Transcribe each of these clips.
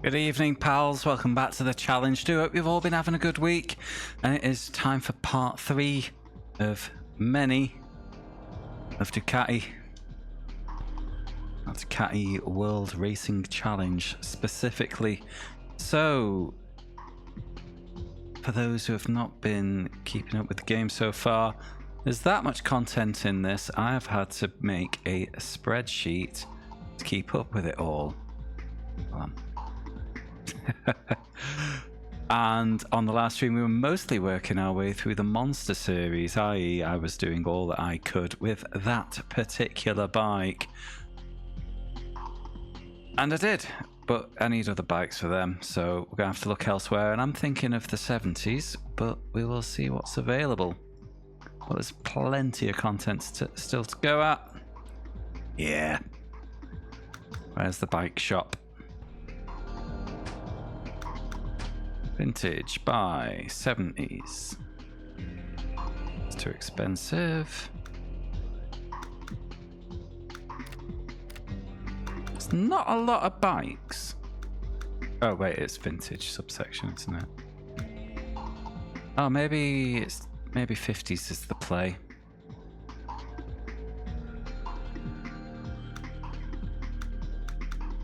Good evening, pals. Welcome back to the challenge. Do hope you've all been having a good week. And it is time for part 3 of many of Ducati. Ducati World Racing Challenge specifically. So, for those who have not been keeping up with the game so far, there's that much content in this. I have had to make a spreadsheet to keep up with it all. Hold on. And on the last stream we were mostly working our way through the monster series, i.e. I was doing all that I could with that particular bike, and I did, but I need other bikes for them, so we're gonna have to look elsewhere. And I'm thinking of the 70s, but we will see what's available. Well, there's plenty of content still to go at. Yeah, where's the bike shop? Vintage by 70s. It's too expensive. It's not a lot of bikes. Oh wait, it's vintage subsection, isn't it? Oh, maybe 50s is the play.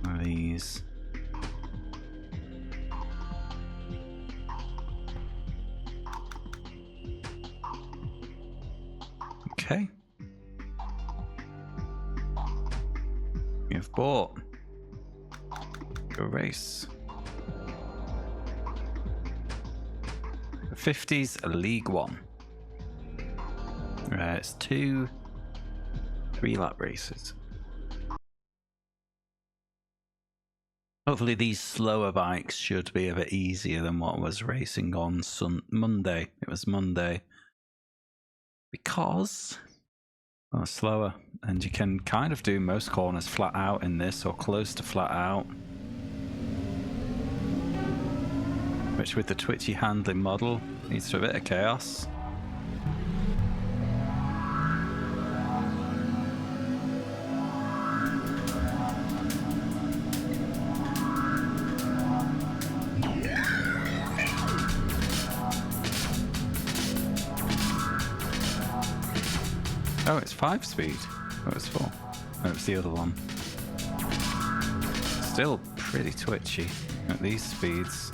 One of these. Okay. You've bought. Go race. The 50s League One. Right, it's 2 3-lap races. Hopefully these slower bikes should be a bit easier than what was racing on Monday. It was Monday. Because slower, and you can kind of do most corners flat out in this, or close to flat out, which with the twitchy handling model leads to a bit of chaos. Oh, it's 5-speed. Oh, it's 4. Oh, it's the other one. Still pretty twitchy at these speeds.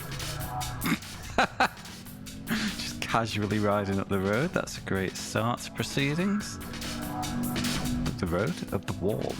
Just casually riding up the road. That's a great start to proceedings. Up the road, up the wall.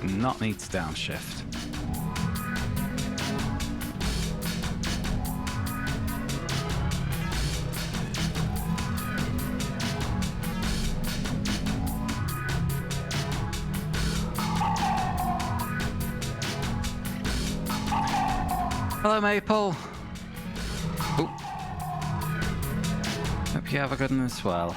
Not need to downshift. Hello, Maple. Ooh. Hope you have a good one as well.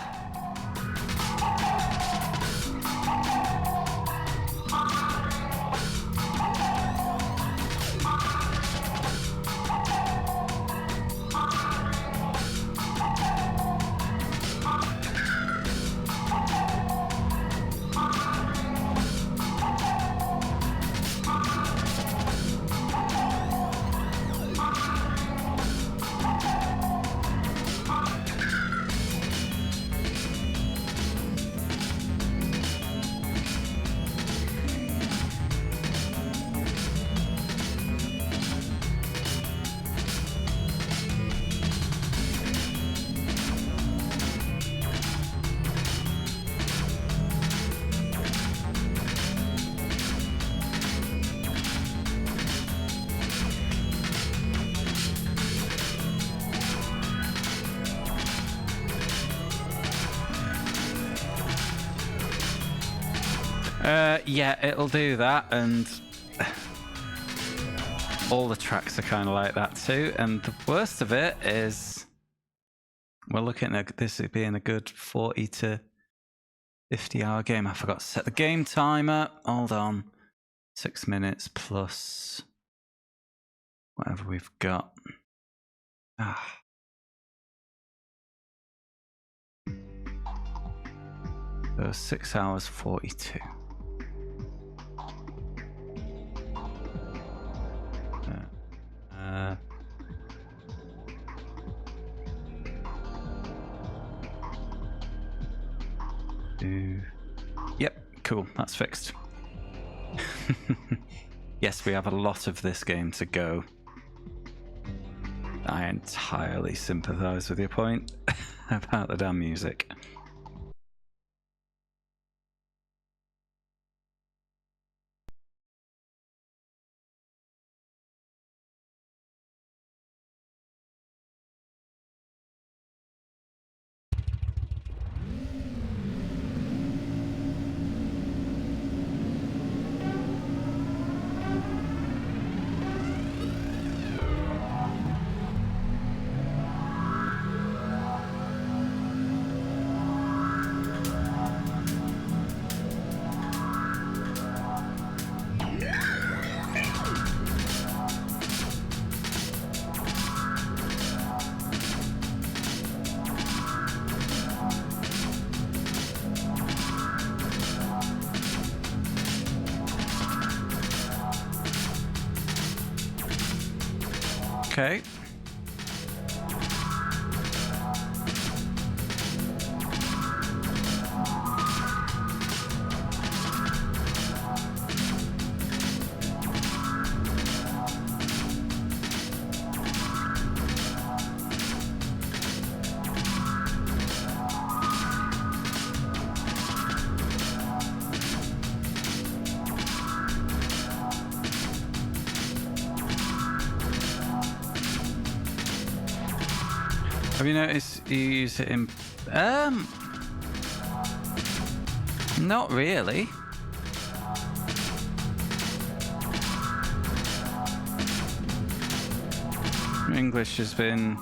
Yeah, it'll do that, and all the tracks are kind of like that too. And the worst of it is we're looking at this being a good 40 to 50-hour game. I forgot to set the game timer. Hold on. 6 minutes plus whatever we've got. So 6 hours 42. Yep, cool, that's fixed. Yes, we have a lot of this game to go. I entirely sympathise with your point about the damn music. Okay. Have you noticed you use it in... Not really. English has been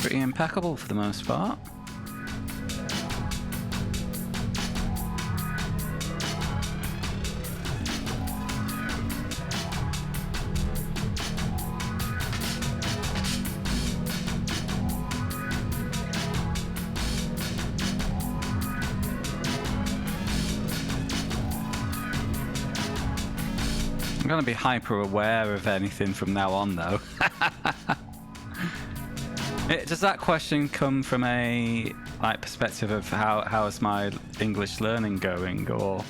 pretty impeccable for the most part. I'm going to be hyper aware of anything from now on, though. Does that question come from a perspective of how is my English learning going, or?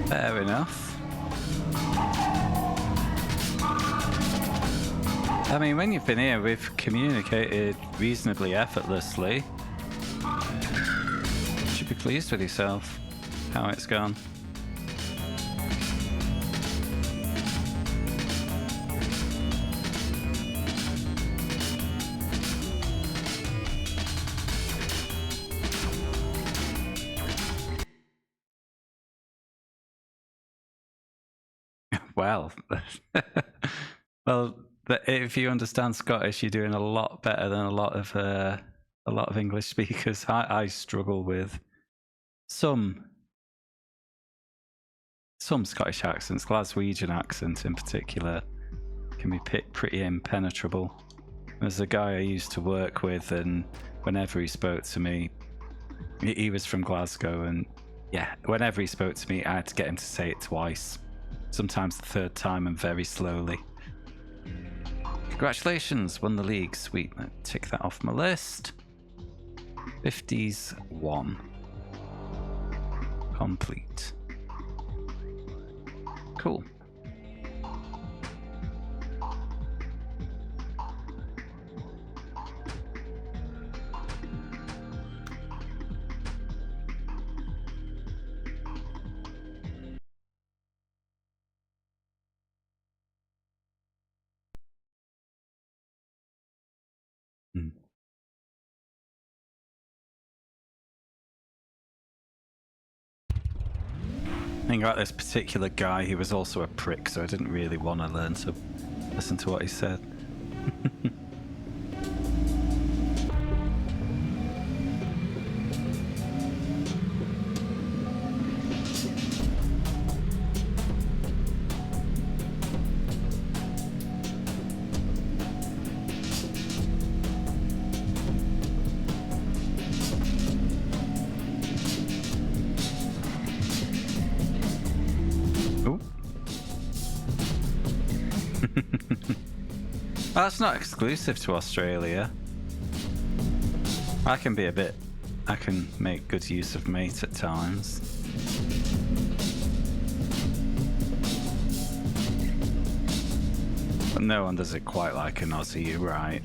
Fair enough. I mean, when you've been here, we've communicated reasonably effortlessly. You should be pleased with yourself, how it's gone. Well, well, if you understand Scottish, you're doing a lot better than a lot of English speakers. I struggle with some Scottish accents. Glaswegian accent in particular can be pretty impenetrable. There's a guy I used to work with, and whenever he spoke to me, he was from Glasgow, and yeah, whenever he spoke to me, I had to get him to say it twice. Sometimes the third time, and very slowly. Congratulations, won the league. Sweet, tick that off my list. 50s won. complete. Cool. Thing about this particular guy, he was also a prick, so I didn't really want to learn to listen to what he said. That's not exclusive to Australia. I can make good use of mate at times. But no one does it quite like an Aussie, you're right.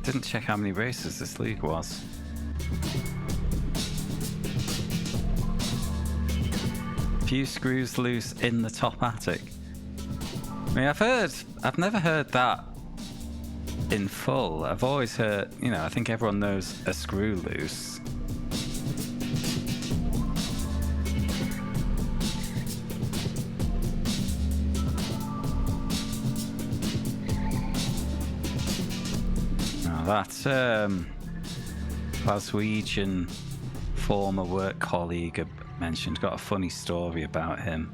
Didn't check how many races this league was. Few screws loose in the top attic. I mean, I've never heard that in full. I've always heard, you know, I think everyone knows a screw loose. That Glaswegian former work colleague mentioned, got a funny story about him.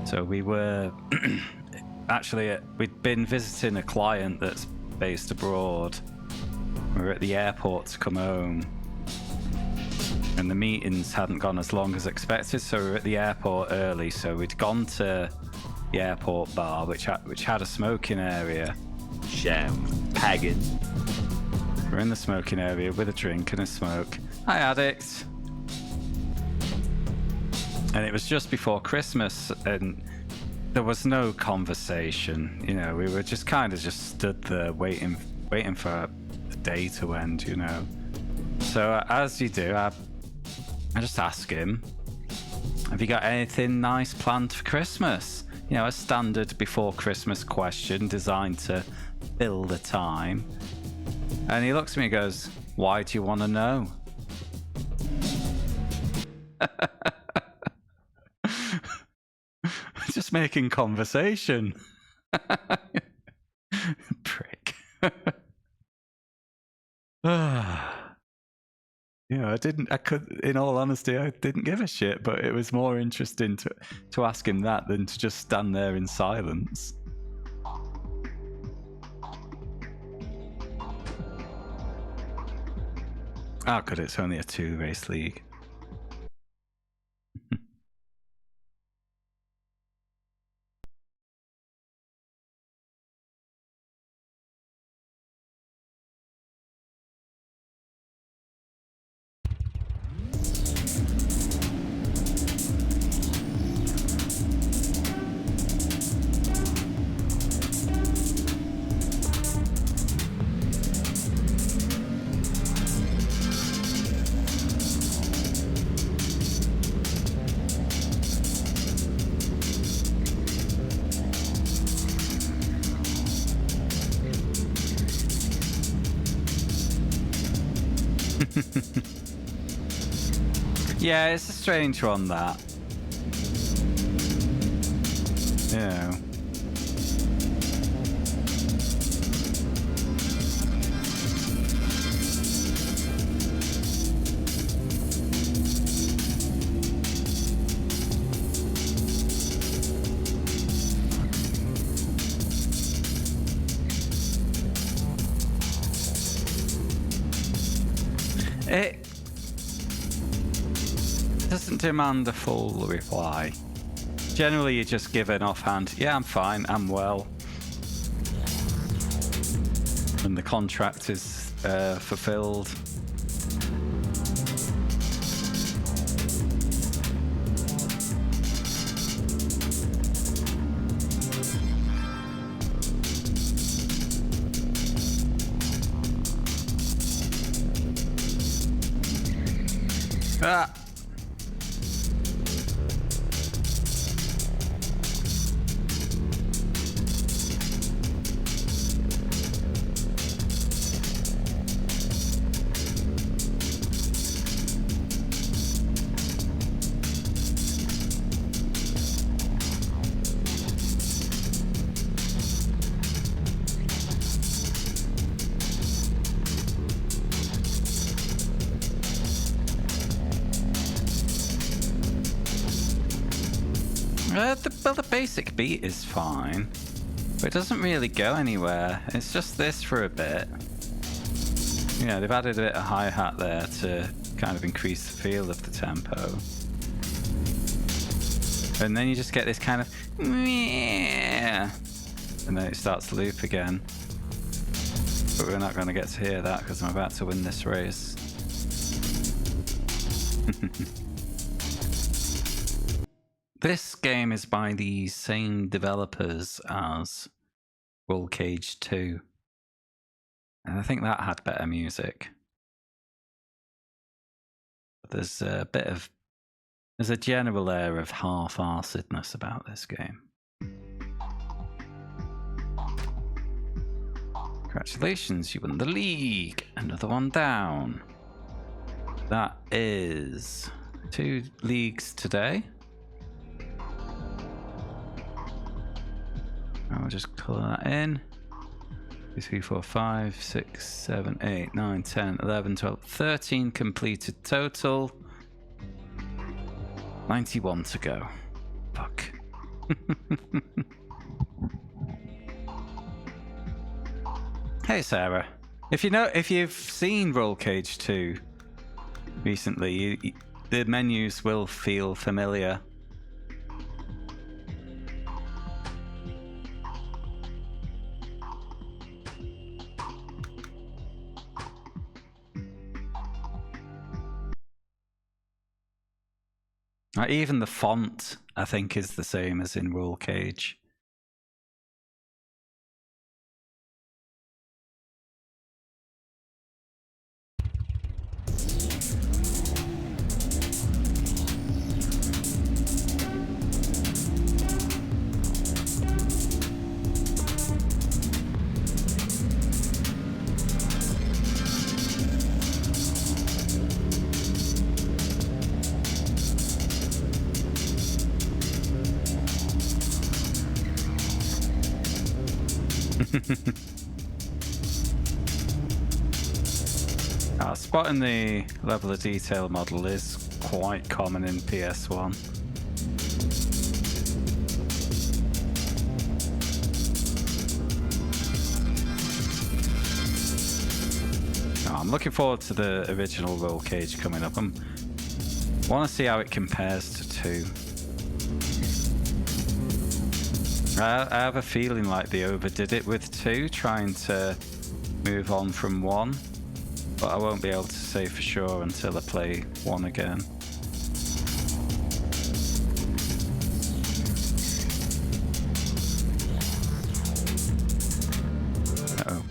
So we were actually we'd been visiting a client that's based abroad. We were at the airport to come home, and the meetings hadn't gone as long as expected, so we were at the airport early. So we'd gone to the airport bar, which had a smoking area. Sham pagan. We're in the smoking area with a drink and a smoke. Hi, addict. And it was just before Christmas, and there was no conversation. You know, we were just kind of just stood there waiting for the day to end. You know. So as you do, I just ask him, "Have you got anything nice planned for Christmas?" You know, a standard before Christmas question designed to fill the time. And he looks at me and goes, "Why do you want to know?" Just making conversation. Prick. Yeah, in all honesty, I didn't give a shit, but it was more interesting to ask him that than to just stand there in silence. Oh, good, it's only a 2-race league. Yeah, it's a strange one, that. Yeah. It doesn't demand a full reply. Generally, you just give an offhand, yeah, I'm fine, I'm well. And the contract is fulfilled. Ah! The basic beat is fine, but it doesn't really go anywhere. It's just this for a bit. Yeah, they've added a bit of hi-hat there to kind of increase the feel of the tempo. And then you just get this kind of and then it starts to loop again. But we're not going to get to hear that because I'm about to win this race. This game is by the same developers as Roll Cage 2. And I think that had better music. But there's a general air of half-arsedness about this game. Congratulations, you won the league. Another one down. That is 2 leagues today. I'll just color that in. 2, 3, 4, 5, 6, 7, 8, 9, 10, 11, 12, 13 completed total. 91 to go. Fuck. Hey Sarah, if you've seen Roll Cage 2 recently, the menus will feel familiar. Even the font, I think, is the same as in Roll Cage. Spotting the level of detail model is quite common in PS1. I'm looking forward to the original Roll Cage coming up. I want to see how it compares to 2. I have a feeling like they overdid it with 2, trying to move on from 1. But I won't be able to say for sure until I play 1 again. Uh-oh.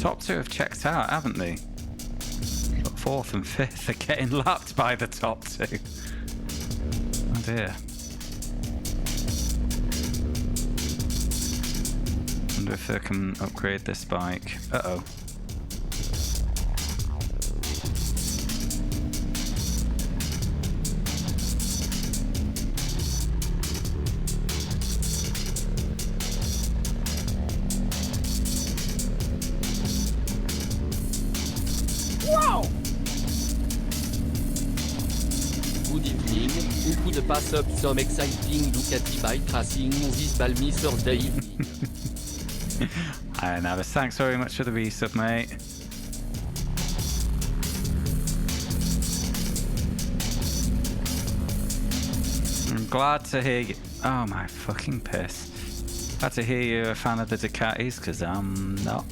Top two have checked out, haven't they? But fourth and fifth are getting lapped by the top two. Oh dear. Wonder if I can upgrade this bike. Uh-oh. Good evening. Who could pass up some exciting Ducati bike racing this balmy Thursday evening? Hi, Navis. Thanks very much for the resub, mate. I'm glad to hear you. Oh, my fucking piss. Glad to hear you're a fan of the Ducatis, because I'm not.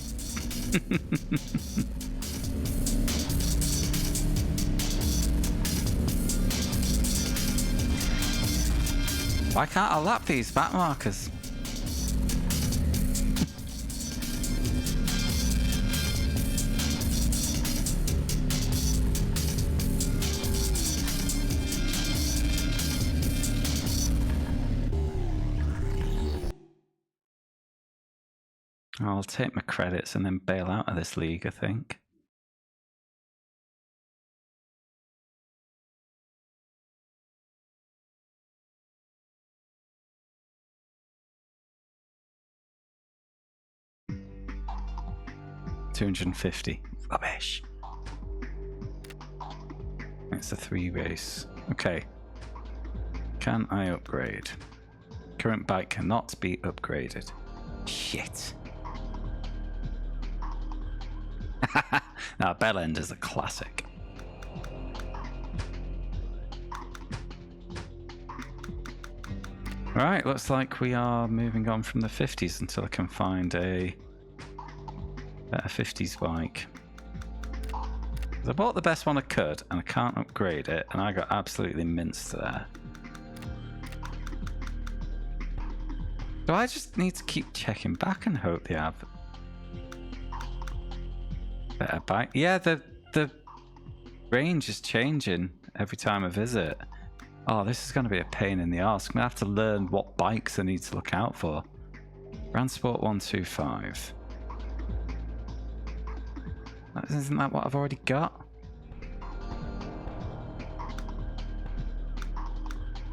Why can't I lap these back markers? I'll take my credits and then bail out of this league, I think. $250. Rubbish. It's a 3 race. Okay. Can I upgrade? Current bike cannot be upgraded. Shit. Now, Bell End is a classic. Right, looks like we are moving on from the 50s until I can find a better 50s bike. I bought the best one I could and I can't upgrade it, and I got absolutely minced there. Do I just need to keep checking back and hope they have better bike? Yeah, the range is changing every time I visit. Oh, this is going to be a pain in the arse. I'm going to have to learn what bikes I need to look out for. Ransport 125. Isn't that what I've already got?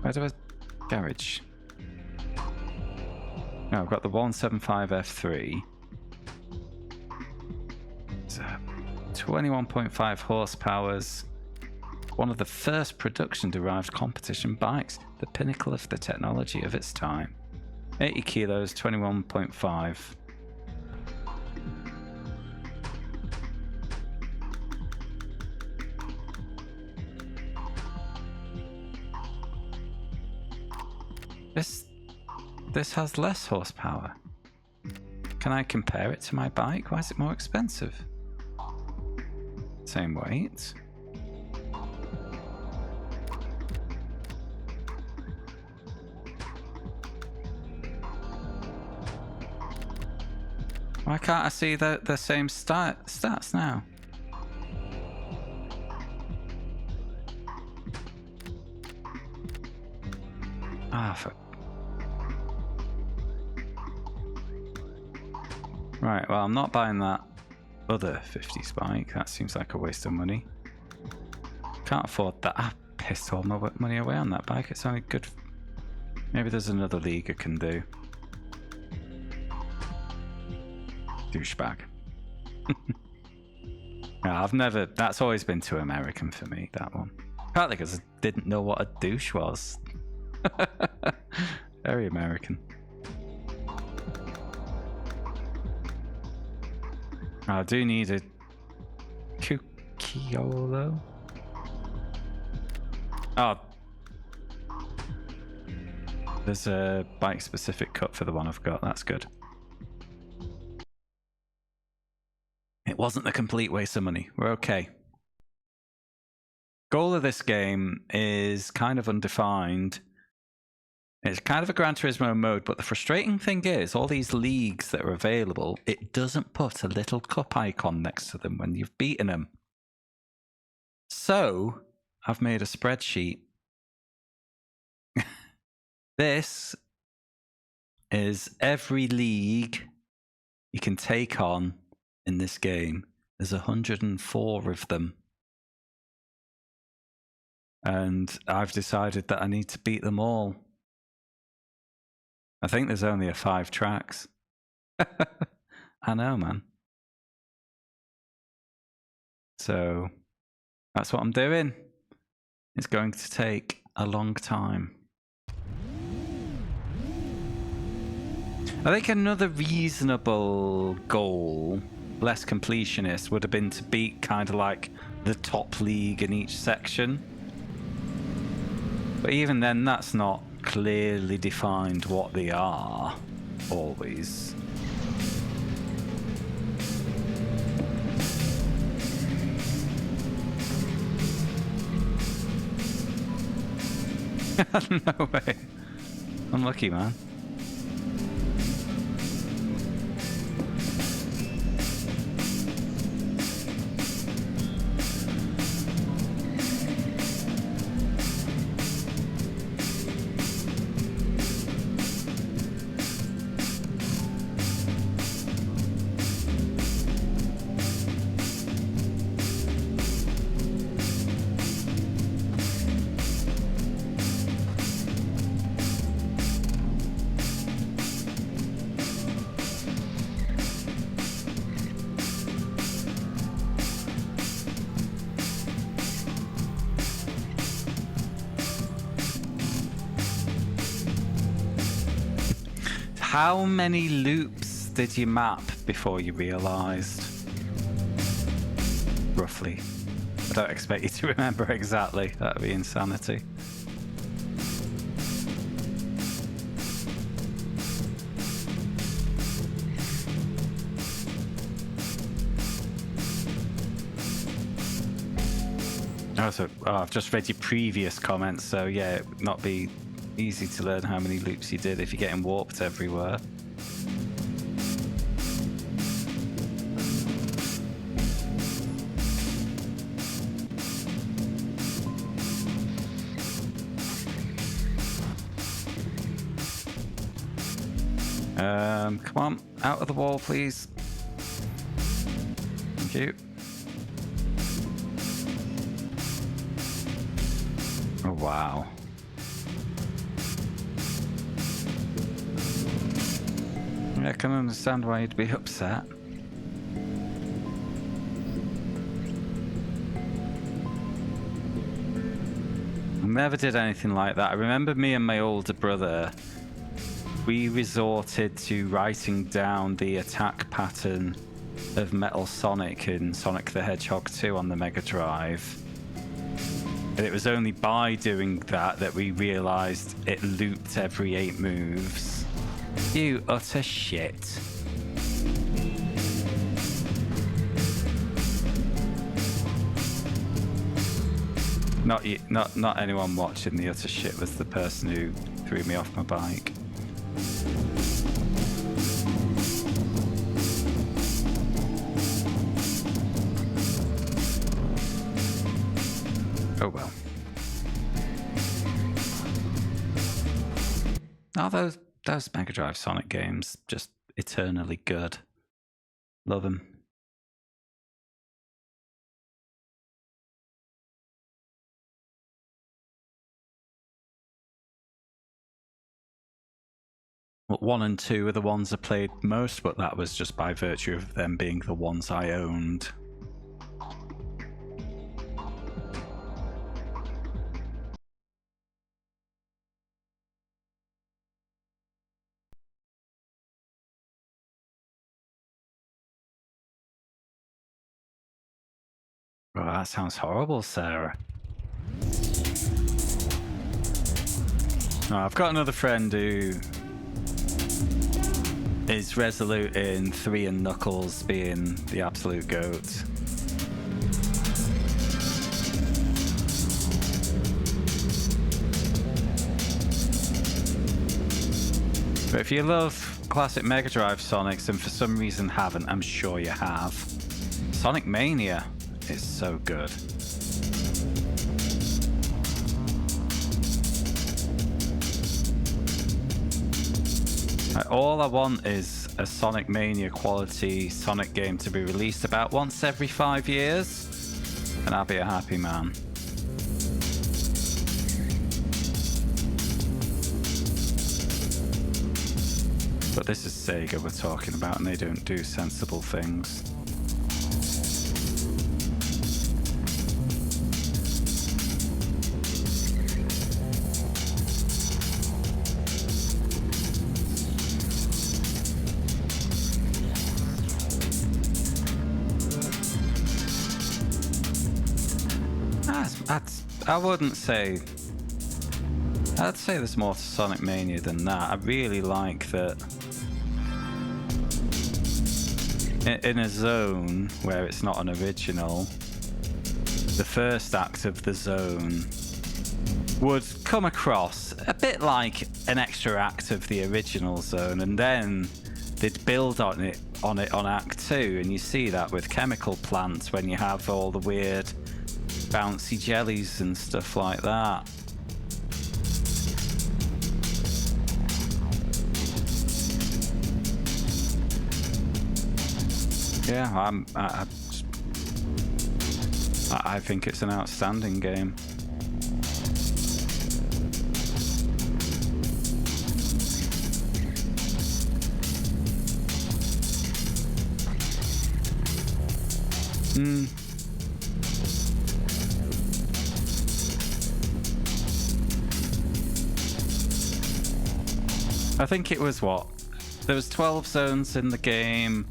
Where do I... Garage. No, I've got the 175F3. It's 21.5 horsepowers. One of the first production-derived competition bikes. The pinnacle of the technology of its time. 80 kilos, 21.5. This has less horsepower. Can I compare it to my bike? Why is it more expensive? Same weight. Why can't I see the same stats now? Ah, fuck. Right, well, I'm not buying that other 50s bike. That seems like a waste of money. Can't afford that. I pissed all my money away on that bike. It's only good. Maybe there's another league I can do. Douchebag. No, I've never. That's always been too American for me, that one. Partly because I didn't know what a douche was. Very American. I do need a Cucchiolo. Oh. There's a bike specific cut for the one I've got. That's good. It wasn't a complete waste of money. We're okay. Goal of this game is kind of undefined. It's kind of a Gran Turismo mode, but the frustrating thing is, all these leagues that are available, it doesn't put a little cup icon next to them when you've beaten them. So, I've made a spreadsheet. This is every league you can take on in this game. There's 104 of them. And I've decided that I need to beat them all. I think there's only 5 tracks. I know, man. So that's what I'm doing. It's going to take a long time. I think another reasonable goal, less completionist, would have been to beat kind of like the top league in each section. But even then, that's not clearly defined what they are, always. No way. Unlucky, man. How many loops did you map before you realised? Roughly. I don't expect you to remember exactly. That would be insanity. I've just read your previous comments, so yeah, it would not be easy to learn how many loops you did if you're getting warped everywhere. Come on, out of the wall, please. Thank you. Oh, wow. I can understand why you'd be upset. I never did anything like that. I remember me and my older brother, we resorted to writing down the attack pattern of Metal Sonic in Sonic the Hedgehog 2 on the Mega Drive. And it was only by doing that that we realised it looped every 8 moves. You utter shit. Not you, not anyone watching. The utter shit was the person who threw me off my bike. Oh well. Are those Mega Drive Sonic games just eternally good? Love them. Well, 1 and 2 are the ones I played most, but that was just by virtue of them being the ones I owned. Oh, that sounds horrible, Sarah. Oh, I've got another friend who is resolute in 3 and Knuckles being the absolute GOAT. But if you love classic Mega Drive Sonics and for some reason haven't, I'm sure you have. Sonic Mania is so good. All I want is a Sonic Mania quality Sonic game to be released about once every 5 years, and I'll be a happy man. But this is Sega we're talking about, and they don't do sensible things. I wouldn't say... I'd say there's more to Sonic Mania than that. I really like that in a zone where it's not an original, the first act of the zone would come across a bit like an extra act of the original zone, and then they'd build on it on Act 2, and you see that with Chemical Plant when you have all the weird bouncy jellies and stuff like that. Yeah, I think it's an outstanding game. I think it was what? There was 12 zones in the game,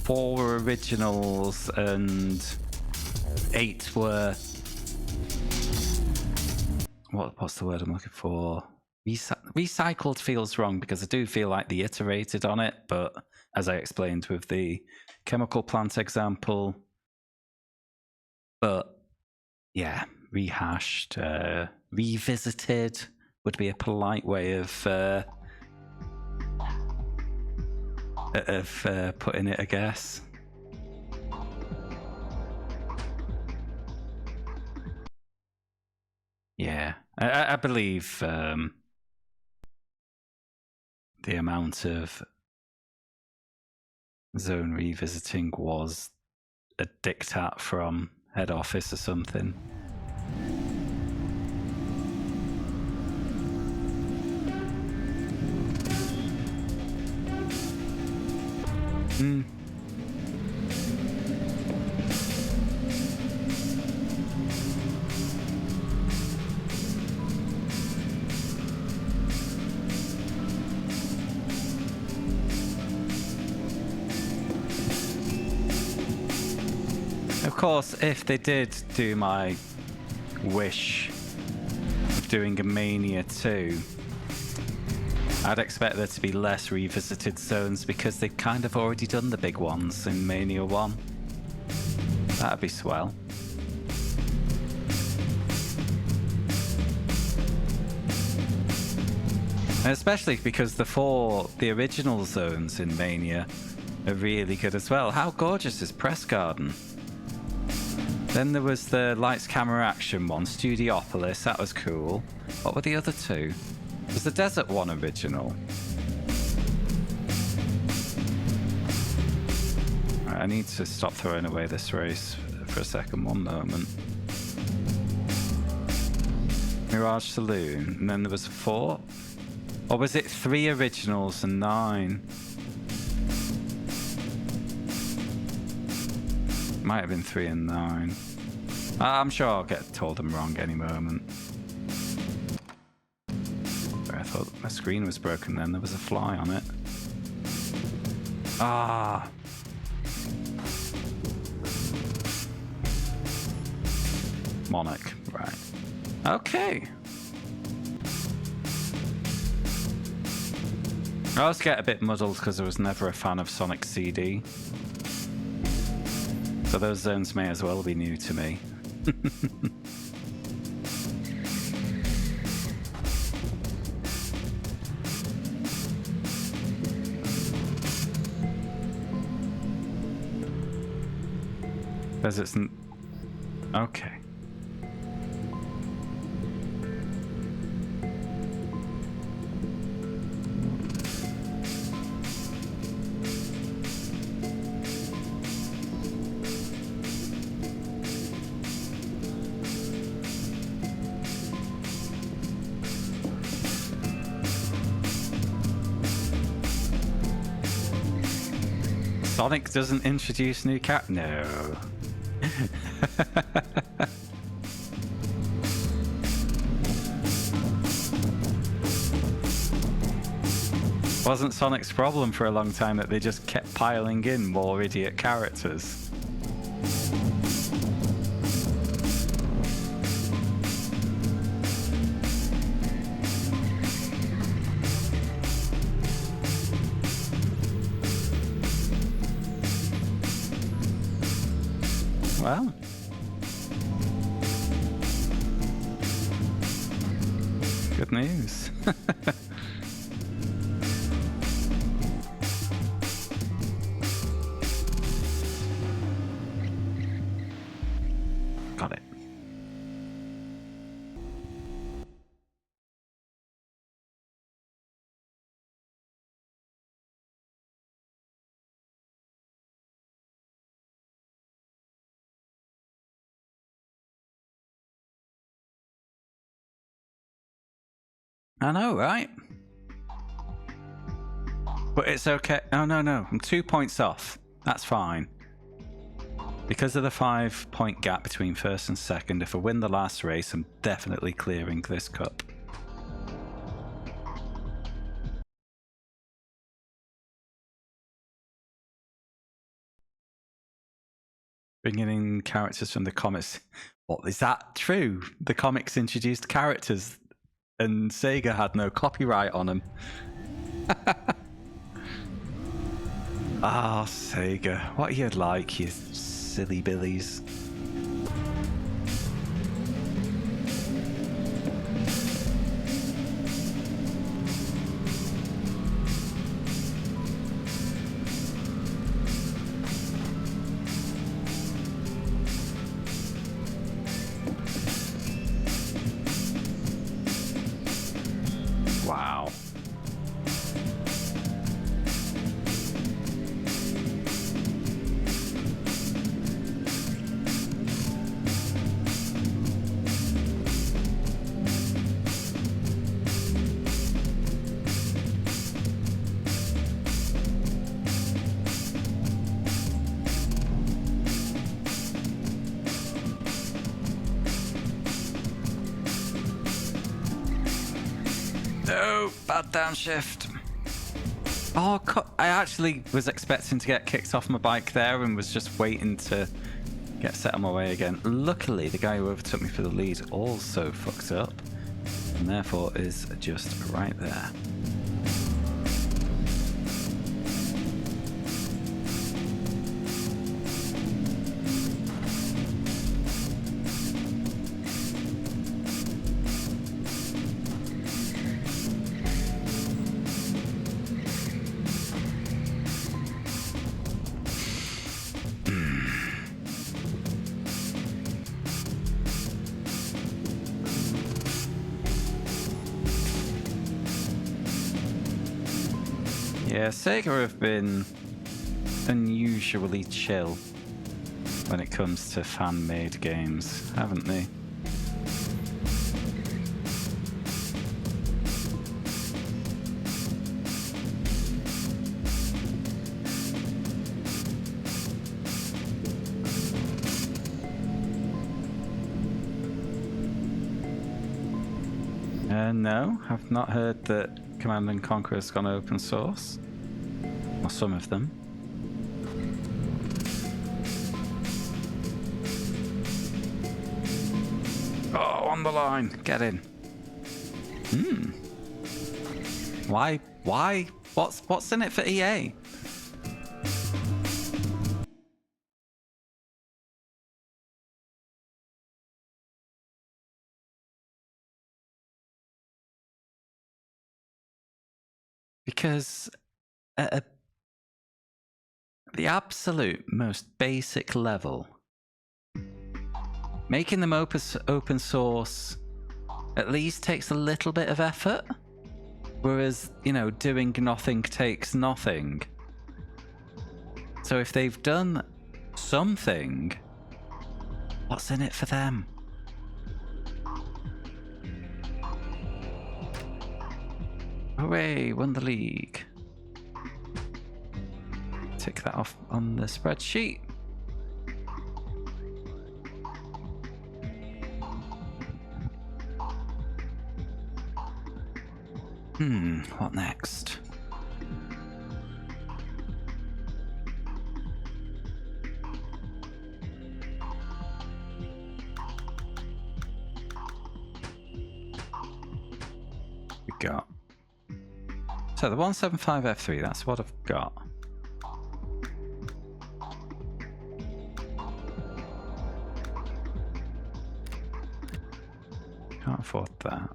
4 were originals, and 8 were... What's the word I'm looking for? Recycled feels wrong because I do feel like they iterated on it, but as I explained with the Chemical Plant example. But yeah, rehashed, revisited would be a polite way of putting it, I guess. Yeah, I believe the amount of zone revisiting was a diktat from head office or something. Of course, if they did do my wish of doing a Mania 2, I'd expect there to be less revisited zones because they've kind of already done the big ones in Mania 1. That'd be swell. And especially because the original zones in Mania are really good as well. How gorgeous is Press Garden? Then there was the Lights Camera Action one, Studiopolis, that was cool. What were the other two? Was the Desert one original? Right, I need to stop throwing away this race for a second, one moment. Mirage Saloon, and then there was 4? Or was it 3 originals and 9? Might have been 3 and 9. I'm sure I'll get told I'm wrong any moment. I thought my screen was broken then. There was a fly on it. Ah. Monarch, right. Okay. I always get a bit muddled because I was never a fan of Sonic CD. So those zones may as well be new to me. Because it's... Okay. Sonic doesn't introduce new cat. No. Wasn't Sonic's problem for a long time that they just kept piling in more idiot characters? Well, good news. Got it. I know, right? But it's okay. Oh, no, I'm 2 points off. That's fine. Because of the 5-point gap between first and second, if I win the last race, I'm definitely clearing this cup. Bringing in characters from the comics. What, is that true? The comics introduced characters and Sega had no copyright on them. Ah, Sega. What are you like, you silly billies? Wow. No, bad downshift. Oh, I actually was expecting to get kicked off my bike there and was just waiting to get set on my way again. Luckily, the guy who overtook me for the lead also fucked up and therefore is just right there. Yeah, Sega have been unusually chill when it comes to fan-made games, haven't they? No, I've not heard that Command & Conquer has gone open source. Or some of them. Oh, on the line. Get in. Why? What's in it for EA? Because at the absolute most basic level, Making them open source at least takes a little bit of effort, whereas, you know, doing nothing takes nothing. So if they've done something, what's in it for them? Hooray, won the league. Tick that off on the spreadsheet. What next? We got. So the 175F3, that's what I've got. Can't afford that.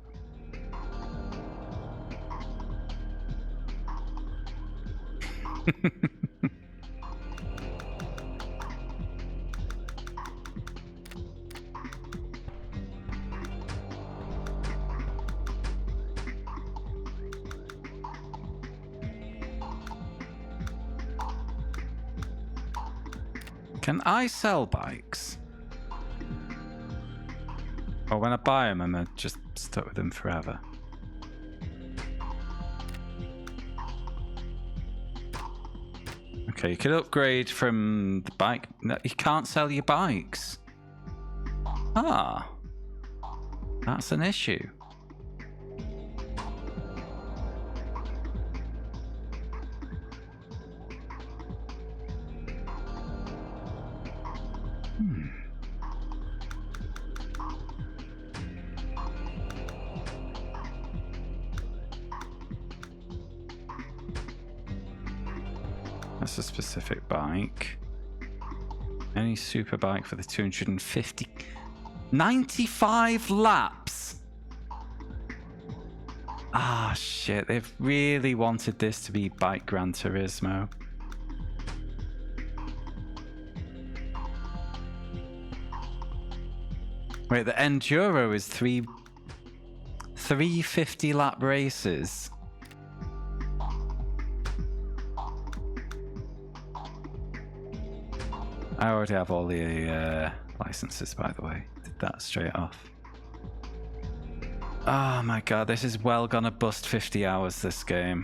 Can I sell bikes? Or when I buy them, I'm just stuck with them forever? Okay, you can upgrade from the bike. No, you can't sell your bikes. Ah, that's an issue. That's a specific bike. Any super bike for the 250... 95 laps! Ah, shit. They've really wanted this to be Bike Gran Turismo. Wait, the Enduro is 350 lap races. I already have all the licenses, by the way. Did that straight off. Oh my god, this is well gonna bust 50 hours, this game.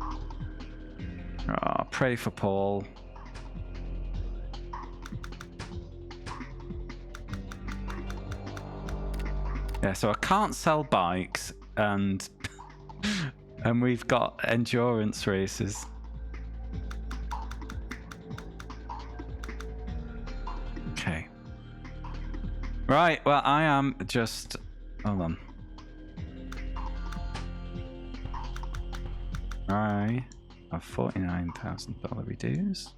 Oh, pray for Paul. Yeah, so I can't sell bikes, and and we've got endurance races. Okay. Right, well, I am just... Hold on. I have $49,000 dues.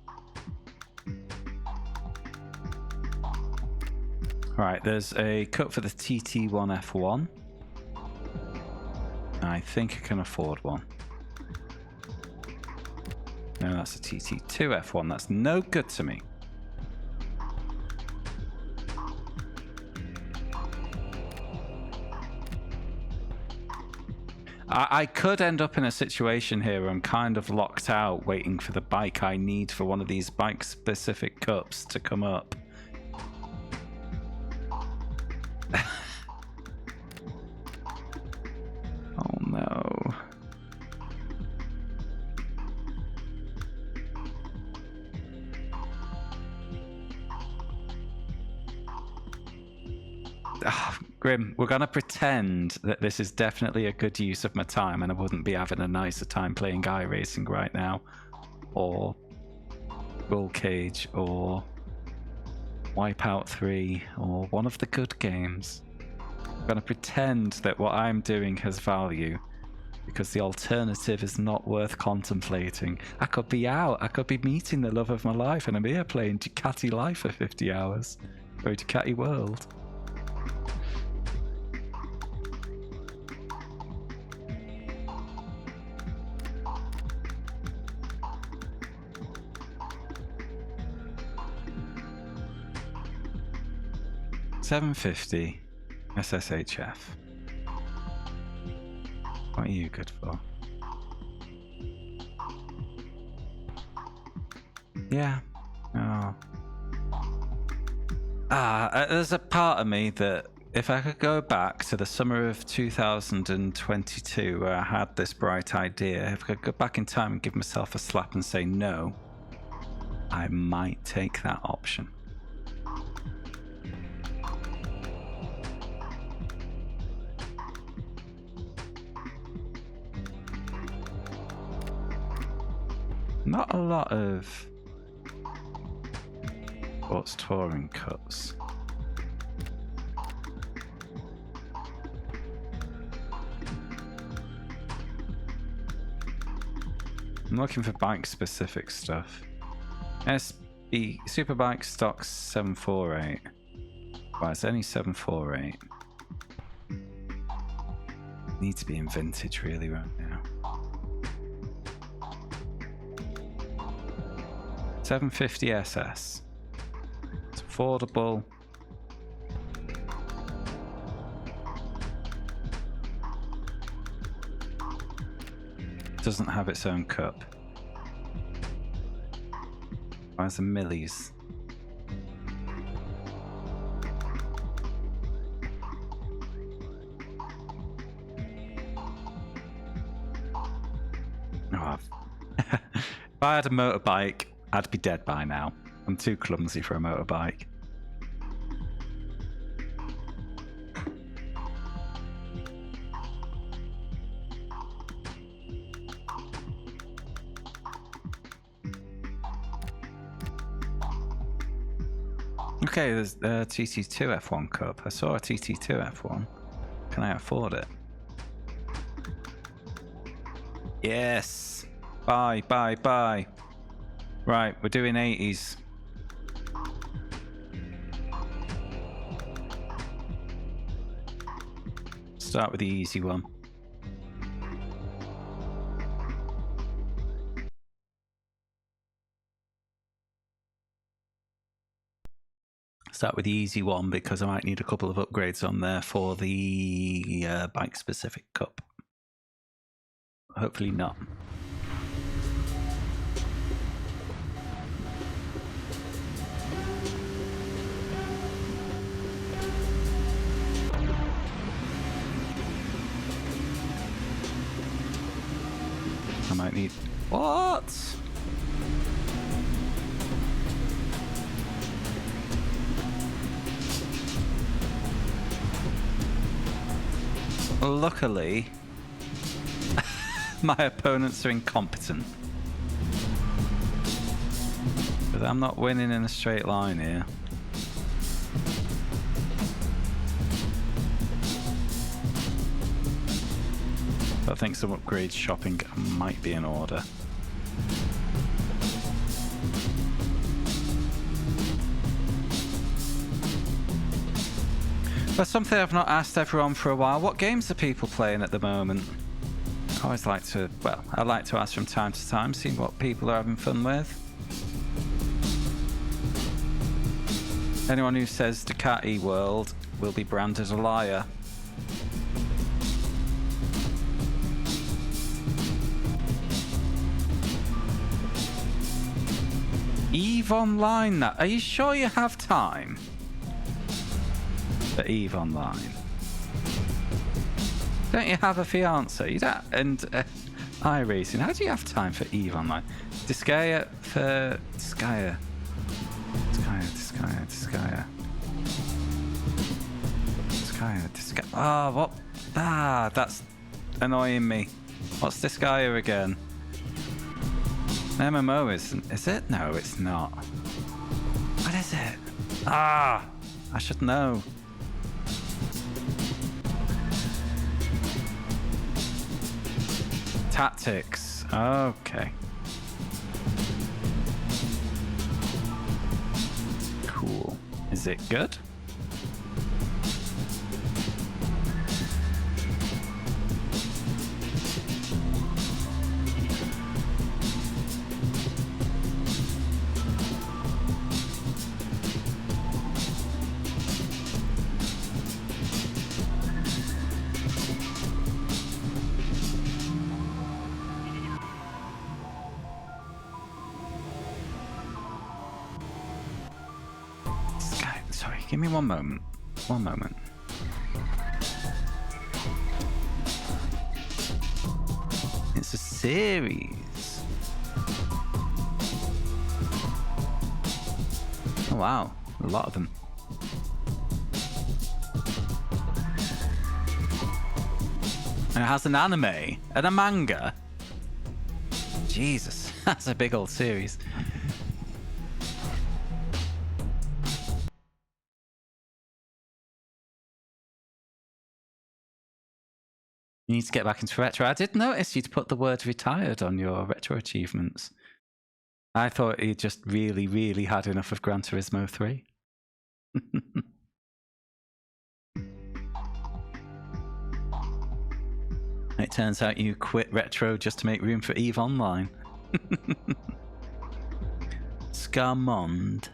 Right, there's a cut for the TT1F1. I think I can afford one. No, that's a TT2F1. That's no good to me. I could end up in a situation here where I'm kind of locked out waiting for the bike I need for one of these bike-specific cups to come up. Oh no. Grim, we're gonna pretend that this is definitely a good use of my time and I wouldn't be having a nicer time playing iRacing right now, or Roll Cage, or Wipeout 3, or one of the good games. I'm gonna pretend that what I'm doing has value because the alternative is not worth contemplating. I could be out, I could be meeting the love of my life, and I'm here playing Ducati Life for 50 hours, or Ducati World. 750 SSHF. What are you good for? Yeah. Oh. There's a part of me that if I could go back to the summer of 2022 where I had this bright idea, if I could go back in time and give myself a slap and say no, I might take that option. Not a lot of sports touring cuts. I'm looking for bike specific stuff. SB Superbike stock 748. Right, it's only 748. Need to be in vintage really right now. 750 SS. It's affordable. Doesn't have its own cup. Where's the millies? Oh, if I had a motorbike, I'd be dead by now. I'm too clumsy for a motorbike. Okay, there's a TT2 F1 Cup. I saw a TT2 F1. Can I afford it? Yes! Buy, buy, buy. Right, we're doing 80s. Start with the easy one. Start with the easy one because I might need a couple of upgrades on there for the bike specific cup. Hopefully not. I might need... What? Luckily, my opponents are incompetent. But I'm not winning in a straight line here. I think some upgrade shopping might be in order. But something I've not asked everyone for a while, what games are people playing at the moment? I always like to, well, I like to ask from time to time, see what people are having fun with. Anyone who says Ducati World will be branded a liar. EVE Online, that, are you sure you have time for EVE Online? Don't you have a fiance? You don't, and iRacing. How do you have time for EVE Online? Disgaea for Disgaea. Oh, what? Ah, that's annoying me. What's Disgaea again? MMO is it? No, it's not. What is it? Ah, I should know. Tactics. Okay. Cool. Is it good? Give me one moment. One moment. It's a series. Oh wow, a lot of them. And it has an anime and a manga. Jesus, that's a big old series. You need to get back into retro. I did notice you'd put the word retired on your retro achievements. I thought you just really, really had enough of Gran Turismo 3. It turns out you quit retro just to make room for EVE Online. Scarmond.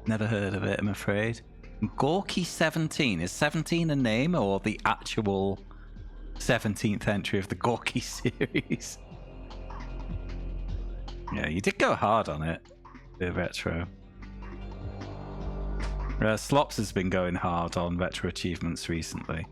Never heard of it, I'm afraid. Gorky17. Is 17 a name or the actual 17th entry of the Gorky series? Yeah, you did go hard on it, the retro. Slops has been going hard on retro achievements recently.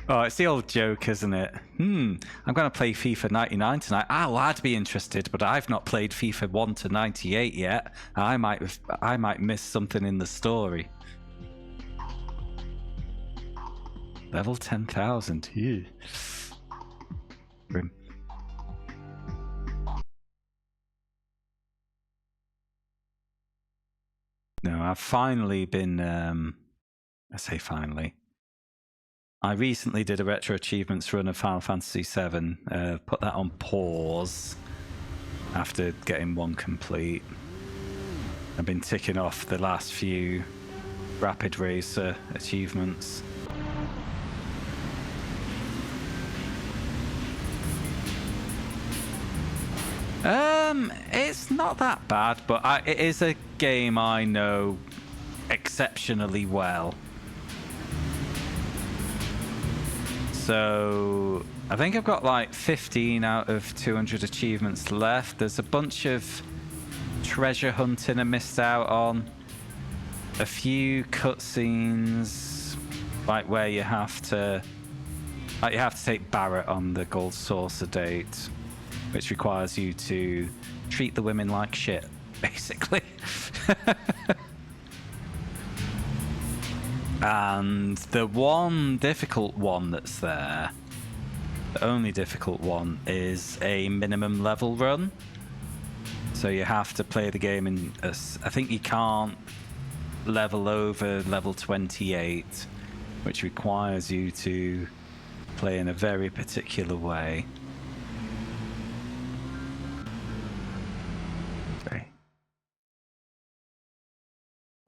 Oh, it's the old joke, isn't it? I'm going to play FIFA 99 tonight. Oh, I'd be interested, but I've not played FIFA 1 to 98 yet. I might miss something in the story. Level 10,000. Grim. No, I've finally been. I say finally. I recently did a retro achievements run of Final Fantasy VII. Put that on pause after getting one complete. I've been ticking off the last few Rapid Racer achievements. It's not that bad, but it is a game I know exceptionally well. So I think I've got like 15 out of 200 achievements left. There's a bunch of treasure hunting I missed out on. A few cutscenes, like where you have to take Barrett on the Gold Saucer date, which requires you to treat the women like shit, basically. And the one difficult one that's there, the only difficult one, is a minimum level run. So you have to play the game in, I think you can't level over level 28, which requires you to play in a very particular way.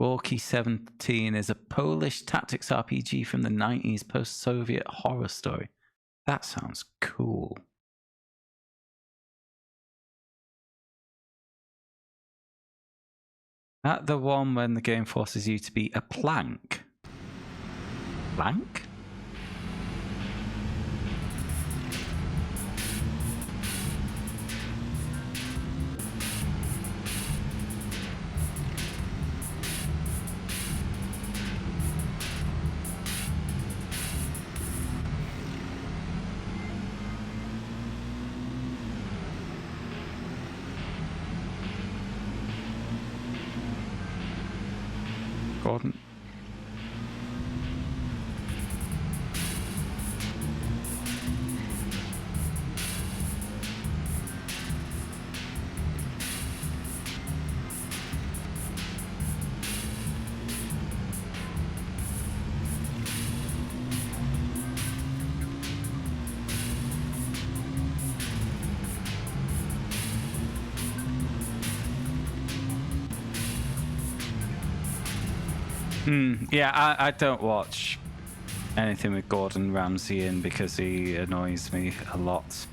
Gorky 17 is a Polish tactics RPG from the 90s post-Soviet horror story. That sounds cool. That the one when the game forces you to be a plank? Plank? Gordon. Yeah, I don't watch anything with Gordon Ramsay in because he annoys me a lot.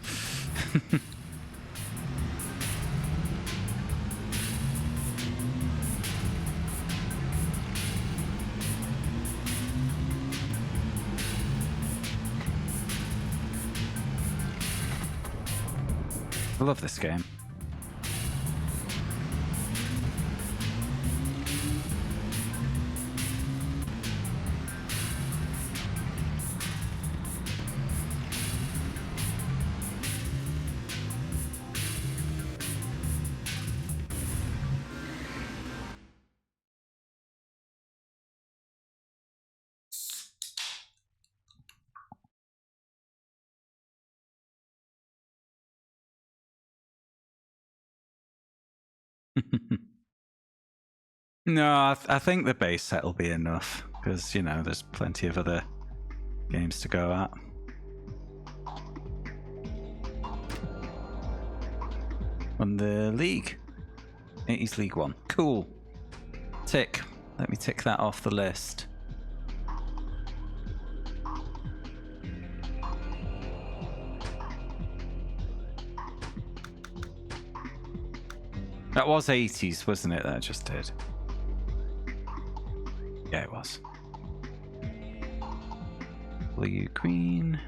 I love this game. No, I think the base set will be enough because, you know, there's plenty of other games to go at. On the League. 80s League 1. Cool. Tick. Let me tick that off the list. That was 80s, wasn't it? That I just did. Yeah, it was. Blue, green.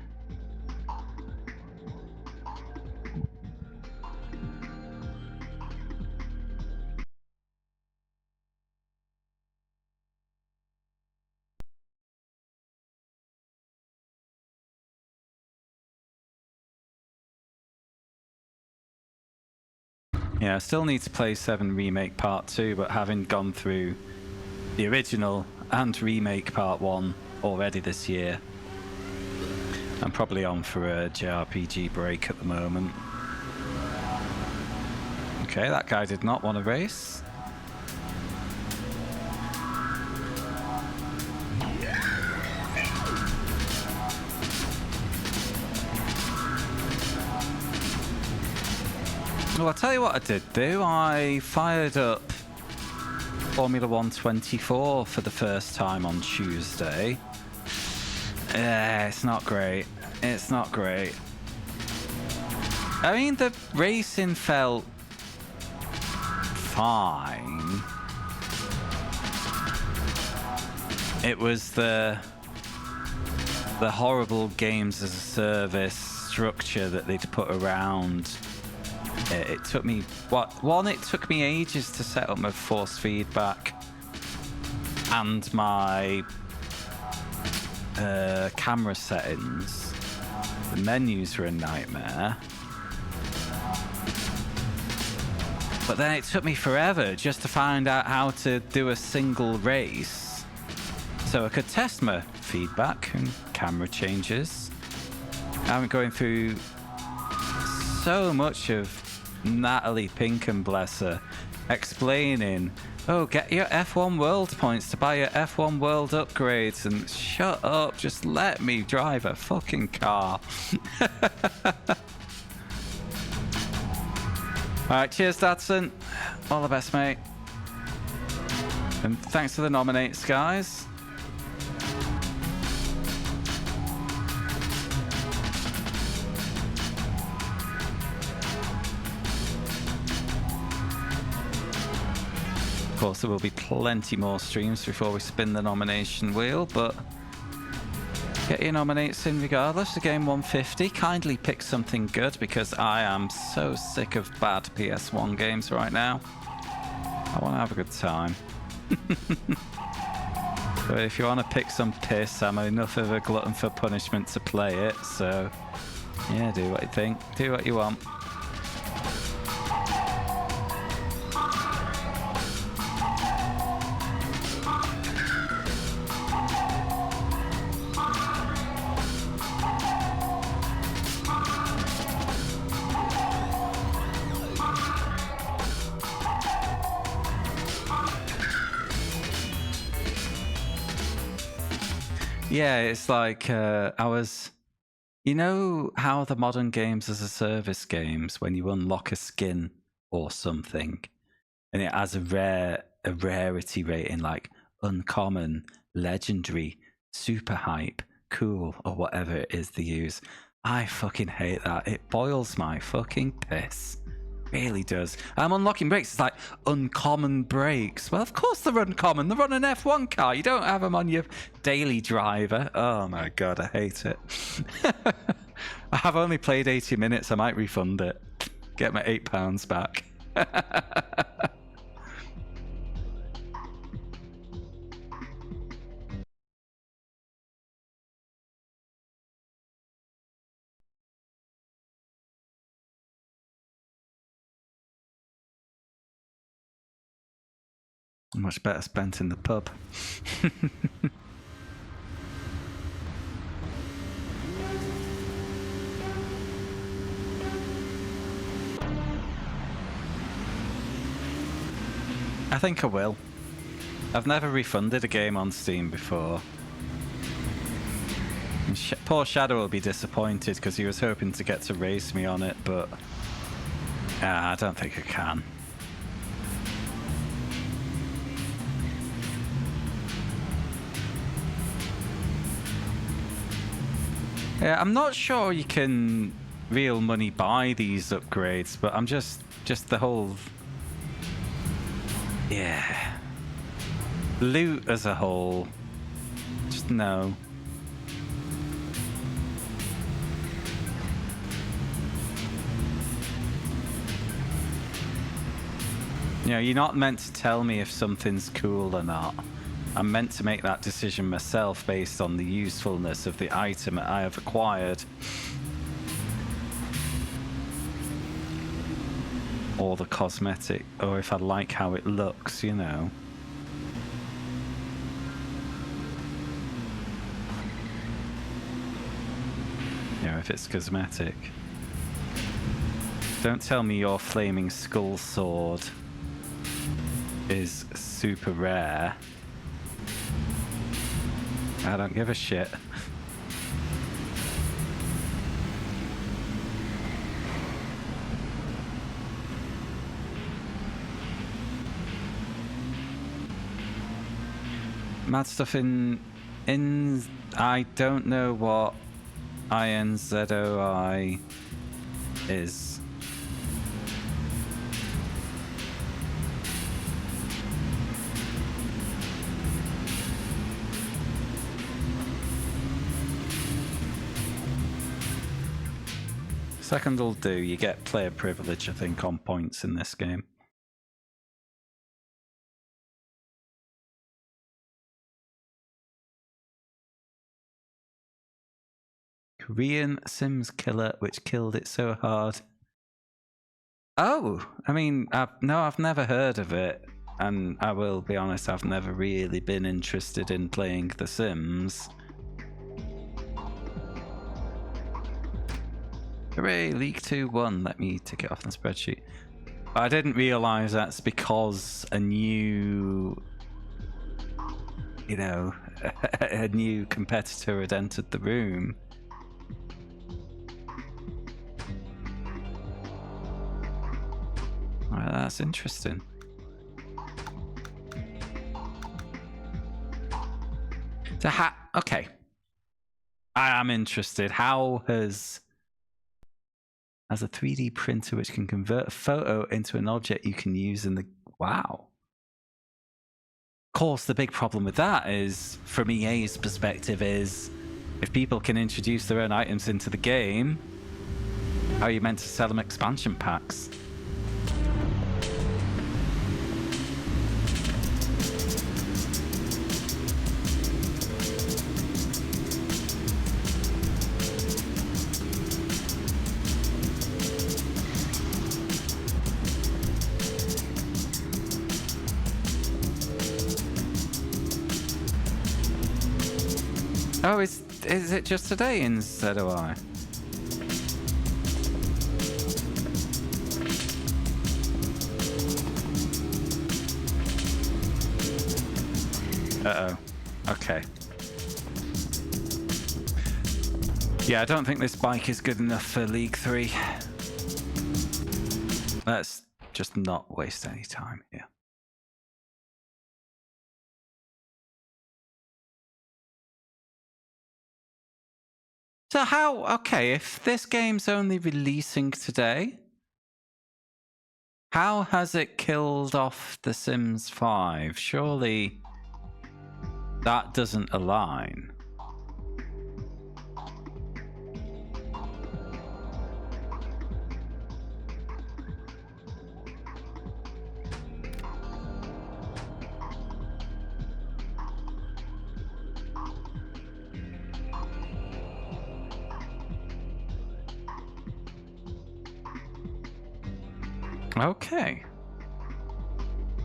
Yeah, I still need to play 7 Remake Part 2, but having gone through the original and Remake Part 1 already this year, I'm probably on for a JRPG break at the moment. Okay, that guy did not want to race. Well, I'll tell you what I did do. I fired up Formula 1 24 for the first time on Tuesday. It's not great. It's not great. I mean, the racing felt fine. It was the horrible games as a service structure that they'd put around it. It took me it took me ages to set up my force feedback and my camera settings. The menus were a nightmare. But then it took me forever just to find out how to do a single race so I could test my feedback and camera changes. I'm going through so much of Natalie Pinkham, bless her, explaining, oh, get your F1 World points to buy your F1 World upgrades, and shut up, just let me drive a fucking car. Alright, cheers Dadson. All the best, mate. And thanks for the nominates, guys. Of course, there will be plenty more streams before we spin the nomination wheel, but get your nominates in regardless. The game 150, kindly pick something good because I am so sick of bad PS1 games right now. I want to have a good time. But if you want to pick some piss, I'm enough of a glutton for punishment to play it, so yeah, do what you think. Do what you want. Yeah, it's like you know how the modern games as a service games, when you unlock a skin or something, and it has a rarity rating like uncommon, legendary, super hype, cool, or whatever it is they use. I fucking hate that. It boils my fucking piss. Really does. I'm unlocking brakes. It's like uncommon brakes. Well, of course they're uncommon. They're on an F1 car. You don't have them on your daily driver. Oh my god, I hate it. I have only played 80 minutes. I might refund it. Get my £8 back. Much better spent in the pub. I think I will. I've never refunded a game on Steam before. And poor Shadow will be disappointed because he was hoping to get to race me on it, but I don't think I can. Yeah, I'm not sure you can real money buy these upgrades, but I'm just the whole, yeah, loot as a whole, just no. You know, you're not meant to tell me if something's cool or not. I'm meant to make that decision myself based on the usefulness of the item I have acquired. Or the cosmetic, or if I like how it looks, you know. You know, if it's cosmetic. Don't tell me your flaming skull sword is super rare. I don't give a shit. Mad stuff in I don't know what INZOI is. Second will do. You get player privilege, I think, on points in this game. Korean Sims killer, which killed it so hard. Oh, I mean, I've never heard of it. And I will be honest, I've never really been interested in playing The Sims. Hooray, League 2 won. Let me tick it off the spreadsheet. I didn't realise that's because a new, you know, a new competitor had entered the room. Well, that's interesting. So okay. I am interested. How has a 3D printer which can convert a photo into an object you can use in the... Wow. Of course, the big problem with that is, from EA's perspective, is if people can introduce their own items into the game, how are you meant to sell them expansion packs? Oh, is it just today in ZOI? Uh-oh. Okay. Yeah, I don't think this bike is good enough for League 3. Let's just not waste any time here. So how, okay, if this game's only releasing today, how has it killed off The Sims 5? Surely that doesn't align. Okay.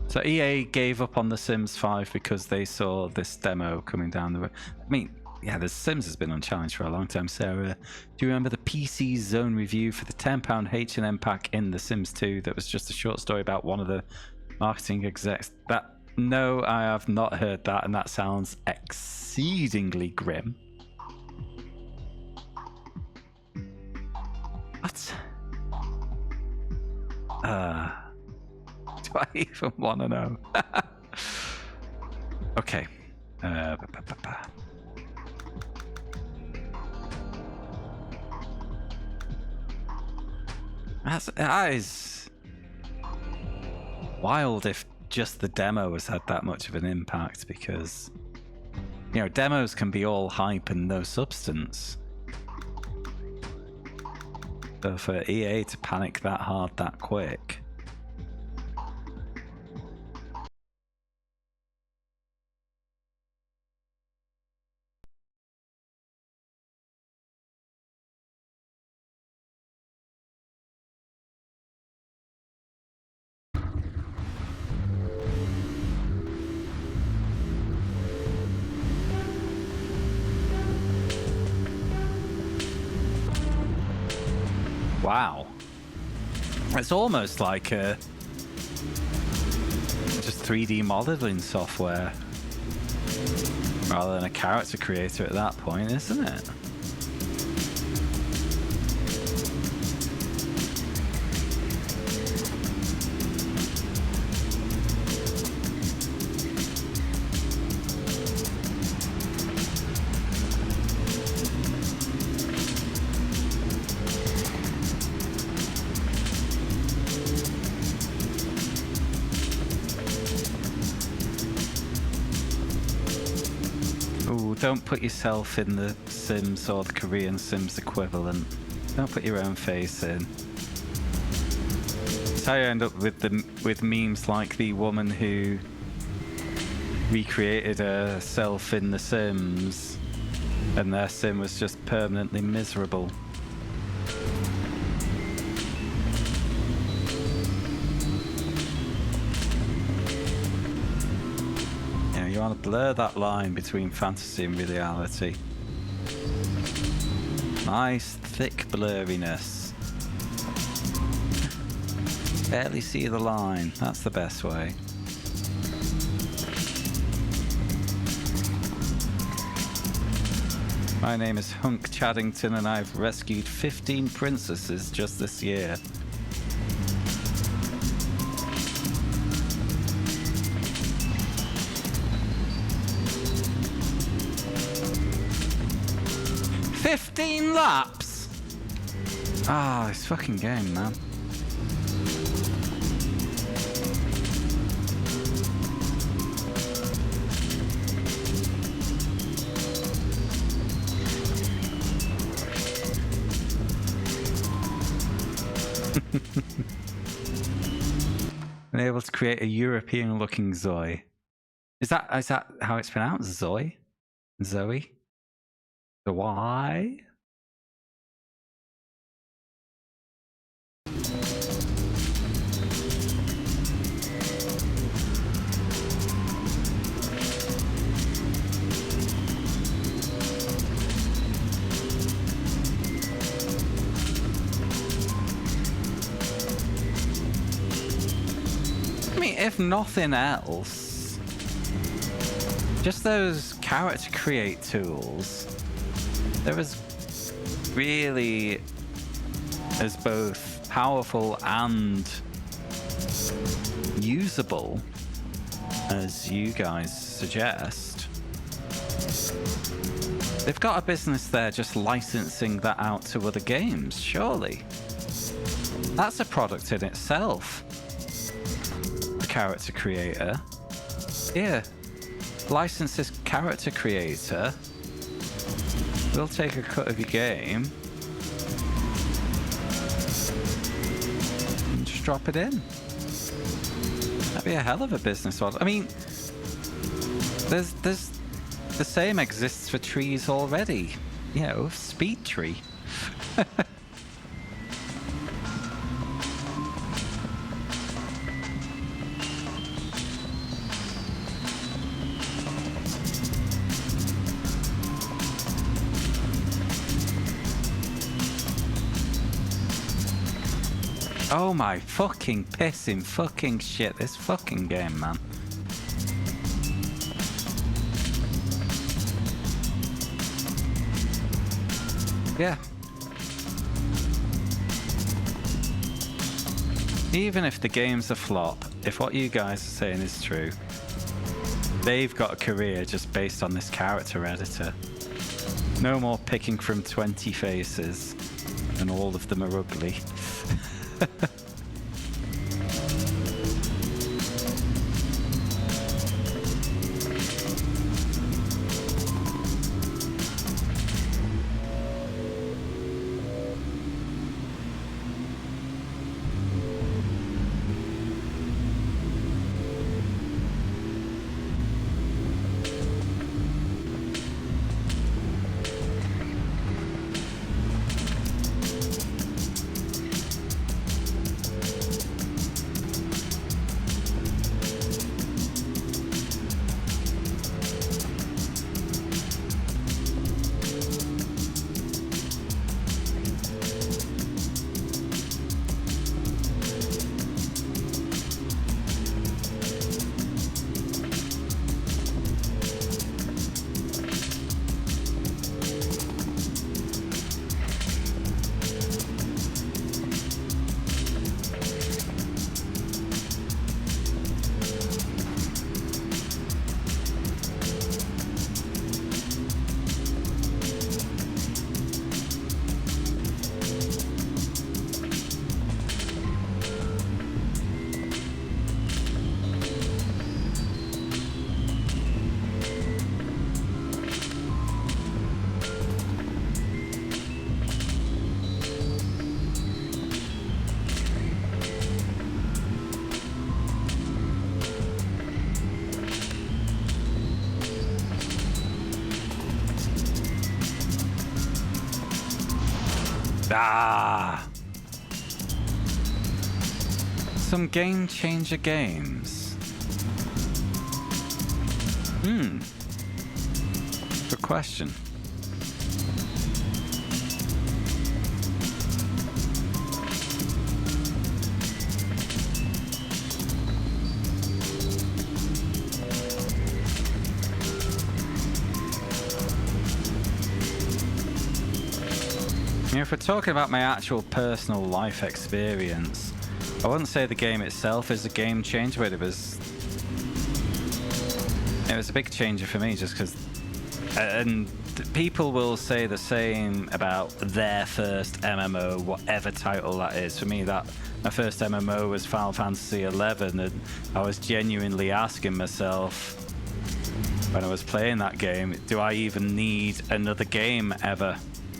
So EA gave up on The Sims 5 because they saw this demo coming down the road. I mean, yeah, The Sims has been unchallenged for a long time. Sarah, do you remember the PC Zone review for the £10 H&M pack in The Sims 2 that was just a short story about one of the Marketing execs. That no, I have not heard that, and that sounds exceedingly grim. What? Do I even want to know? Okay. That is wild if just the demo has had that much of an impact, because, you know, demos can be all hype and no substance. So for EA to panic that hard that quick. Wow. It's almost like just 3D modeling software rather than a character creator at that point, isn't it? Don't put yourself in the Sims or the Korean Sims equivalent. Don't put your own face in. That's how you end up with memes like the woman who recreated herself in the Sims, and their Sim was just permanently miserable. You want to blur that line between fantasy and reality. Nice thick blurriness. Barely see the line. That's the best way. My name is Hunk Chaddington and I've rescued 15 princesses just this year. Laps. Ah, this fucking game, man. Been able to create a European-looking Zoe. Is that how it's pronounced? Zoe? Zoe? The Y? If nothing else, just those character create tools, they're as really as both powerful and usable as you guys suggest. They've got a business there just licensing that out to other games, surely. That's a product in itself. Character creator. Here, license this character creator. We'll take a cut of your game and just drop it in. That'd be a hell of a business model. I mean, there's the same exists for trees already. You know, Speed Tree. Oh my fucking pissing fucking shit, this fucking game, man. Yeah. Even if the game's a flop, if what you guys are saying is true, they've got a career just based on this character editor. No more picking from 20 faces, and all of them are ugly. Ah! Some game changer games. Good question. If we're talking about my actual personal life experience, I wouldn't say the game itself is a game changer, but it was a big changer for me just because, and people will say the same about their first MMO, whatever title that is. For me, my first MMO was Final Fantasy XI, and I was genuinely asking myself when I was playing that game, do I even need another game ever?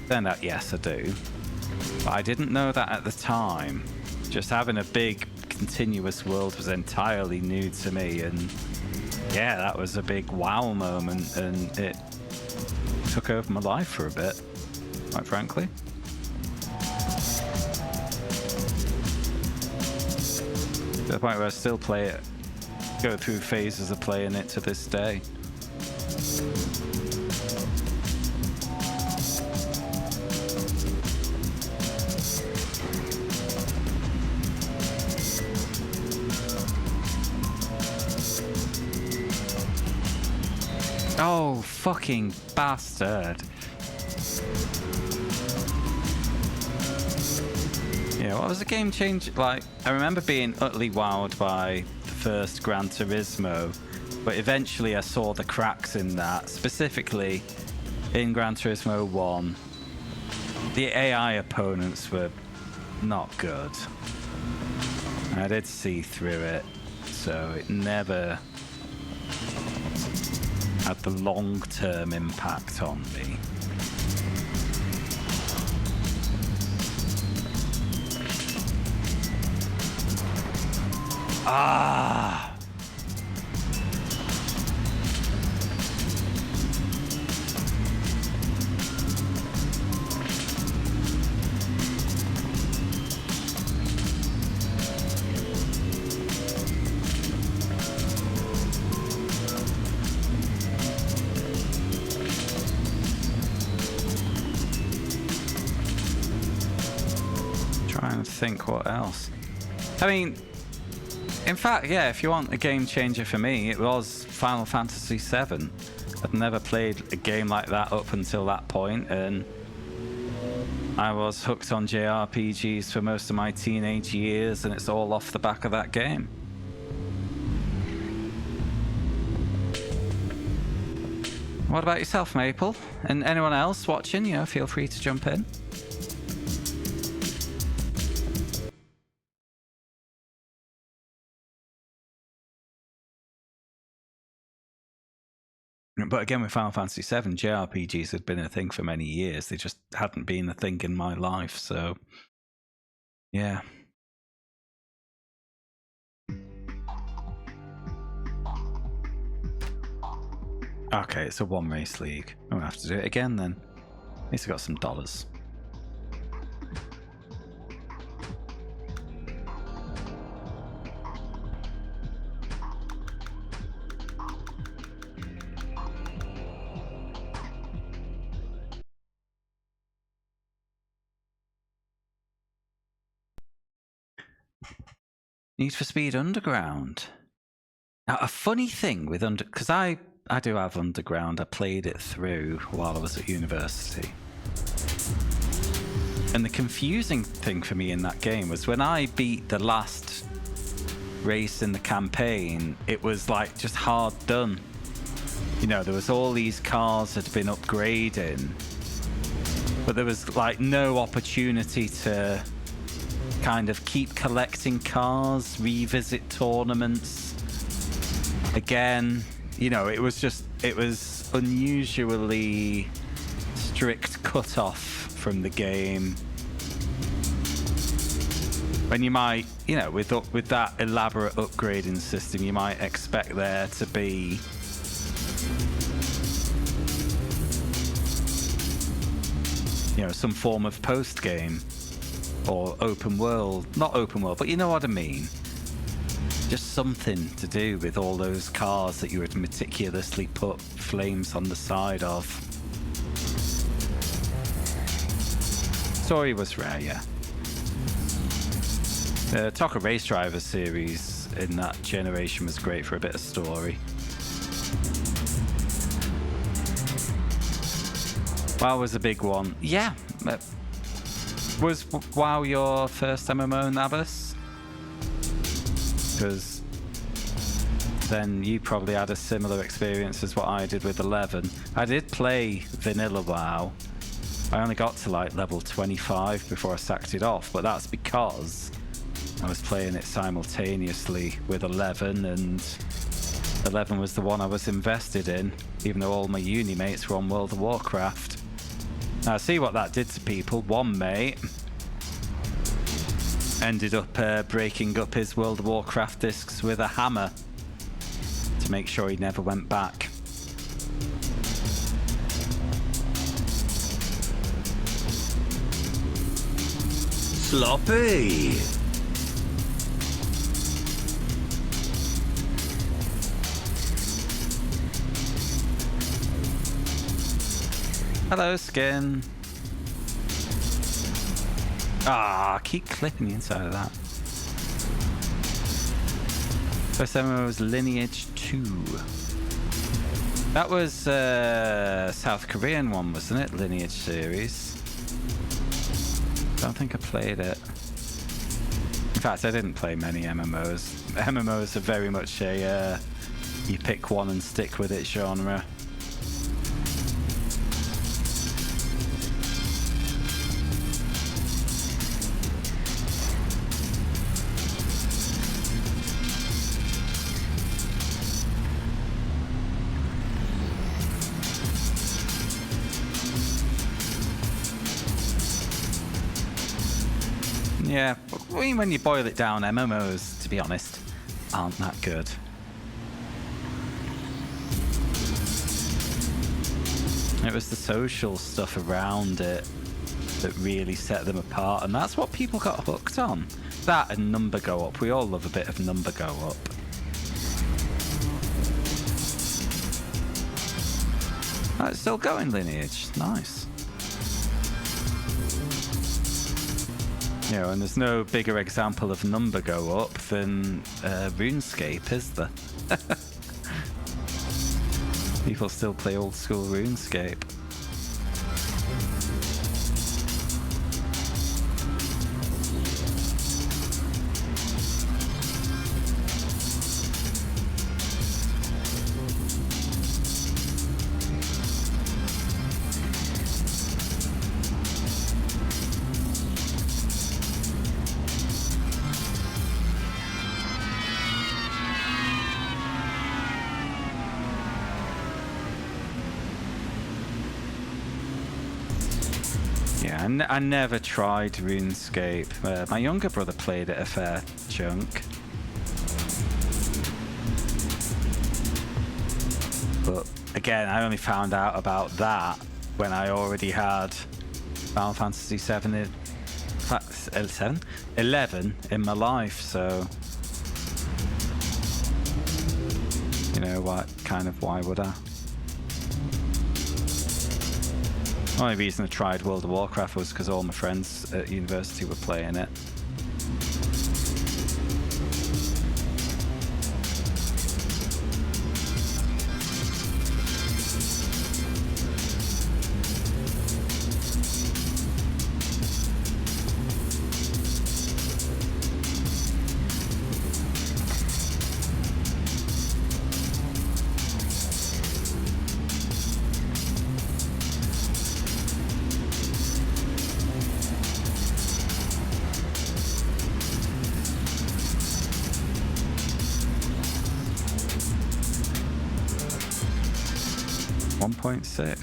Turned out, yes, I do. But I didn't know that at the time. Just having a big, continuous world was entirely new to me, and yeah, that was a big wow moment, and it took over my life for a bit, quite frankly. To the point where I still play it, go through phases of playing it to this day. Oh, fucking bastard. Yeah, what was the game change? Like, I remember being utterly wowed by the first Gran Turismo, but eventually I saw the cracks in that, specifically in Gran Turismo 1. The AI opponents were not good. I did see through it, so it never had the long-term impact on me. Ah! Trying to think what else. I mean, in fact, yeah, if you want a game changer for me, it was Final Fantasy VII. I'd never played a game like that up until that point, and I was hooked on JRPGs for most of my teenage years, and it's all off the back of that game. What about yourself, Maple? And anyone else watching, you know, feel free to jump in. But again, with Final Fantasy VII, JRPGs had been a thing for many years. They just hadn't been a thing in my life, so yeah. Okay, it's a one race league. I'm gonna have to do it again then. At least I got some dollars. Need for Speed Underground. Now, a funny thing with because I do have Underground. I played it through while I was at university. And the confusing thing for me in that game was when I beat the last race in the campaign, it was like just hard done. You know, there was all these cars that had been upgrading, but there was like no opportunity to kind of keep collecting cars, revisit tournaments again. You know, it was unusually strict cutoff from the game. When you might, you know, with that elaborate upgrading system, you might expect there to be some form of post game or open world, not open world, but you know what I mean. Just something to do with all those cars that you would meticulously put flames on the side of. Story was rare, yeah. The Toka Race Driver series in that generation was great for a bit of story. WoW was a big one. Yeah. Was WoW your first MMO, Nabas? Because then you probably had a similar experience as what I did with 11. I did play vanilla WoW. I only got to like level 25 before I sacked it off, but that's because I was playing it simultaneously with 11, and 11 was the one I was invested in, even though all my uni mates were on World of Warcraft. Now, see what that did to people. One mate ended up breaking up his World of Warcraft discs with a hammer to make sure he never went back. Sloppy! Hello, Skin. Ah, keep clipping the inside of that. First MMO was Lineage 2. That was South Korean one, wasn't it? Lineage series. Don't think I played it. In fact, I didn't play many MMOs. MMOs are very much a you pick one and stick with it genre. Yeah, I mean, when you boil it down, MMOs, to be honest, aren't that good. It was the social stuff around it that really set them apart, and that's what people got hooked on. That and number go up. We all love a bit of number go up. Oh, it's still going, Lineage. Nice. You know, and there's no bigger example of number go up than RuneScape, is there? People still play old school RuneScape. Yeah, I never tried RuneScape. My younger brother played it a fair chunk. But again, I only found out about that when I already had Final Fantasy 11 in my life, so... You know what? Why would I? The only reason I tried World of Warcraft was because all my friends at university were playing it.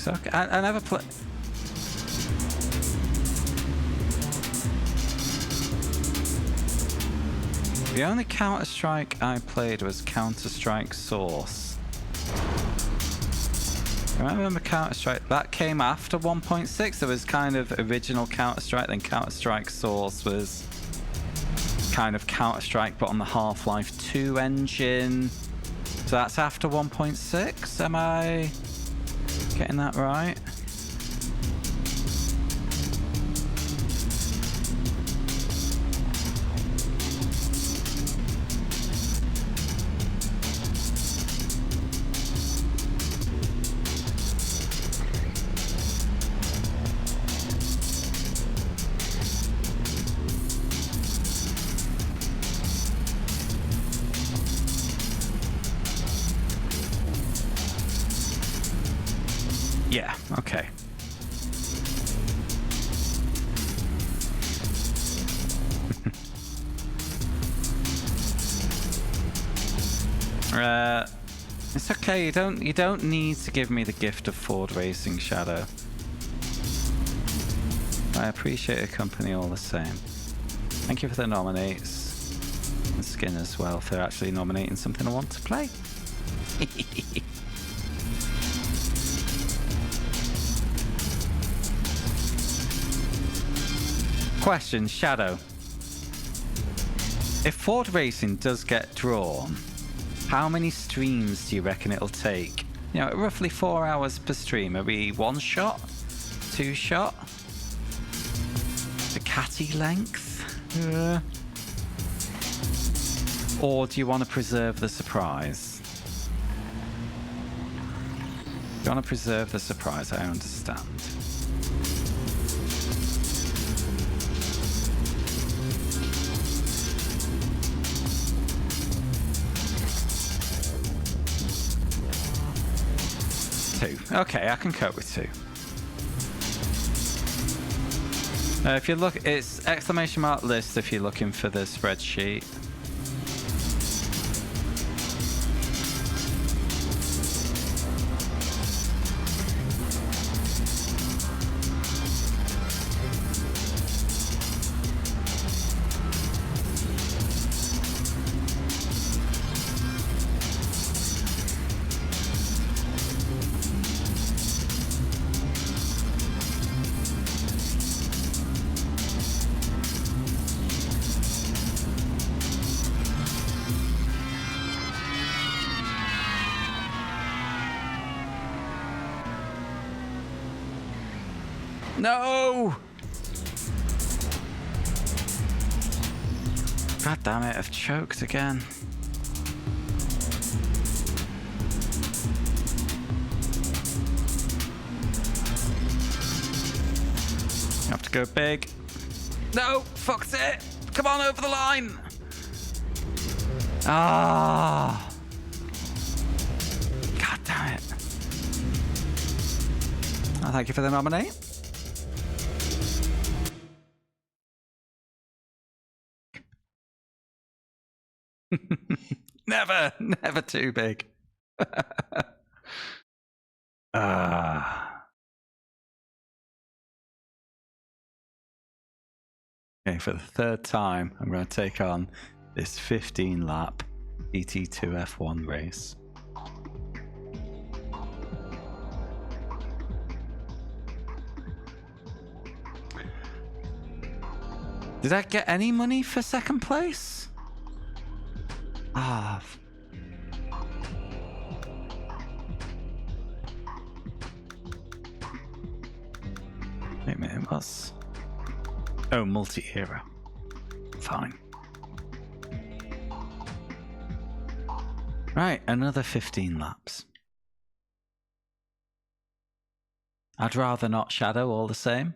Okay, I never played. The only Counter-Strike I played was Counter-Strike Source. I remember Counter-Strike, that came after 1.6. There was kind of original Counter-Strike, then Counter-Strike Source was kind of Counter-Strike but on the Half-Life 2 engine. So that's after 1.6, am I getting that right? Yeah, okay. It's okay, you don't need to give me the gift of Ford Racing, Shadow. I appreciate your company all the same. Thank you for the nominates. And Skin as well for actually nominating something I want to play. Question, Shadow. If Ford Racing does get drawn, how many streams do you reckon it'll take? You know, roughly 4 hours per stream. Are we 1 shot? 2 shot? Ducati length? Or do you want to preserve the surprise? Do you want to preserve the surprise? I understand. Okay, I can cope with 2. If you look, it's ! list if you're looking for the spreadsheet. No! God damn it, I've choked again. You have to go big. No, fucked it. Come on, over the line. Ah. God damn it. Oh, thank you for the nominate. Never too big. Okay, for the third time, I'm going to take on this 15-lap ET2 F1 race. Did I get any money for second place? Ah. Wait a minute, what's... Oh, multi-hero. Fine. Right, another 15 laps. I'd rather not shadow all the same.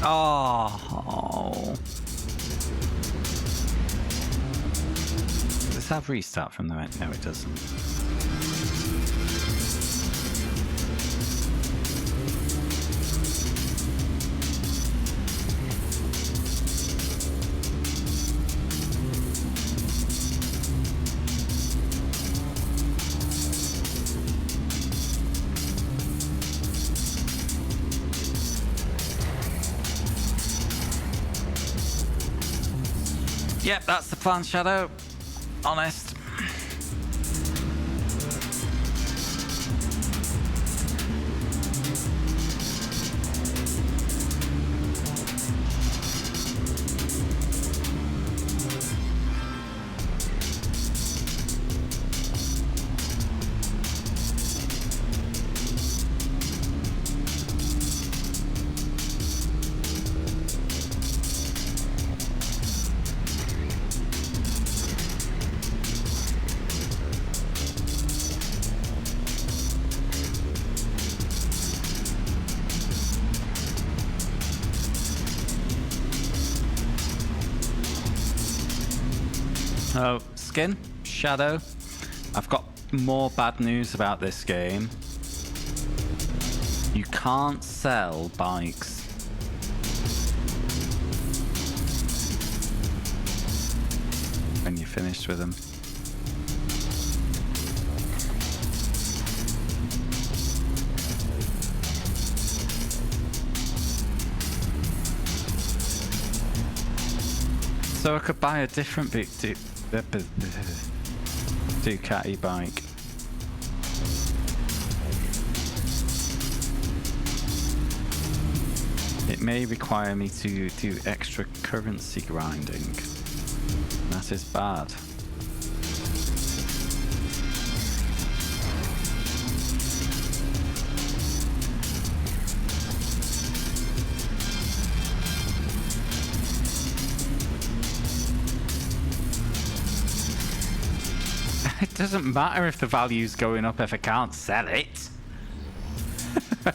Oh. Does this have restart from the end? No, it doesn't. Yep, that's the plan, Shadow. Honest. Oh, Skin, Shadow, I've got more bad news about this game. You can't sell bikes. When you're finished with them. So I could buy a different Ducati bike. It may require me to do extra currency grinding. That is bad. It doesn't matter if the value's going up if I can't sell it. I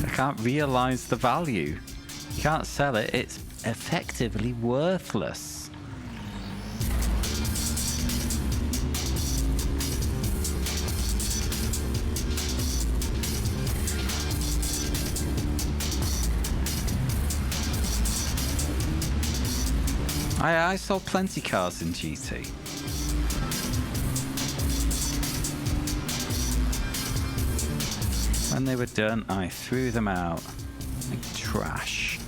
can't realize the value. You can't sell it, it's effectively worthless. I saw plenty cars in GT. When they were done, I threw them out like trash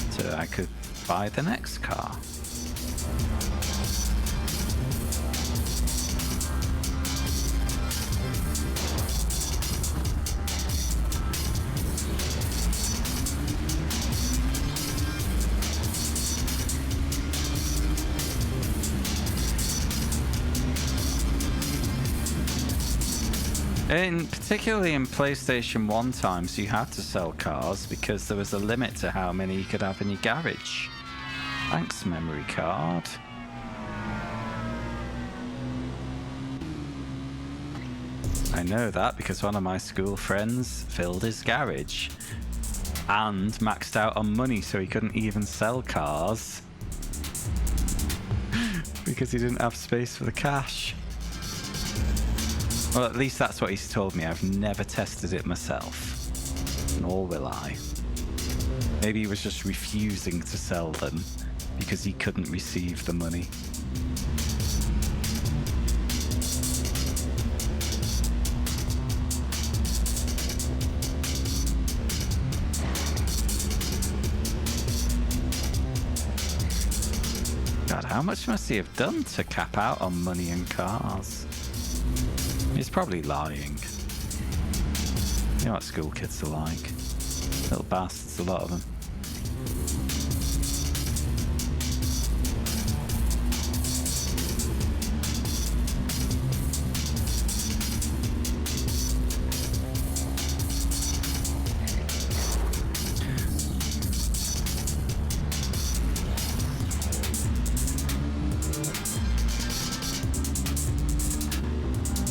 so I could buy the next car. Particularly in PlayStation 1 times, you had to sell cars because there was a limit to how many you could have in your garage. Thanks, memory card. I know that because one of my school friends filled his garage and maxed out on money, so he couldn't even sell cars because he didn't have space for the cash. Well, at least that's what he's told me. I've never tested it myself, nor will I. Maybe he was just refusing to sell them because he couldn't receive the money. God, how much must he have done to cap out on money and cars? He's probably lying. You know what school kids are like. Little bastards, a lot of them.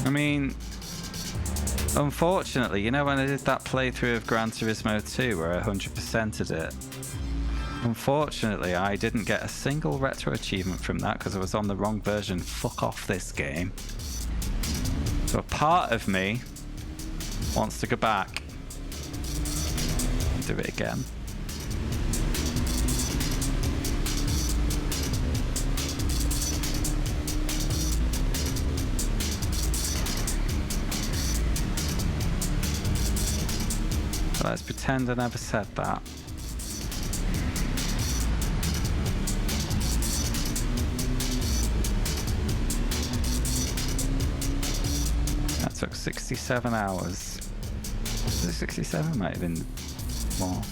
I mean, unfortunately, you know when I did that playthrough of Gran Turismo 2 where I 100%ed it, unfortunately I didn't get a single retro achievement from that because I was on the wrong version. Fuck off this game. So a part of me wants to go back and do it again. So let's pretend I never said that. That took 67 hours. Was it 67? Might have been more.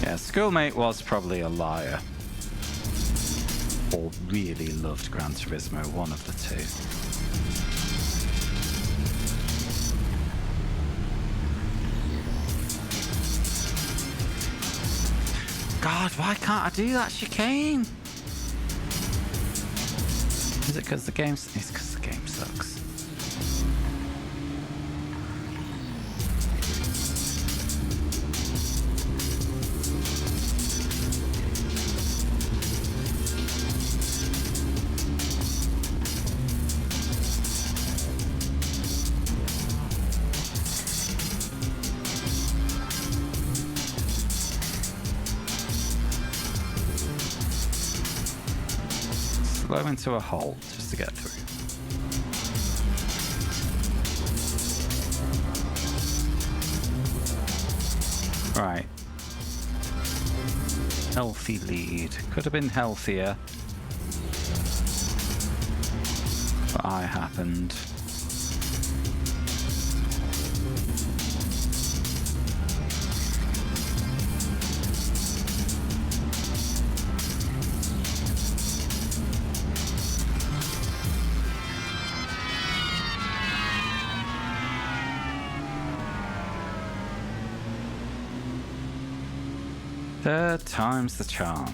Yeah, schoolmate was probably a liar. Or really loved Gran Turismo, one of the two. God, why can't I do that chicane? Is it because the game... It's because the game sucks. Slow into a halt just to get through. Right. Healthy lead. Could have been healthier. But I happened. Third time's the charm.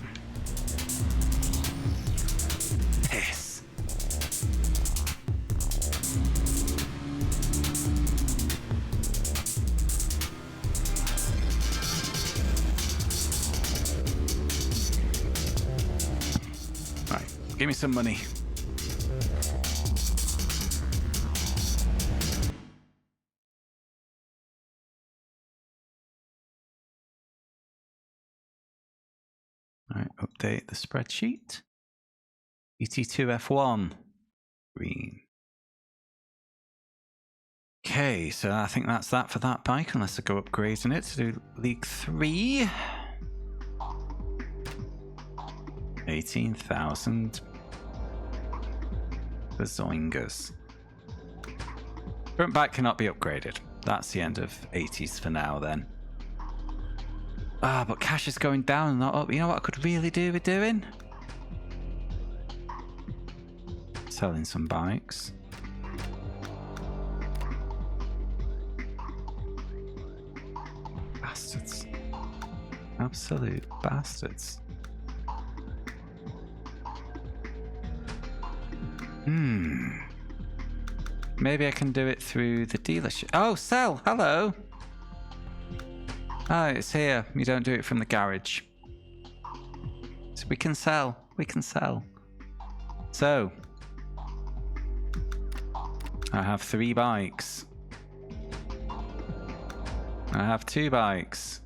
Piss. Right, give me some money. Right, update the spreadsheet. ET2F1. Green. Okay, so I think that's that for that bike, unless I go upgrading it to do League 3. 18,000 bazoingas. Current bike cannot be upgraded. That's the end of 80s for now then. Ah, but cash is going down, not up. You know what I could really do with doing? Selling some bikes. Bastards. Absolute bastards. Maybe I can do it through the dealership. Oh, sell! Hello! Oh, it's here. You don't do it from the garage. So we can sell. We can sell. So, I have 3 bikes. I have 2 bikes.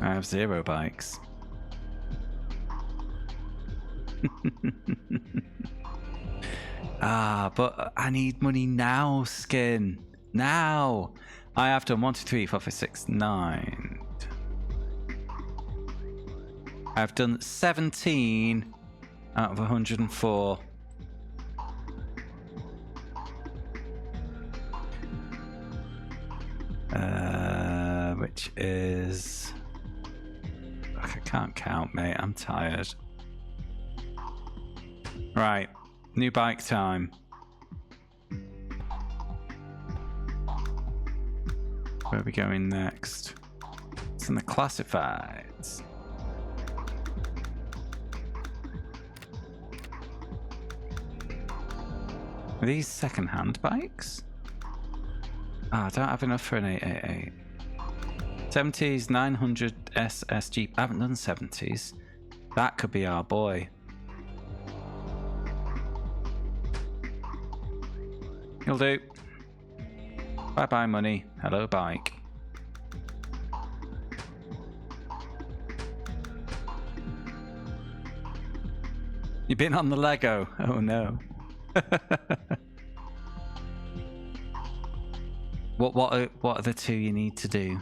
I have 0 bikes. But I need money now, Skin. Now! I have done 1, 2, 3, 4, 5, 6, 9. I've done 17 out of 104. Which is... I can't count, mate. I'm tired. Right. New bike time. Where are we going next? It's in the classifieds. Are these second-hand bikes? I don't have enough for an 888. 70s 900 SSG. I haven't done 70s. That could be our boy. He'll do. Bye-bye money. Hello bike. You've been on the Lego. Oh no. What are the 2 you need to do?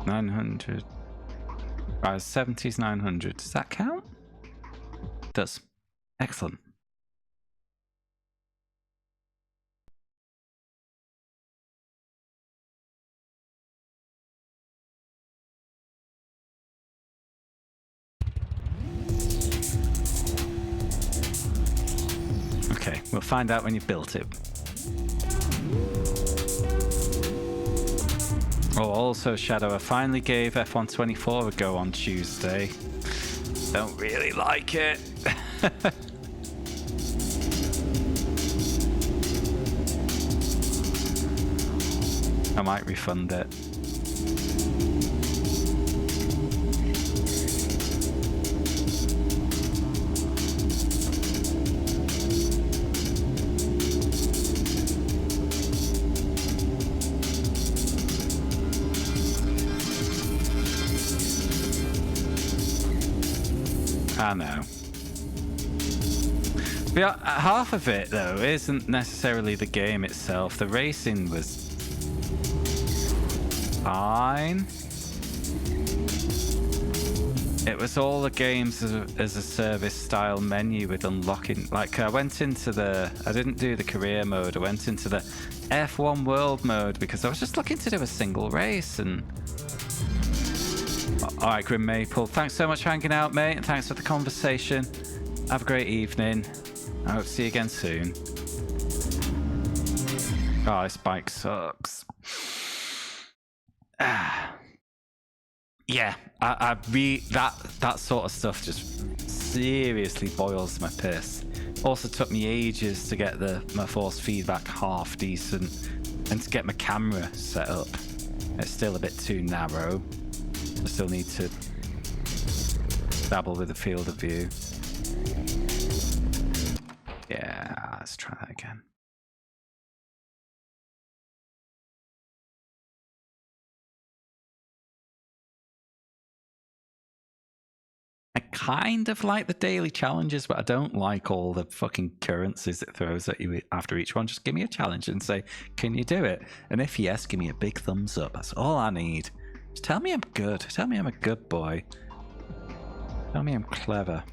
$900. 70s 900. Does that count? It does. Excellent. Okay, we'll find out when you've built it. Oh, also, Shadow, I finally gave F124 a go on Tuesday. Don't really like it. I might refund it. I know. But half of it, though, isn't necessarily the game itself. The racing was fine. It was all the games as a service style menu with unlocking. Like, I went into I didn't do the career mode. I went into the F1 world mode because I was just looking to do a single race. And all right, Grim Maple, thanks so much for hanging out, mate, and thanks for the conversation. Have a great evening. I hope to see you again soon. Oh, this bike sucks. Yeah, that sort of stuff just seriously boils my piss. Also took me ages to get my force feedback half decent and to get my camera set up. It's still a bit too narrow. I still need to dabble with the field of view. Yeah, let's try that again. I kind of like the daily challenges, but I don't like all the fucking currencies it throws at you after each one. Just give me a challenge and say, can you do it? And if yes, give me a big thumbs up. That's all I need. Just tell me I'm good. Tell me I'm a good boy. Tell me I'm clever.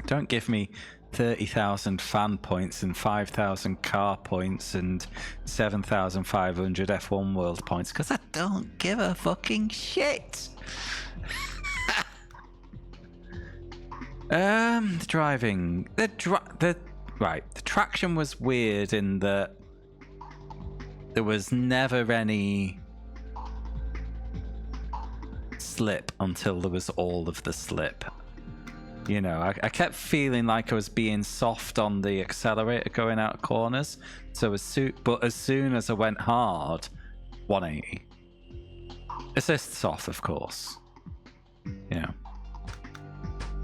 Don't give me 30,000 fan points and 5,000 car points and 7,500 F1 world points, because I don't give a fucking shit. The driving, the traction was weird in that there was never any slip until there was all of the slip. You know, I kept feeling like I was being soft on the accelerator going out of corners. So as soon as I went hard, 180. Assists off, of course. Yeah.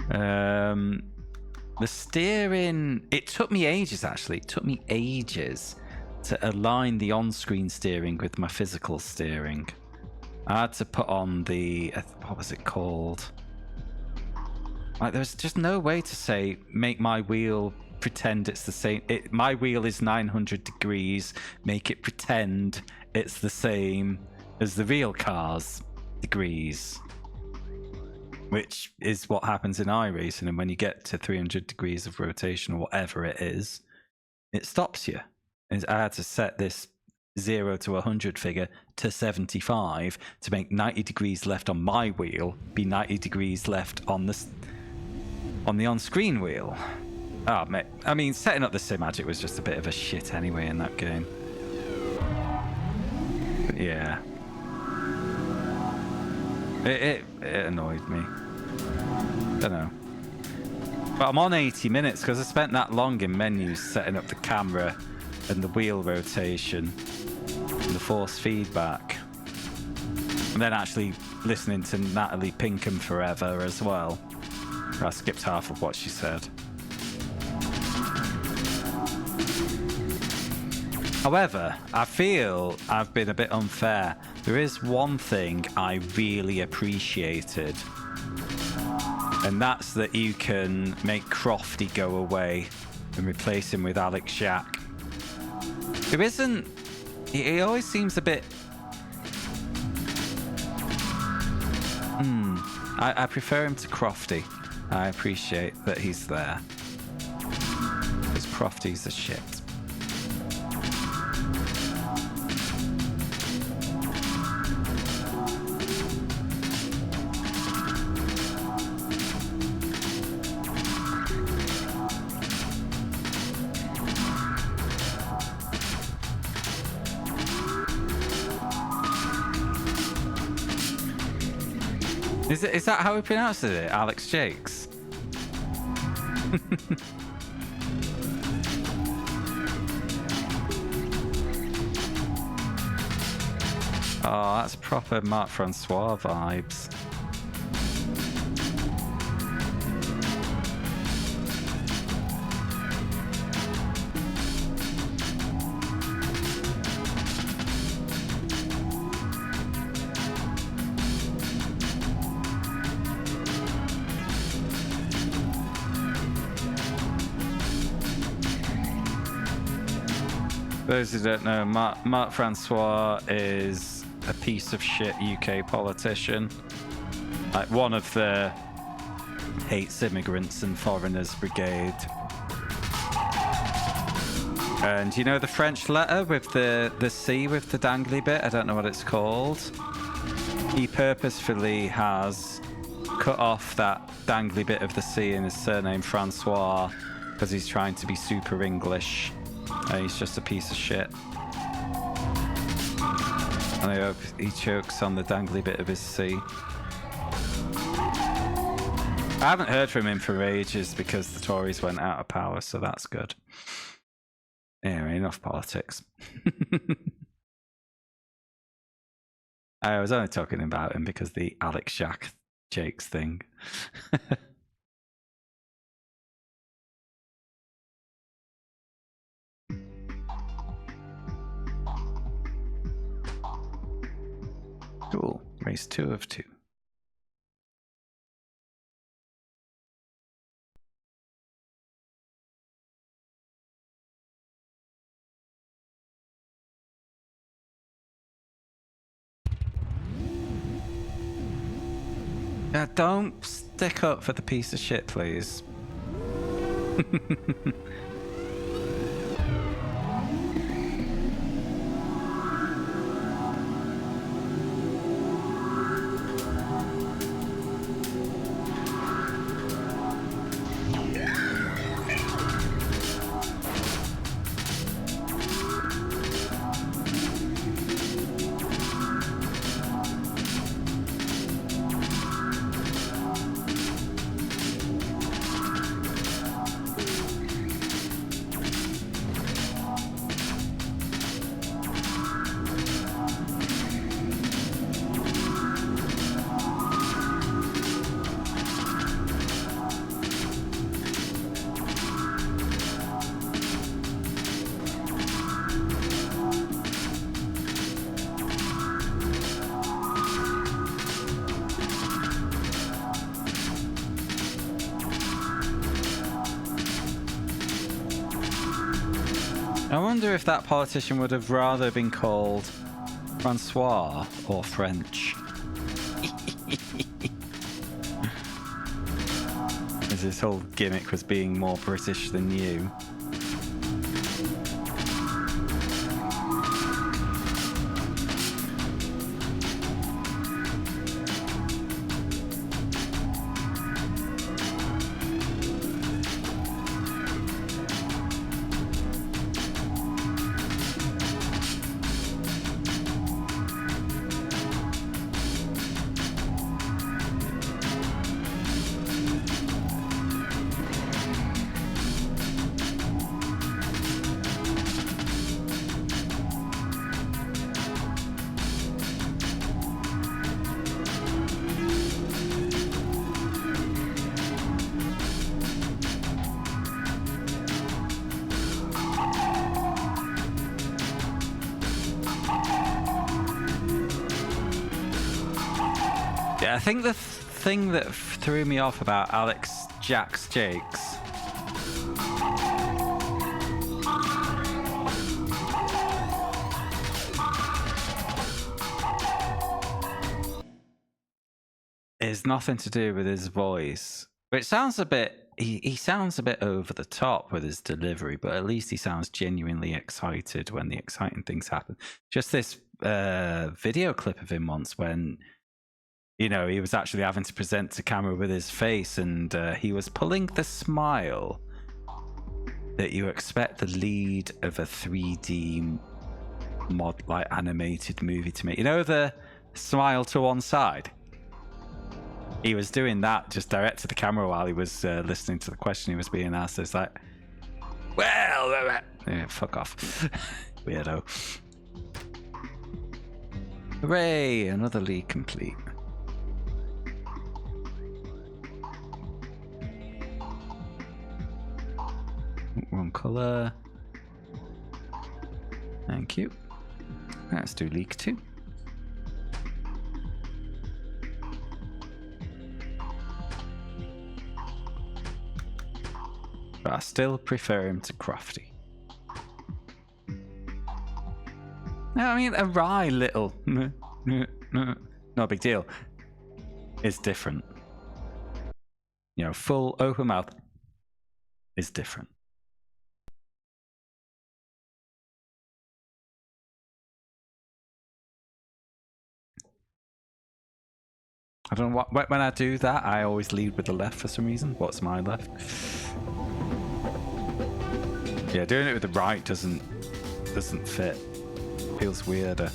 The steering, it took me ages actually. It took me ages to align the on-screen steering with my physical steering. I had to put on the, what was it called? Like, there's just no way to say, make my wheel pretend it's the same. My wheel is 900 degrees, make it pretend it's the same as the real car's degrees. Which is what happens in iRacing, and when you get to 300 degrees of rotation or whatever it is, it stops you. And I had to set this 0 to 100 figure to 75 to make 90 degrees left on my wheel be 90 degrees left on the on-screen wheel. Oh, mate. I mean, setting up the Simagic was just a bit of a shit anyway in that game. But yeah. It annoyed me. Don't know. But I'm on 80 minutes because I spent that long in menus setting up the camera and the wheel rotation and the force feedback. And then actually listening to Natalie Pinkham forever as well. I skipped half of what she said. However, I feel I've been a bit unfair. There is one thing I really appreciated, and that's that you can make Crofty go away and replace him with Alex Jack. Who isn't... He always seems a bit... I prefer him to Crofty. I appreciate that he's there. Because Crofty's a shit. Is that how he pronounces it? Alex Jakes? Oh, that's proper Marc Francois vibes. Those who don't know, Marc Francois is a piece of shit UK politician. Like one of the hates immigrants and foreigners brigade. And you know the French letter with the C with the dangly bit? I don't know what it's called. He purposefully has cut off that dangly bit of the C in his surname Francois because he's trying to be super English. He's just a piece of shit. And I hope he chokes on the dangly bit of his C. I haven't heard from him for ages because the Tories went out of power, so that's good. Anyway, enough politics. I was only talking about him because the Alex Jakes thing. Cool. Race 2 of 2. Yeah, don't stick up for the piece of shit, please. I wonder if that politician would have rather been called Francois or French. As his whole gimmick was being more British than you. I think the thing that threw me off about Alex Jakes is nothing to do with his voice, which sounds a bit, he sounds a bit over the top with his delivery, but at least he sounds genuinely excited when the exciting things happen. Just this video clip of him once when, you know, he was actually having to present to camera with his face, and he was pulling the smile that you expect the lead of a 3D mod, like animated movie to make. You know, the smile to one side? He was doing that just direct to the camera while he was listening to the question he was being asked. It's like, well, yeah, fuck off. Weirdo. Hooray, another league complete. Wrong color. Thank you. Let's do leak 2. But I still prefer him to Crofty. I mean, a wry little no big deal is different. You know, full open mouth is different. I don't know what, when I do that, I always lead with the left for some reason. What's my left? Yeah, doing it with the right doesn't fit. Feels weirder.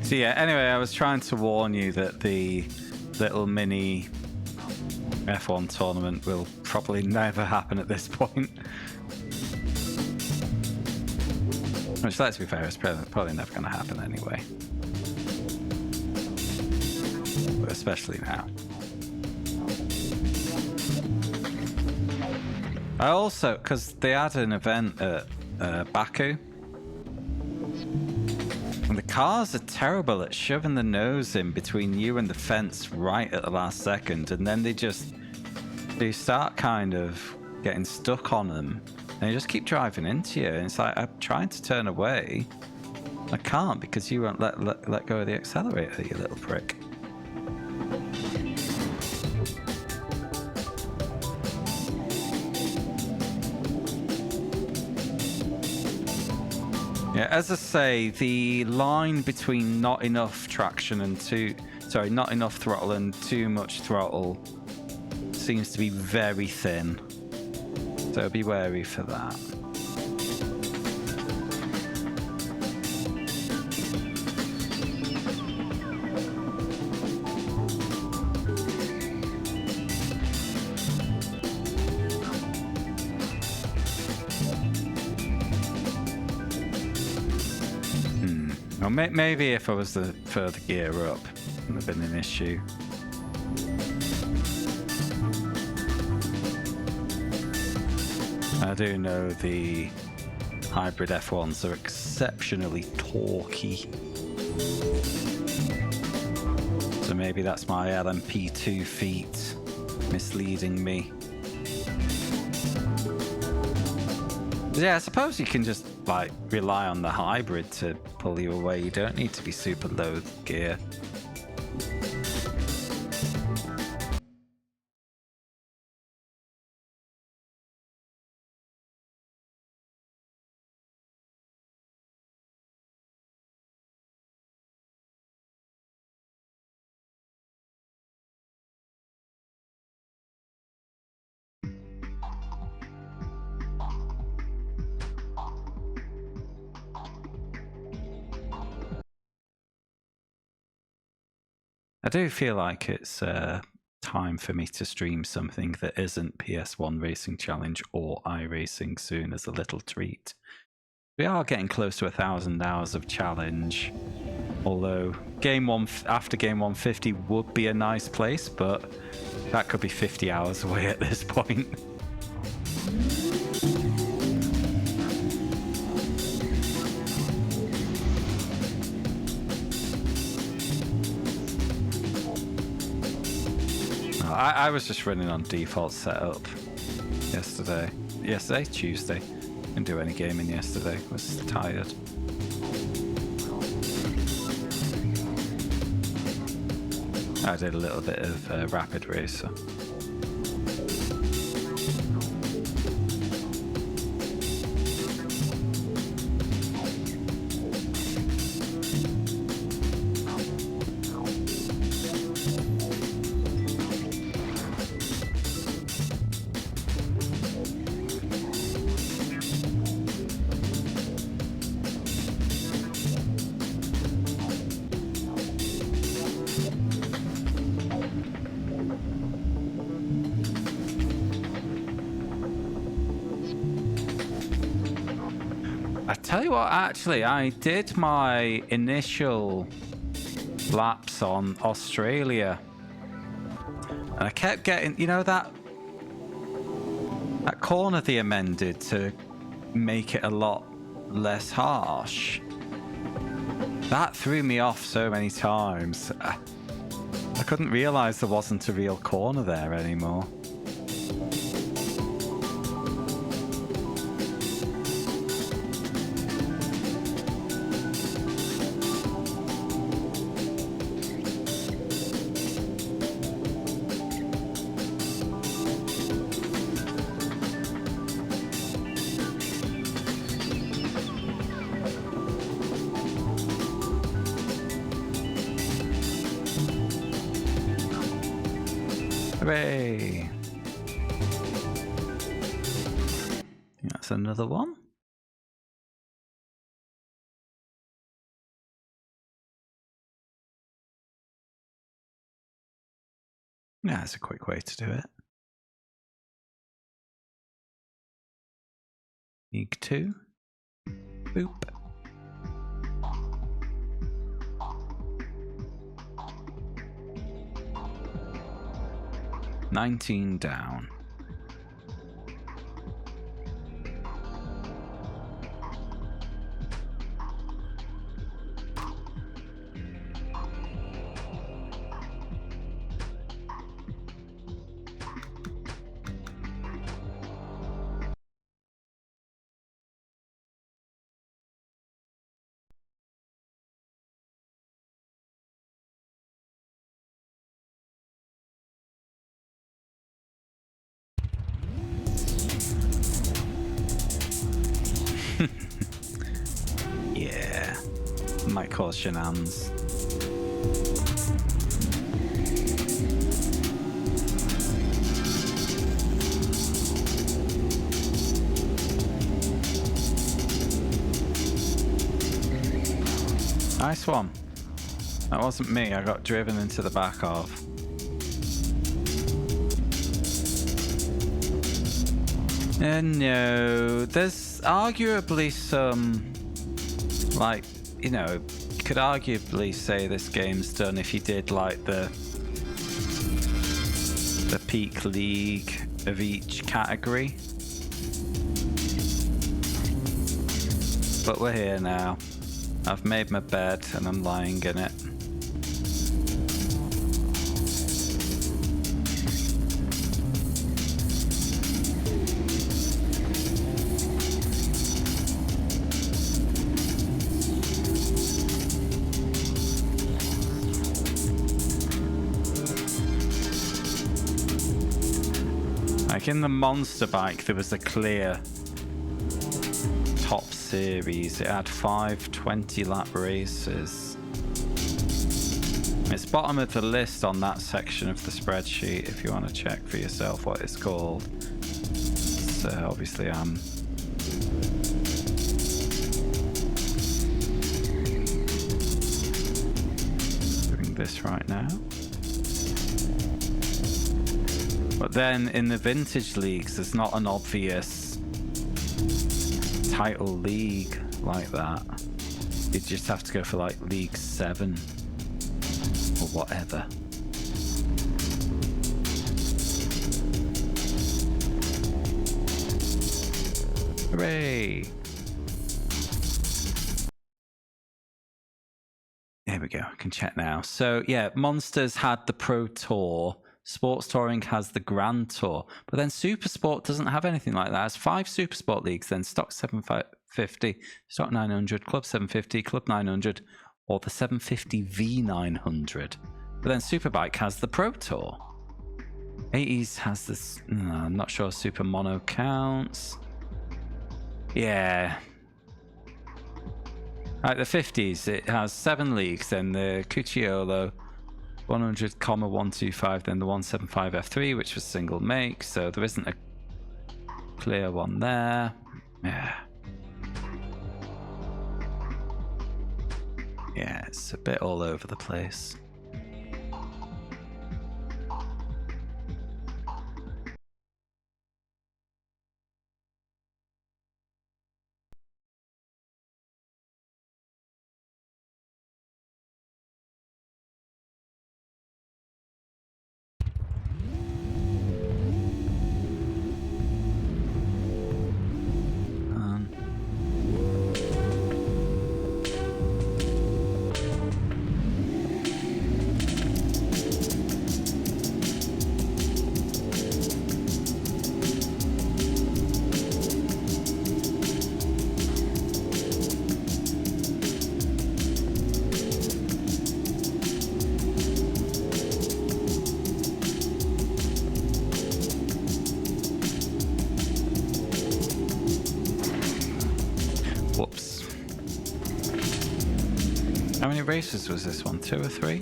So yeah, anyway, I was trying to warn you that the little mini F1 tournament will probably never happen at this point. Which, let's be fair, is probably never going to happen anyway. But especially now. I also, because they had an event at Baku, and the cars are terrible at shoving the nose in between you and the fence right at the last second, and then they start kind of getting stuck on them, and you just keep driving into you. And it's like, I'm trying to turn away, I can't because you won't let go of the accelerator, you little prick. Yeah, as I say, the line between not enough traction and not enough throttle and too much throttle seems to be very thin. So be wary for that. Well, maybe if I was to further gear up, it would have been an issue. I do know the hybrid F1s are exceptionally torquey. So maybe that's my LMP2 feet misleading me. Yeah, I suppose you can just like rely on the hybrid to pull you away. You don't need to be super low gear. I do feel like it's time for me to stream something that isn't PS1 Racing Challenge or iRacing soon as a little treat. We are getting close to 1,000 hours of challenge, although after game 150 would be a nice place, but that could be 50 hours away at this point. I was just running on default setup yesterday. Tuesday. Didn't do any gaming yesterday. Was tired. I did a little bit of Rapid Racer. Tell you what, actually, I did my initial laps on Australia, and I kept getting, you know, that corner they amended to make it a lot less harsh. That threw me off so many times. I couldn't realise there wasn't a real corner there anymore. Hooray! That's another one. Yeah, that's a quick way to do it. League 2. Boop. $19 down. Yeah, might cause shenanigans. Nice one. That wasn't me, I got driven into the back of. No, there's arguably some, like, you know, you could arguably say this game's done if you did like the peak league of each category. But we're here now. I've made my bed and I'm lying in it. Like in the monster bike, there was a clear top series. It had 5 20-lap races. It's bottom of the list on that section of the spreadsheet if you want to check for yourself what it's called. So obviously I'm doing this right now. But then in the vintage leagues, there's not an obvious title league like that. You just have to go for like League 7 or whatever. Hooray! There we go, I can check now. So yeah, Monsters had the Pro Tour. Sports Touring has the Grand Tour, but then Super Sport doesn't have anything like that. It's 5 Super Sport leagues, then Stock 750, Stock 900, Club 750, Club 900, or the 750 V900. But then Superbike has the Pro Tour. 80s has this, I'm not sure Super Mono counts. Yeah. Like the 50s, it has 7 leagues, then the Cucciolo 100,125, then the 175 F3, which was single make, so there isn't a clear one there. Yeah. Yeah, it's a bit all over the place. How many races was this one? 2 or 3?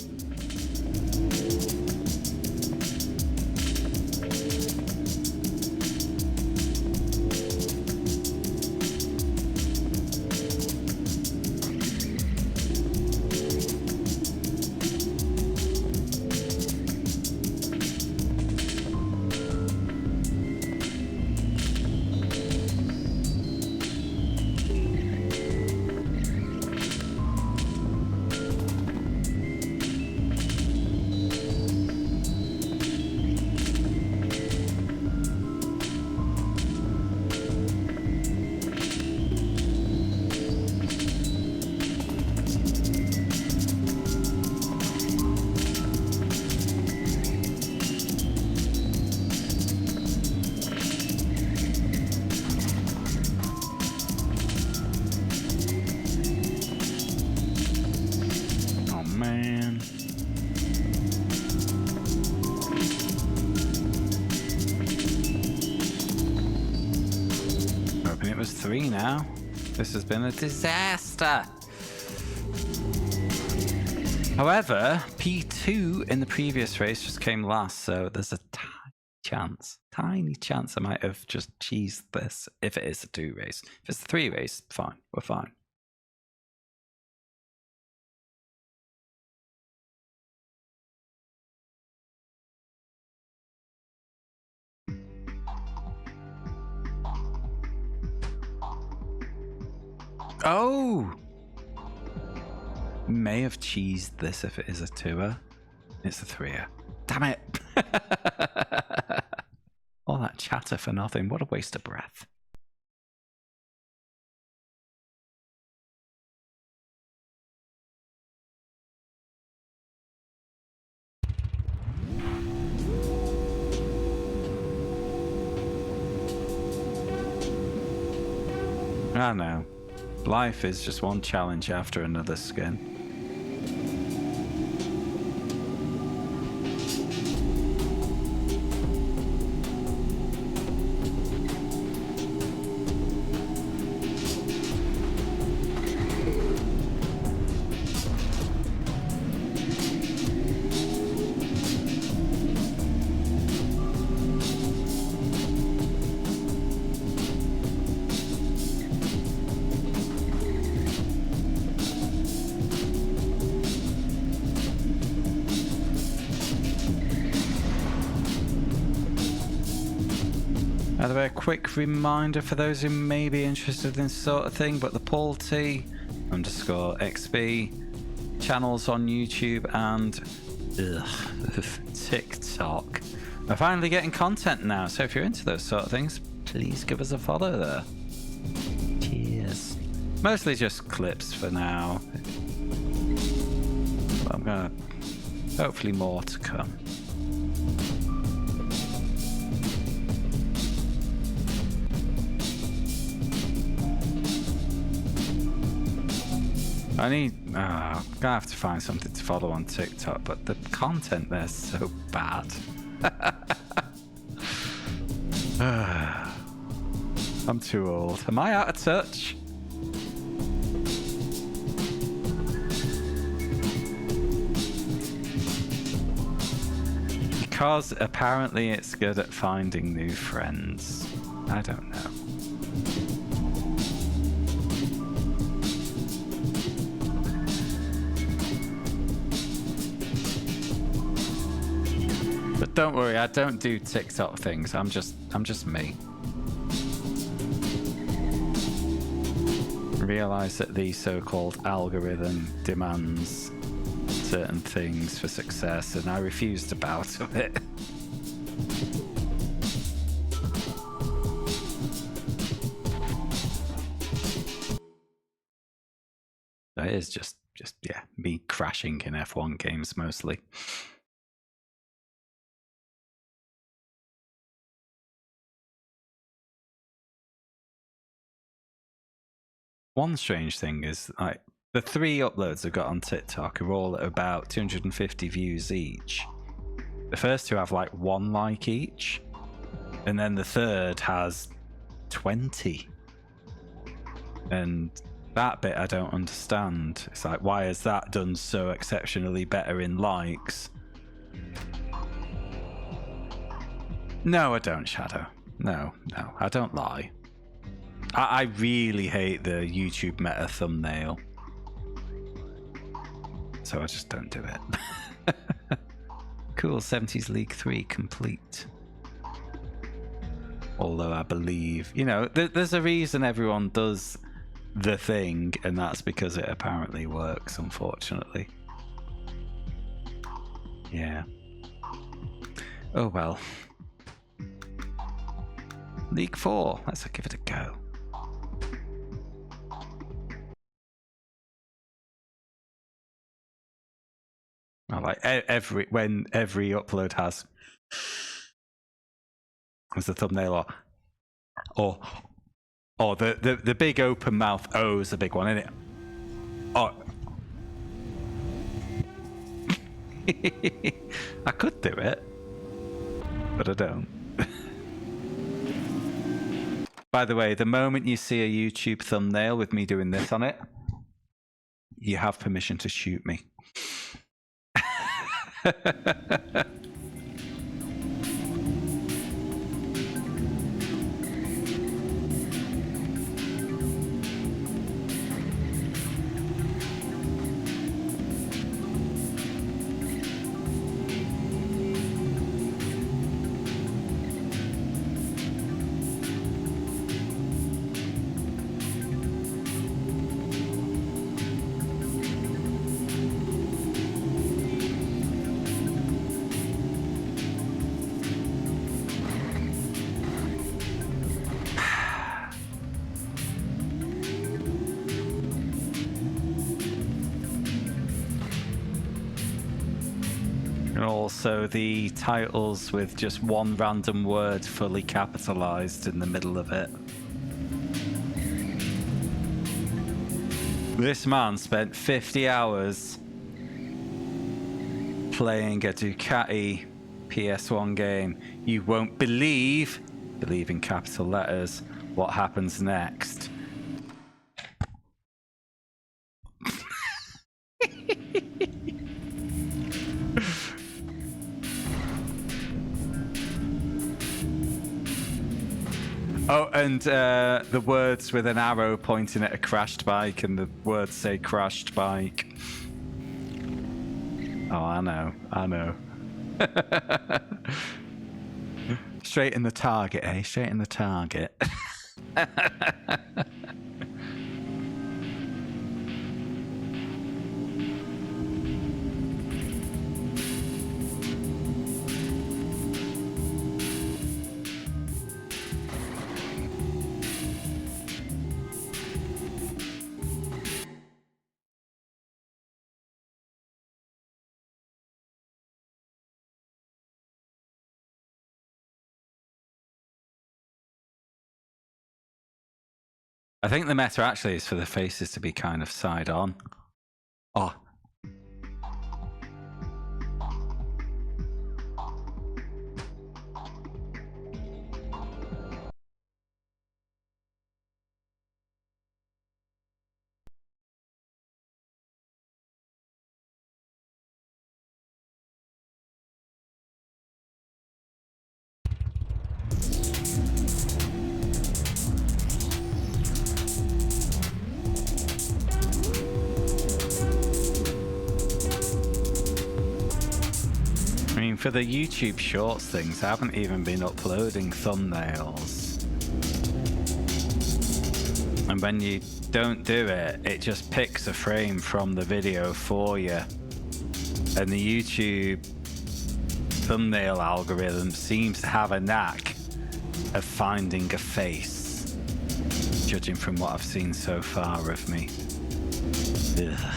It was 3 now. This has been a disaster. However, P2 in the previous race just came last, so there's a tiny chance I might have just cheesed this if it is a 2 race. If it's a 3 race, fine, we're fine. Oh! May have cheesed this if it is a 2er. It's a 3er. Damn it! All that chatter for nothing. What a waste of breath. I know. Life is just one challenge after another, Skin. By the way, a quick reminder for those who may be interested in this sort of thing, but the Paul T _XB channels on YouTube and TikTok are finally getting content now. So if you're into those sort of things, please give us a follow there. Cheers. Mostly just clips for now. But I'm gonna hopefully more to come. I'm gonna have to find something to follow on TikTok, but the content there's so bad. I'm too old. Am I out of touch? Because apparently it's good at finding new friends. I don't know. But don't worry, I don't do TikTok things. I'm just me. Realize that the so-called algorithm demands certain things for success, and I refuse to bow to it. It is just yeah, me crashing in F1 games mostly. One strange thing is, like, the 3 uploads I've got on TikTok are all at about 250 views each. The first 2 have like 1 like each, and then the third has 20. And That bit I don't understand. It's like, why is that done so exceptionally better in likes? No, I don't, Shadow. No, I don't lie. I really hate the YouTube meta thumbnail. So I just don't do it. Cool, 70s League 3 complete. Although I believe, you know, there's a reason everyone does the thing, and that's because it apparently works, unfortunately. Yeah. Oh well. League 4, let's give it a go. I like when every upload has the thumbnail or the big open mouth O is the big one, isn't it? Oh. I could do it, but I don't. By the way, the moment you see a YouTube thumbnail with me doing this on it, you have permission to shoot me. Also, the titles with just one random word fully capitalized in the middle of it. This man spent 50 hours playing a Ducati PS1 game. You won't believe in capital letters, what happens next. Oh, and the words with an arrow pointing at a crashed bike, and the words say crashed bike. Oh, I know. Straight in the target, eh? Straight in the target. I think the meta actually is for the faces to be kind of side on. Oh. For the YouTube Shorts things, I haven't even been uploading thumbnails. And when you don't do it, it just picks a frame from the video for you. And the YouTube thumbnail algorithm seems to have a knack of finding a face, judging from what I've seen so far of me. Ugh.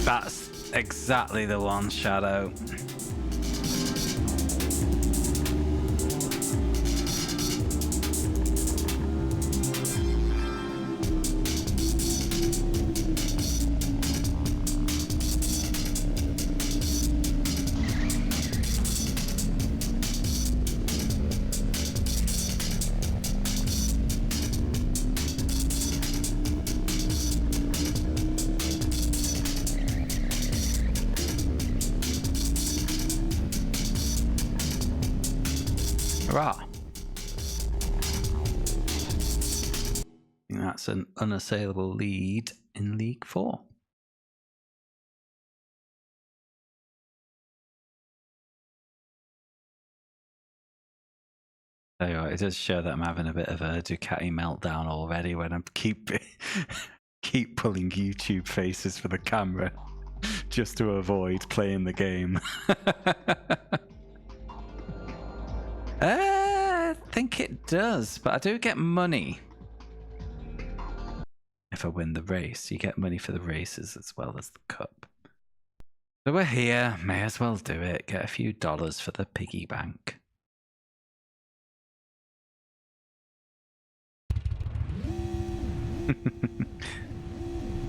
That's exactly the one, Shadow. Hurrah. That's an unassailable lead in League 4. Tell you what, it does show that I'm having a bit of a Ducati meltdown already when I keep pulling YouTube faces for the camera just to avoid playing the game. I think it does, but I do get money if I win the race. You get money for the races as well as the cup. So we're here, may as well do it. Get a few dollars for the piggy bank.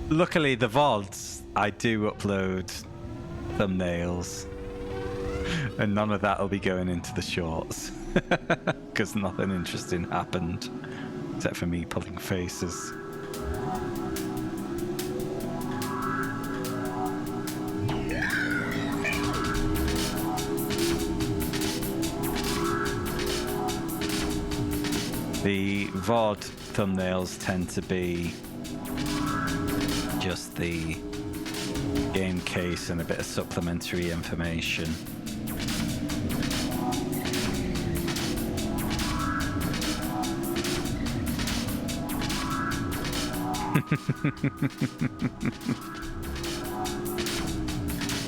Luckily, the VODs, I do upload thumbnails, and none of that will be going into the shorts because nothing interesting happened except for me pulling faces. The VOD thumbnails tend to be just the game case and a bit of supplementary information.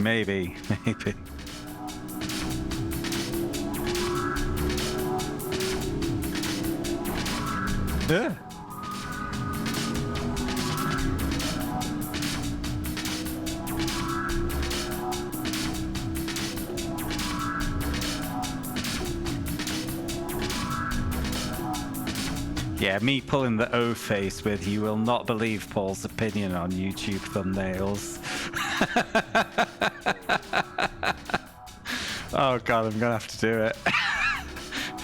Maybe. Yeah. Yeah, me pulling the O face with you will not believe Paul's opinion on YouTube thumbnails. Oh god, I'm gonna have to do it.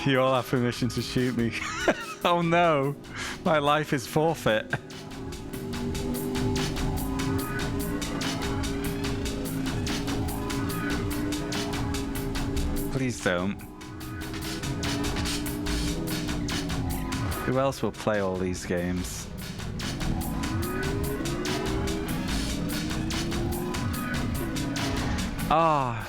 You all have permission to shoot me. Oh no, my life is forfeit. Please don't. Who else will play all these games? Ah.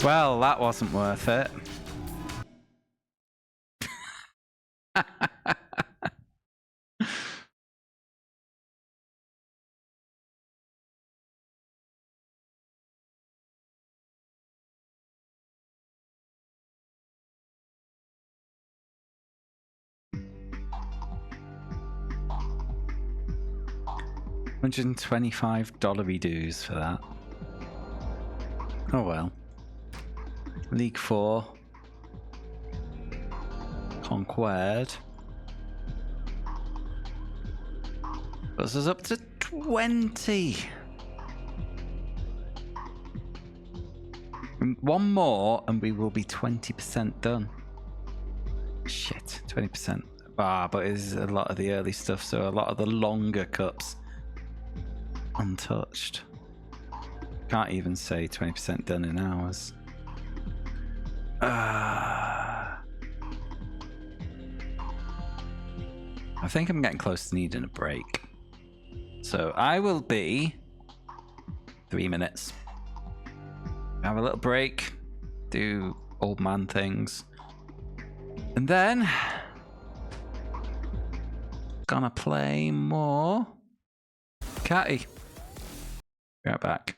Well, that wasn't worth it. $125 dues for that. Oh well. League 4. Conquered. Puts us up to 20. One more and we will be 20% done. Shit, 20%. Ah, but it is a lot of the early stuff, so a lot of the longer cups untouched. Can't even say 20% done in hours. I think I'm getting close to needing a break. So I will be 3 minutes. Have a little break, do old man things, and then gonna play more Ducati. Be right back.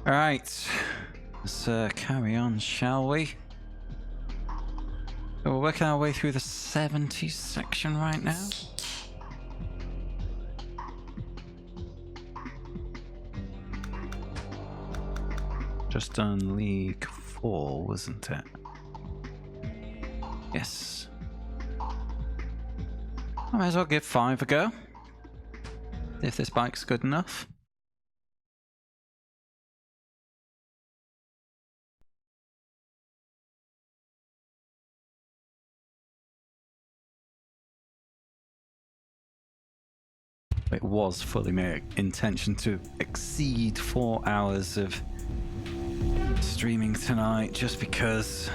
All right, let's carry on, shall we? So we're working our way through the 70s section right now. Just done League 4, wasn't it? Yes. I might as well give 5 a go. If this bike's good enough. It was fully my intention to exceed 4 hours of streaming tonight, just because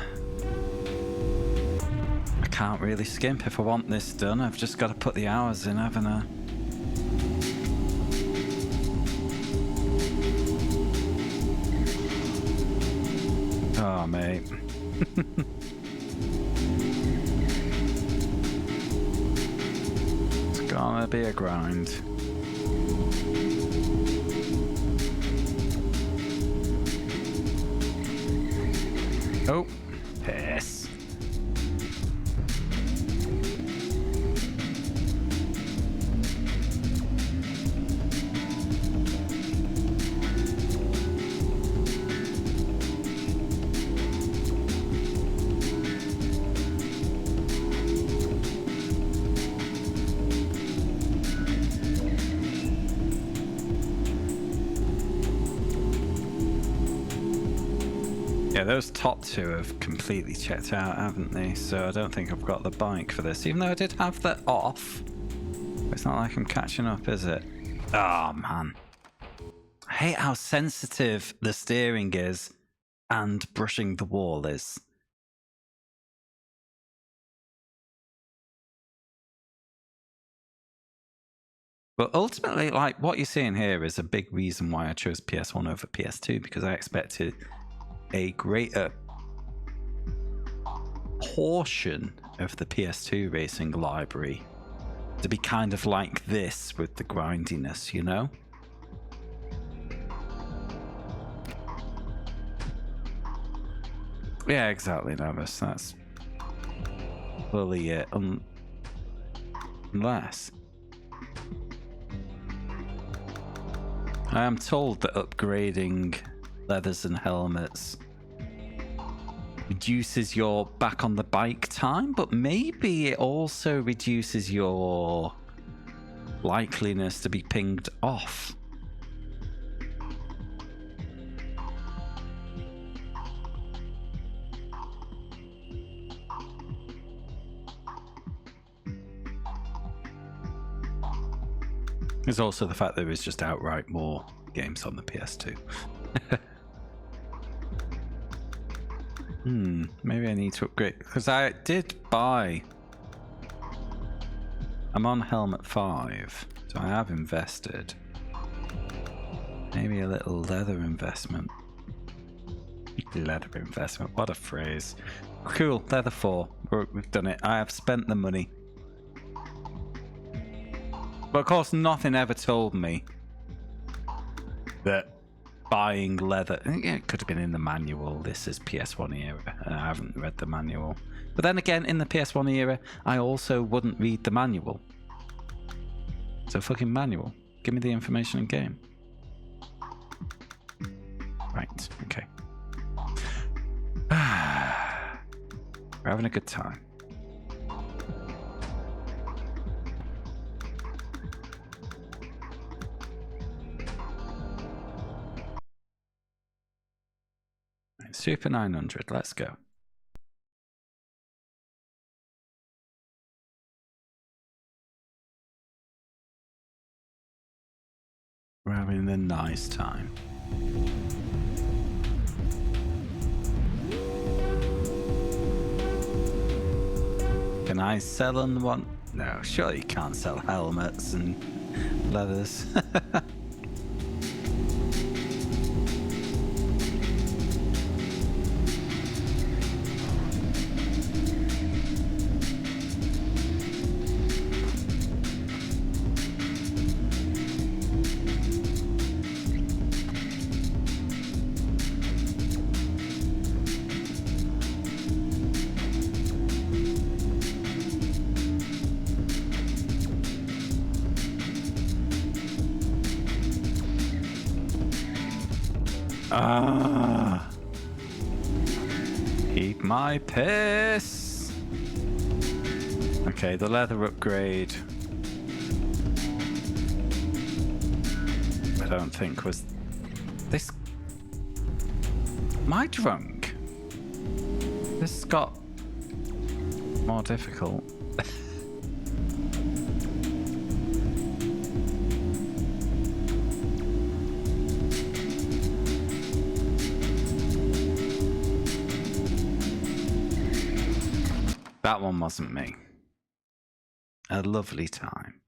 I can't really skimp. If I want this done, I've just got to put the hours in, haven't I? Oh, mate. It's gonna be a grind. Oh, piss. Yeah, those top two have completely checked out, haven't they? So I don't think I've got the bike for this, even though I did have that off. It's not like I'm catching up, is it? Oh, man. I hate how sensitive the steering is and brushing the wall is. But ultimately, like, what you're seeing here is a big reason why I chose PS1 over PS2, because I expected a greater portion of the PS2 racing library to be kind of like this with the grindiness, you know? Yeah, exactly, Navis. That's fully it. Unless I am told that upgrading leathers and helmets reduces your back on the bike time, but maybe it also reduces your likeliness to be pinged off. There's also the fact that there is just outright more games on the PS2. Maybe I need to upgrade, because I did buy... I'm on helmet 5, so I have invested. Maybe a little leather investment. Leather investment, what a phrase. Cool, leather 4, we've done it. I have spent the money. But of course, nothing ever told me that buying leather... It could have been in the manual. This is PS1 era, and I haven't read the manual. But then again, in the PS1 era, I also wouldn't read the manual. So fucking manual. Give me the information in game. Right, okay. We're having a good time. Super 900, let's go. We're having a nice time. Can I sell on one? No, surely you can't sell helmets and leathers. Keep my piss. Okay, the leather upgrade I don't think was this. Am I drunk? This got more difficult. That one wasn't me. A lovely time.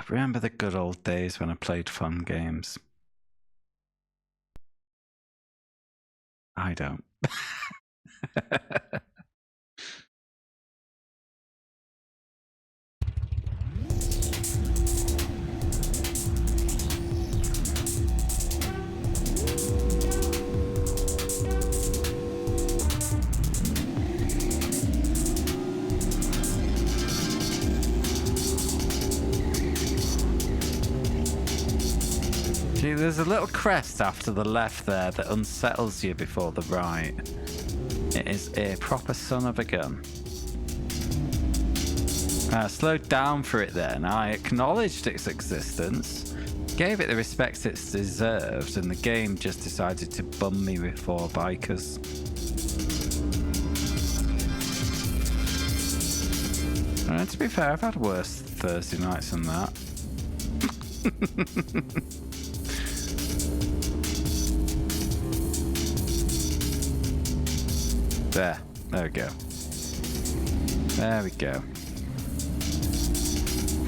Remember the good old days when I played fun games? I don't. See, there's a little crest after the left there that unsettles you before the right. It is a proper son of a gun. I slowed down for it then. I acknowledged its existence, gave it the respect it's deserved, and the game just decided to bum me with 4 bikers. And to be fair, I've had worse Thursday nights than that. There we go. There we go.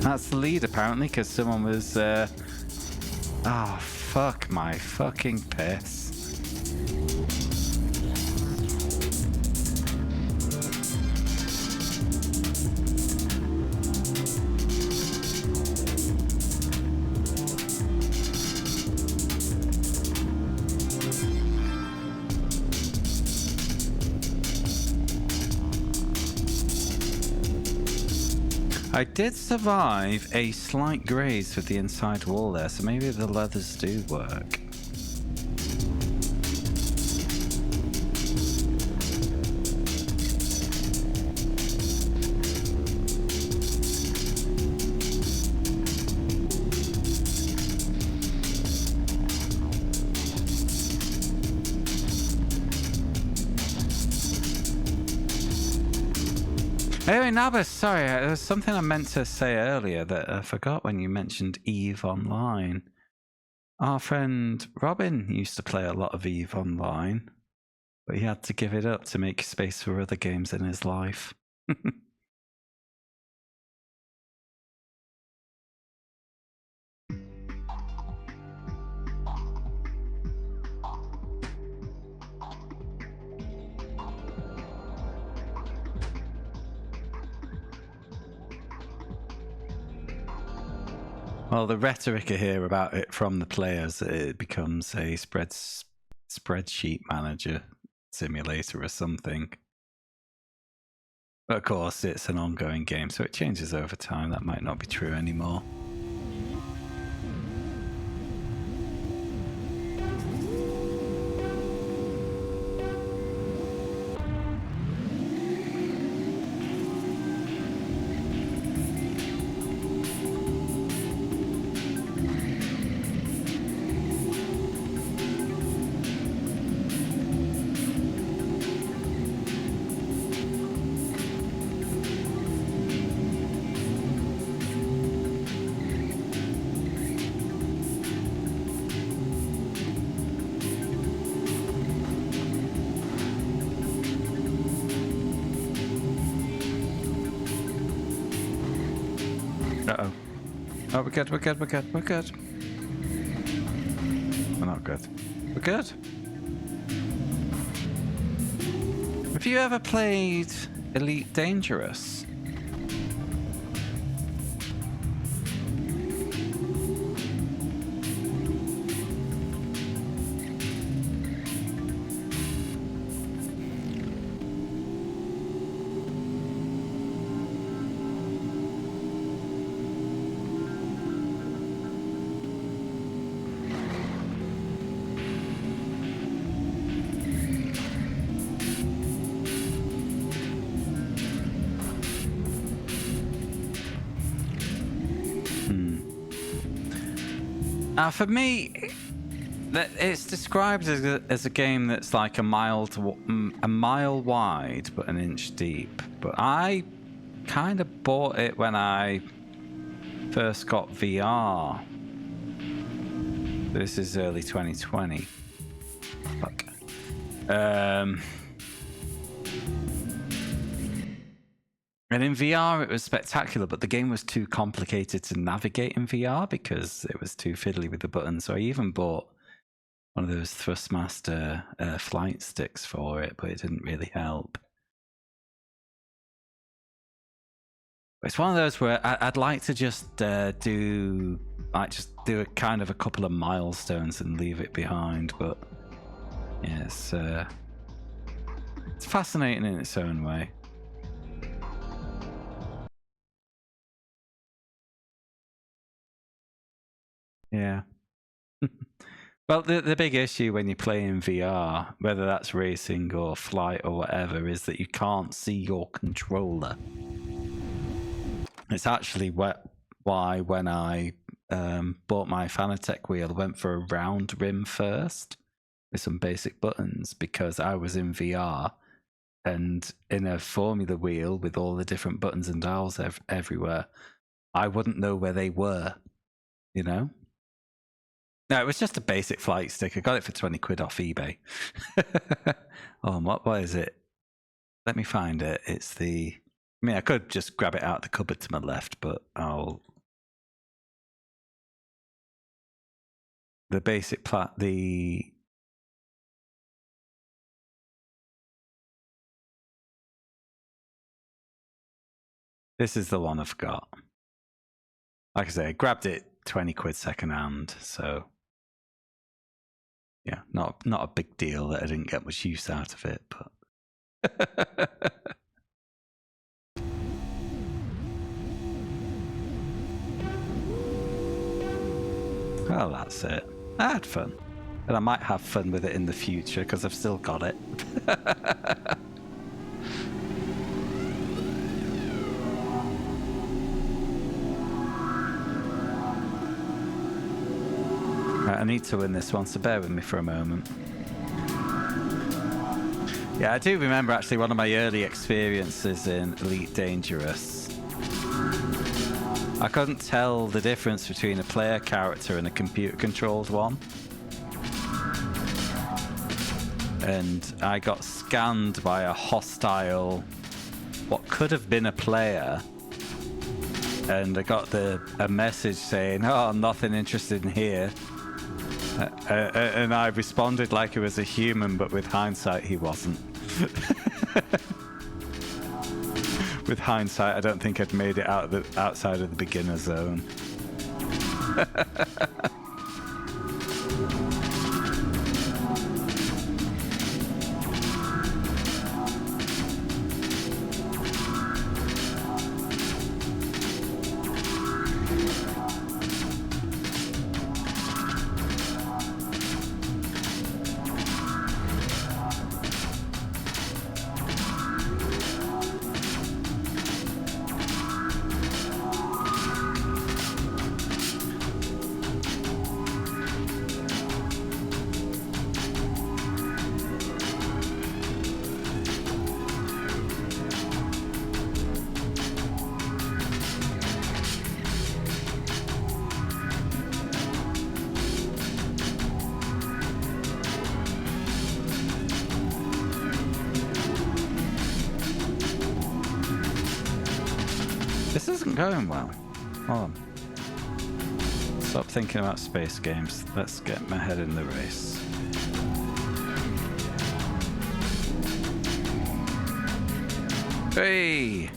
That's the lead apparently, because someone was oh, fuck my fucking piss. I did survive a slight graze with the inside wall there, so maybe the leathers do work. Anyway, Nabas, sorry, there's something I meant to say earlier that I forgot when you mentioned EVE Online. Our friend Robin used to play a lot of EVE Online, but he had to give it up to make space for other games in his life. Well, the rhetoric I hear about it from the players, it becomes a spreadsheet manager simulator or something. But of course, it's an ongoing game, so it changes over time. That might not be true anymore. Uh-oh. Oh, we're good, we're good, we're good, we're good. We're not good. We're good. Have you ever played Elite Dangerous? For me, it's described as a game that's like a mile wide but an inch deep. But I kind of bought it when I first got VR. This is early 2020. Fuck. And in VR, it was spectacular, but the game was too complicated to navigate in VR because it was too fiddly with the buttons. So I even bought one of those Thrustmaster flight sticks for it, but it didn't really help. It's one of those where I'd like to just do a kind of a couple of milestones and leave it behind, but yeah, it's fascinating in its own way. Yeah. Well, the big issue when you play in VR, whether that's racing or flight or whatever, is that you can't see your controller. It's actually why when I bought my Fanatec wheel, I went for a round rim first with some basic buttons, because I was in VR and in a Formula wheel with all the different buttons and dials everywhere, I wouldn't know where they were, you know? No, it was just a basic flight stick. I got it for 20 quid off eBay. Oh, what is it? Let me find it. It's the... I mean, I could just grab it out of the cupboard to my left, but I'll... The basic This is the one I've got. Like I say, I grabbed it 20 quid second hand, so... Yeah, not a big deal that I didn't get much use out of it, but... Well, that's it. I had fun. And I might have fun with it in the future, because I've still got it. Right, I need to win this one, so bear with me for a moment. Yeah, I do remember actually one of my early experiences in Elite Dangerous. I couldn't tell the difference between a player character and a computer-controlled one. And I got scanned by a hostile, what could have been a player, and I got a message saying, "Oh, I'm nothing interested in here." And I responded like he was a human, but with hindsight, he wasn't. With hindsight, I don't think I'd made it outside of the beginner zone. This isn't going well. Hold on. Stop thinking about space games. Let's get my head in the race. Hey!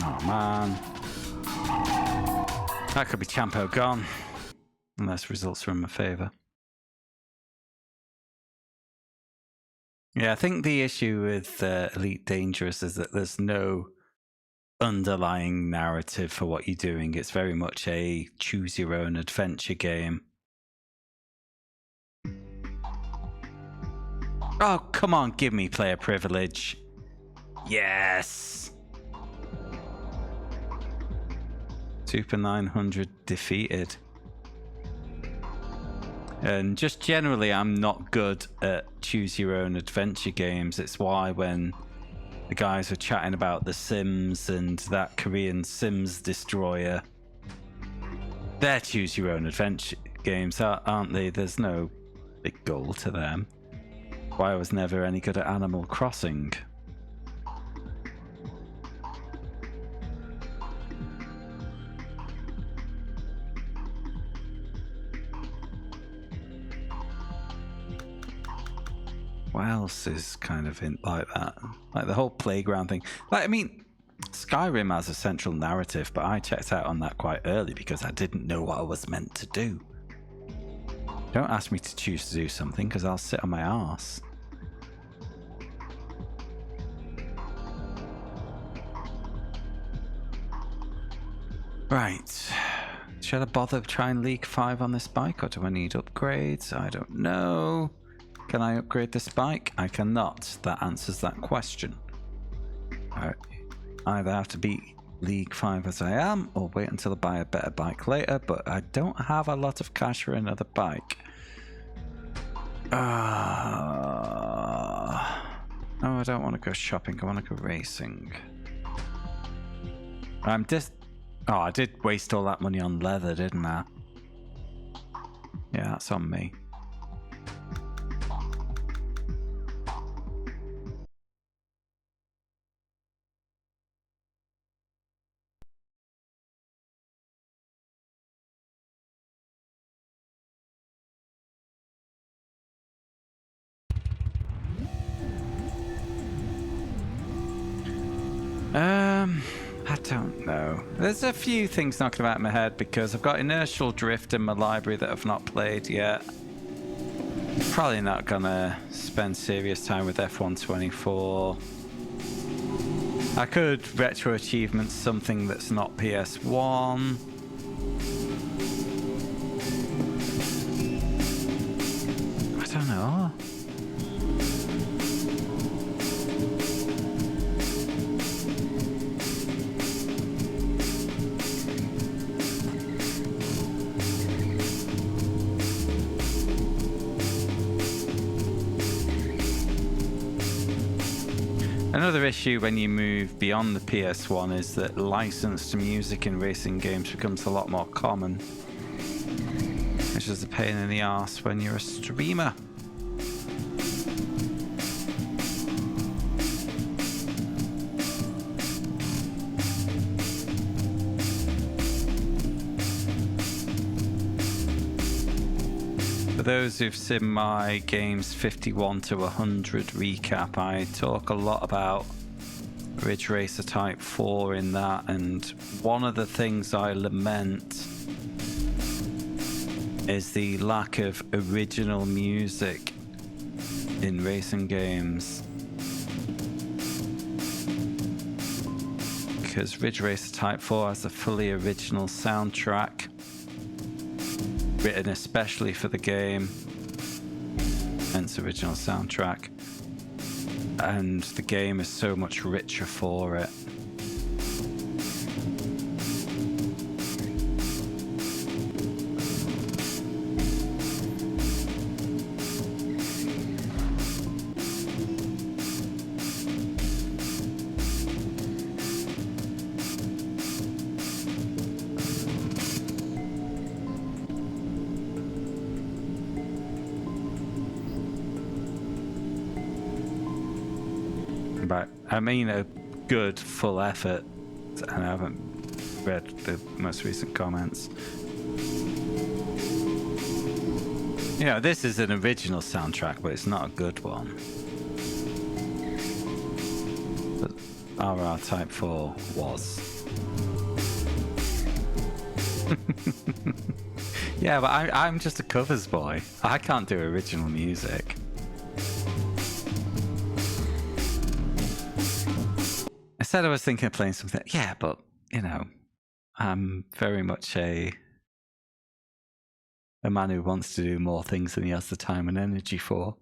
Oh man. That could be Champo gone. Unless results are in my favour. Yeah, I think the issue with Elite Dangerous is that there's no underlying narrative for what you're doing. It's very much a choose your own adventure game. Oh, come on, give me player privilege. Yes! Super 900 defeated. And just generally, I'm not good at choose your own adventure games. It's why when the guys were chatting about The Sims and that Korean Sims destroyer, they're choose your own adventure games, aren't they? There's no big goal to them. Why I was never any good at Animal Crossing. What else is kind of like that? Like the whole playground thing. Like, I mean, Skyrim has a central narrative, but I checked out on that quite early because I didn't know what I was meant to do. Don't ask me to choose to do something because I'll sit on my arse. Right. Should I bother trying League 5 on this bike, or do I need upgrades? I don't know. Can I upgrade this bike? I cannot. That answers that question. I either have to beat League 5 as I am, or wait until I buy a better bike later, but I don't have a lot of cash for another bike. Oh, I don't want to go shopping. I want to go racing. I'm just... Oh, I did waste all that money on leather, didn't I? Yeah, that's on me. I don't know. There's a few things knocking about in my head because I've got inertial drift in my library that I've not played yet. Probably not gonna spend serious time with F124. I could retro achievement something that's not PS1. I don't know. Another issue when you move beyond the PS1 is that licensed music in racing games becomes a lot more common, which is a pain in the arse when you're a streamer. For those who've seen my games 51 to 100 recap, I talk a lot about Ridge Racer Type 4 in that, and one of the things I lament is the lack of original music in racing games. Because Ridge Racer Type 4 has a fully original soundtrack written especially for the game, hence original soundtrack, and the game is so much richer for it. But I mean a good full effort, and I haven't read the most recent comments. You know, this is an original soundtrack, but it's not a good one. But RR Type 4 was. Yeah, but I'm just a covers boy. I can't do original music. I said I was thinking of playing something. Yeah, but, you know, I'm very much a man who wants to do more things than he has the time and energy for.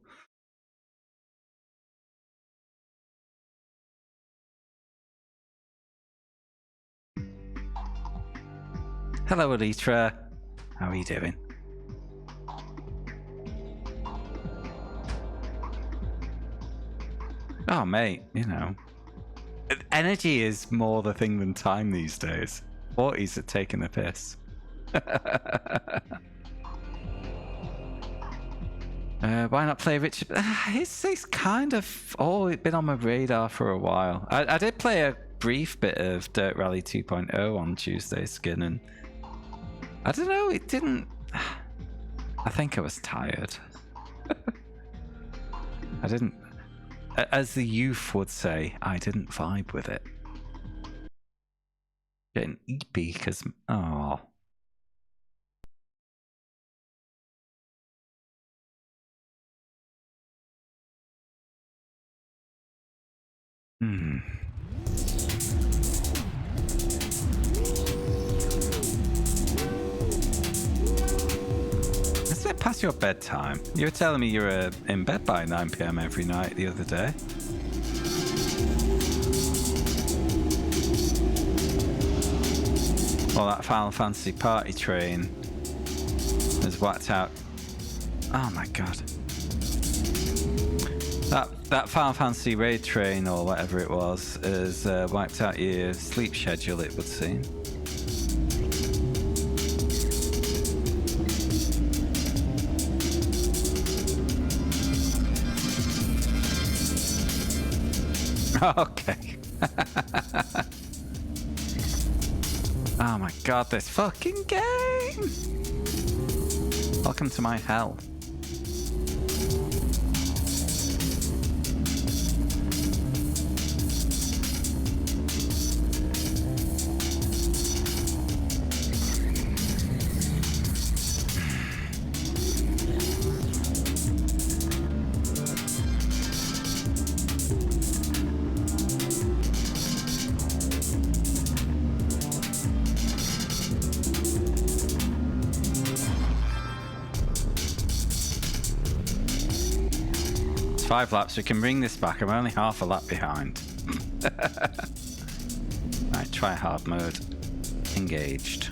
Hello, Alitra. How are you doing? Oh, mate, you know. Energy is more the thing than time these days. 40s are taking the piss. Why not play Richard? It's kind of been on my radar for a while. I did play a brief bit of Dirt Rally 2.0 on Tuesday, Skin, and I don't know, it didn't... I think I was tired. I didn't... As the youth would say, I didn't vibe with it. Getting eepy because... Oh. past your bedtime. You were telling me you were in bed by 9 p.m. every night the other day. Well, that Final Fantasy party train has whacked out. Oh my god. That Final Fantasy raid train or whatever it was has wiped out your sleep schedule, it would seem. Okay. Oh my god, this fucking game! Welcome to my hell. It's 5 laps, we can bring this back. I'm only half a lap behind. Right, try hard mode. Engaged.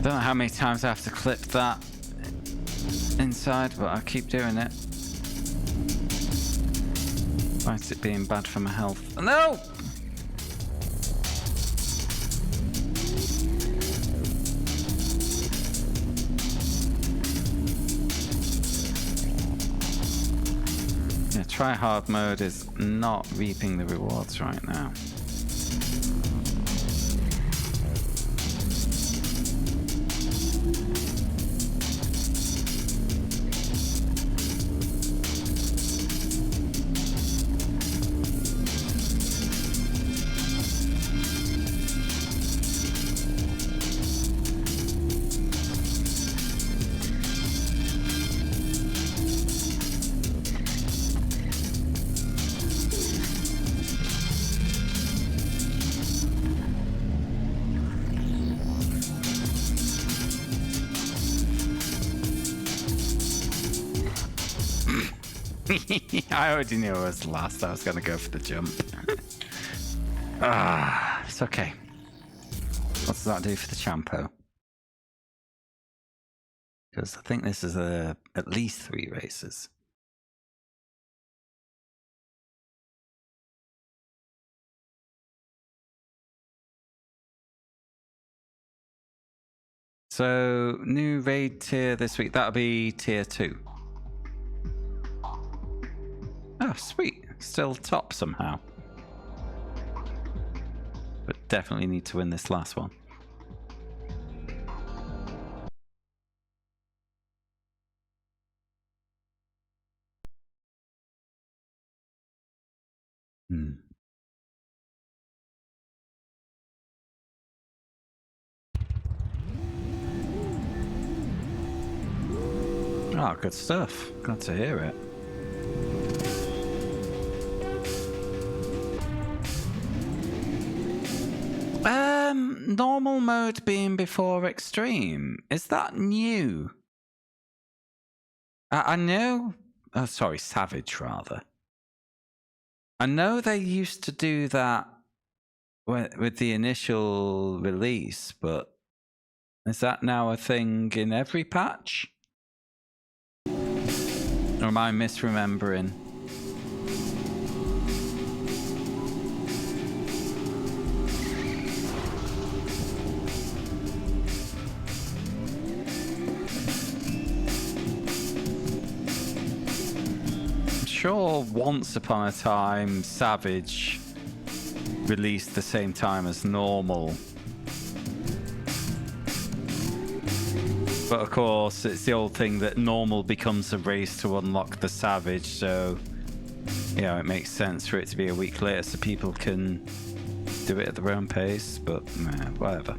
Don't know how many times I have to clip that inside, but I'll keep doing it. Why is it being bad for my health? No! Yeah, try hard mode is not reaping the rewards right now. I already knew I was last. I was going to go for the jump. It's okay. What does that do for the Champo? Because I think this is at least 3 races. So, new raid tier this week. That'll be tier 2. Oh, sweet. Still top somehow. But definitely need to win this last one. Oh, good stuff. Glad to hear it. Normal mode being before extreme. Is that new? I know... Oh, sorry, savage, rather. I know they used to do that with the initial release, but is that now a thing in every patch? Or am I misremembering? Sure, once upon a time, Savage released the same time as normal. But of course, it's the old thing that normal becomes a race to unlock the Savage, so you know, it makes sense for it to be a week later so people can do it at their own pace, but whatever.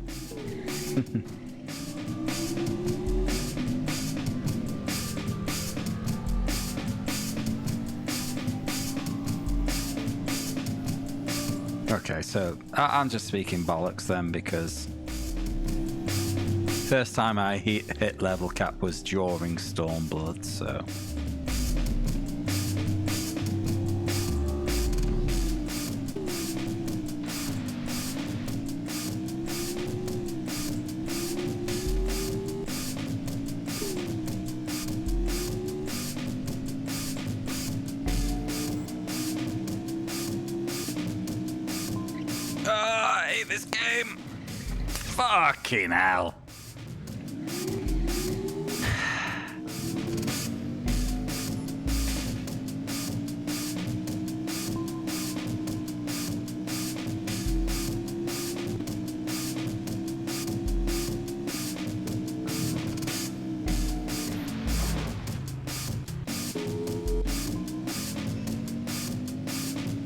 Okay, so I'm just speaking bollocks then, because first time I hit level cap was during Stormblood, so... I hate this game! Fucking hell!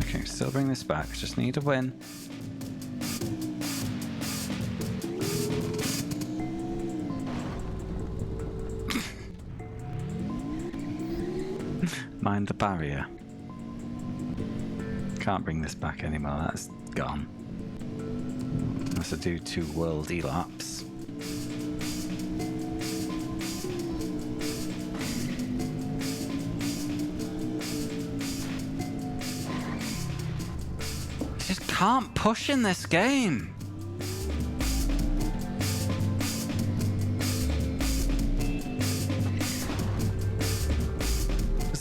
Okay, still bring this back. Just need a win. Mind the barrier. Can't bring this back anymore, that's gone. Unless I do 2 world elapse. I just can't push in this game.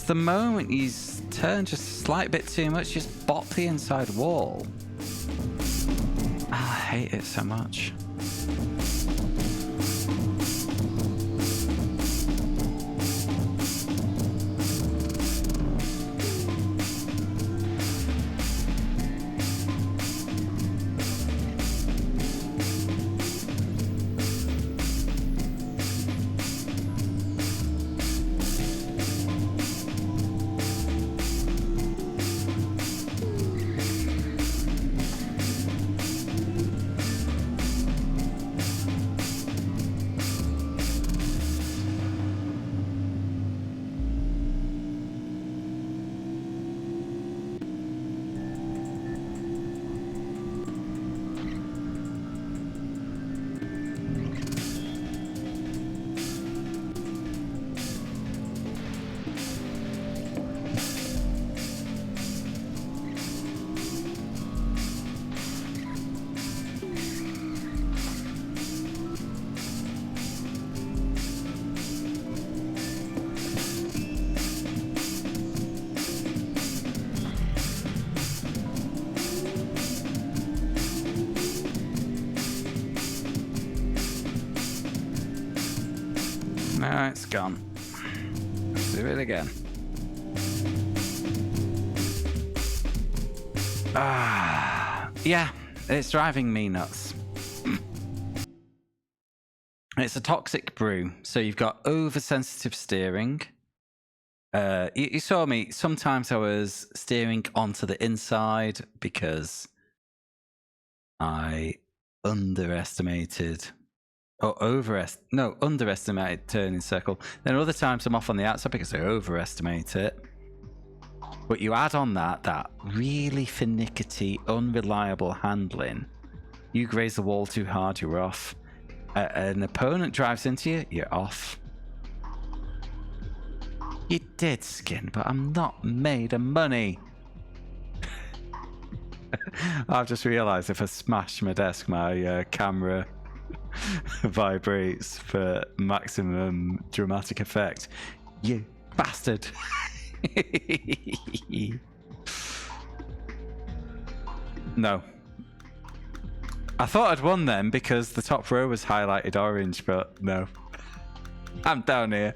The moment he's turned just a slight bit too much, just bop the inside wall. I hate it so much. No, it's gone. Let's do it again. Yeah, it's driving me nuts. It's a toxic brew. So you've got oversensitive steering. You saw me. Sometimes I was steering onto the inside because I underestimated turning circle. Then other times I'm off on the outside because I overestimate it. But you add on that really finicky, unreliable handling. You graze the wall too hard, you're off. An opponent drives into you, you're off. You did, Skin, but I'm not made of money. I've just realised if I smash my desk, my camera vibrates for maximum dramatic effect. You bastard. No. I thought I'd won then because the top row was highlighted orange, but no. I'm down here.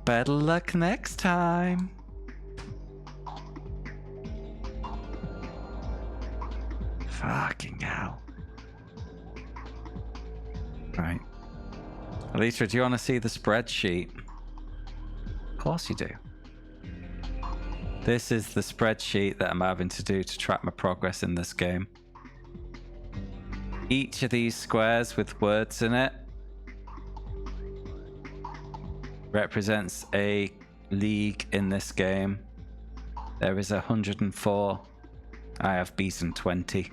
Better luck next time. Fucking hell. Right. Alitra, do you want to see the spreadsheet? Of course you do. This is the spreadsheet that I'm having to do to track my progress in this game. Each of these squares with words in it represents a league in this game. There is 104. I have beaten 20.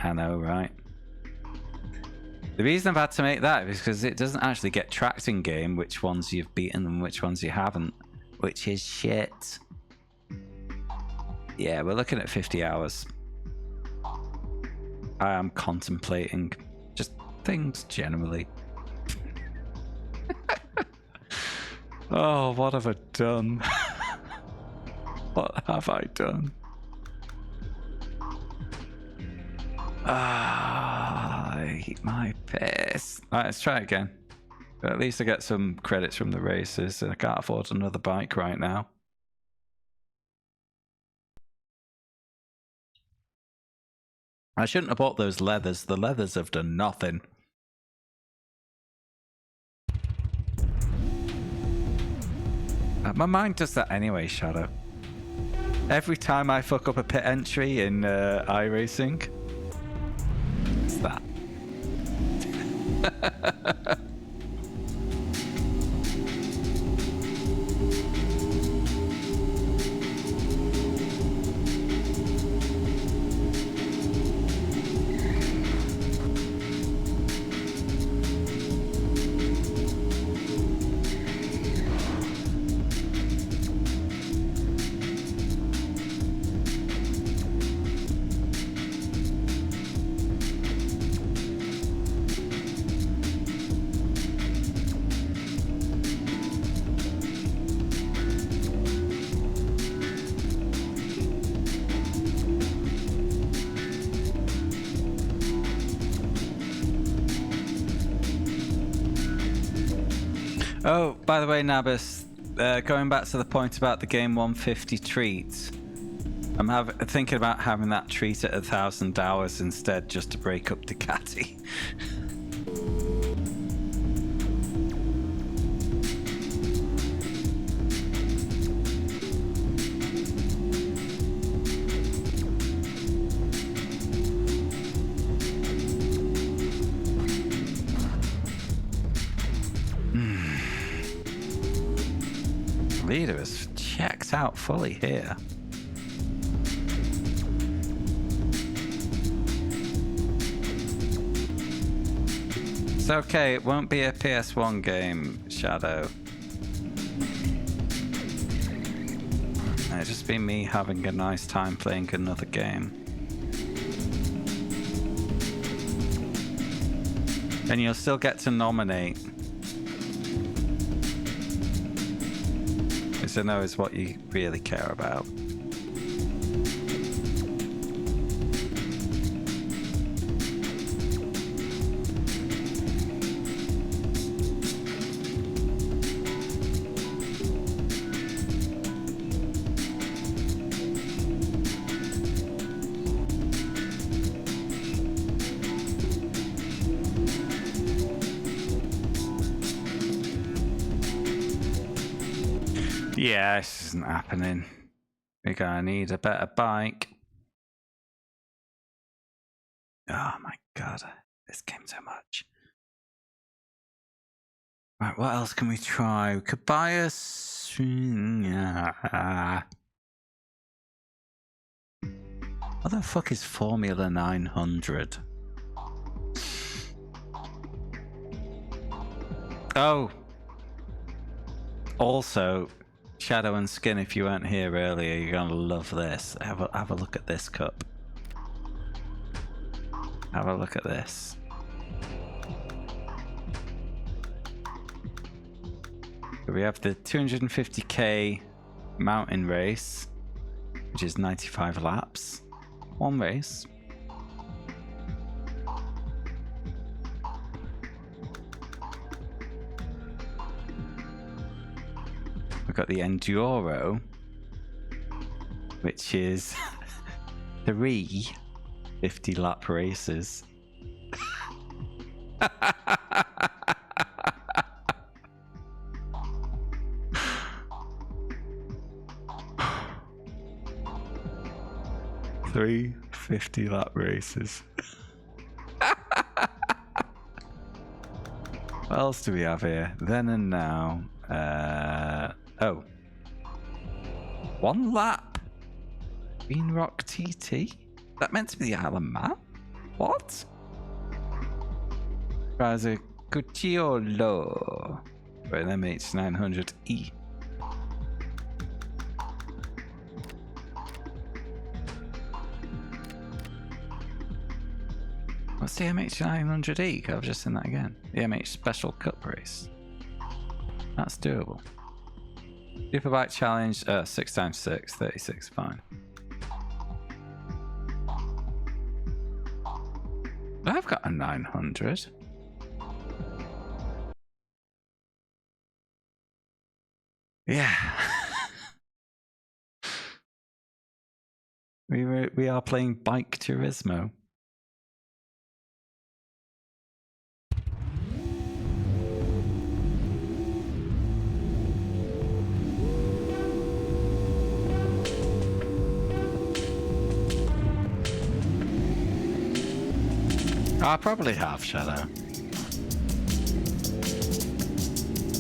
I know, right? The reason I've had to make that is because it doesn't actually get tracked in game which ones you've beaten and which ones you haven't, which is shit. Yeah, we're looking at 50 hours. I am contemplating just things generally. Oh, what have I done? What have I done? I hate my piss. Alright, let's try again. But at least I get some credits from the races, and I can't afford another bike right now. I shouldn't have bought those leathers. The leathers have done nothing. My mind does that anyway, Shadow. Every time I fuck up a pit entry in iRacing, it's that. Oh, by the way, Nabis, going back to the point about the game 150 treat, I'm thinking about having that treat at 1,000 hours instead, just to break up Ducati. Leader is checked out fully here. It's okay, it won't be a PS1 game, Shadow. It'll just be me having a nice time playing another game. And you'll still get to nominate. Which I know is what you really care about. Yeah, this isn't happening. We're gonna need a better bike. Oh my god, this game so much. Right, what else can we try? We could buy a... What the fuck is Formula 900? Oh! Also... Shadow and Skin, if you weren't here earlier, you're gonna love this. Have a look at this cup. Have a look at this. So we have the 250k mountain race, which is 95 laps. One race. We've got the Enduro, which is 3 50-lap races. Three 50-lap races. What else do we have here? Then and now. Oh. 1 lap. Green Rock TT? That meant to be the Isle of Man? What? Raza Cucciolo for an MH900E. What's the MH900E? I've just seen that again. The MH Special Cup race. That's doable. Superbike challenge, 6x6, 36, fine. I've got a 900. Yeah. we are playing Bike Turismo. I probably have, Shadow.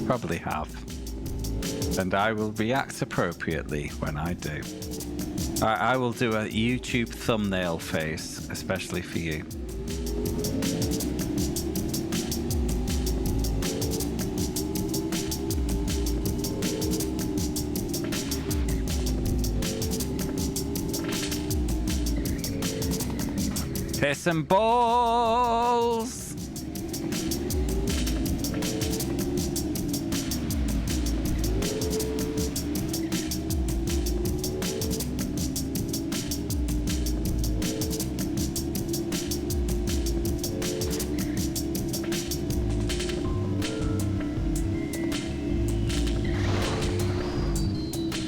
Probably have. And I will react appropriately when I do. I will do a YouTube thumbnail face, especially for you. Piss and balls!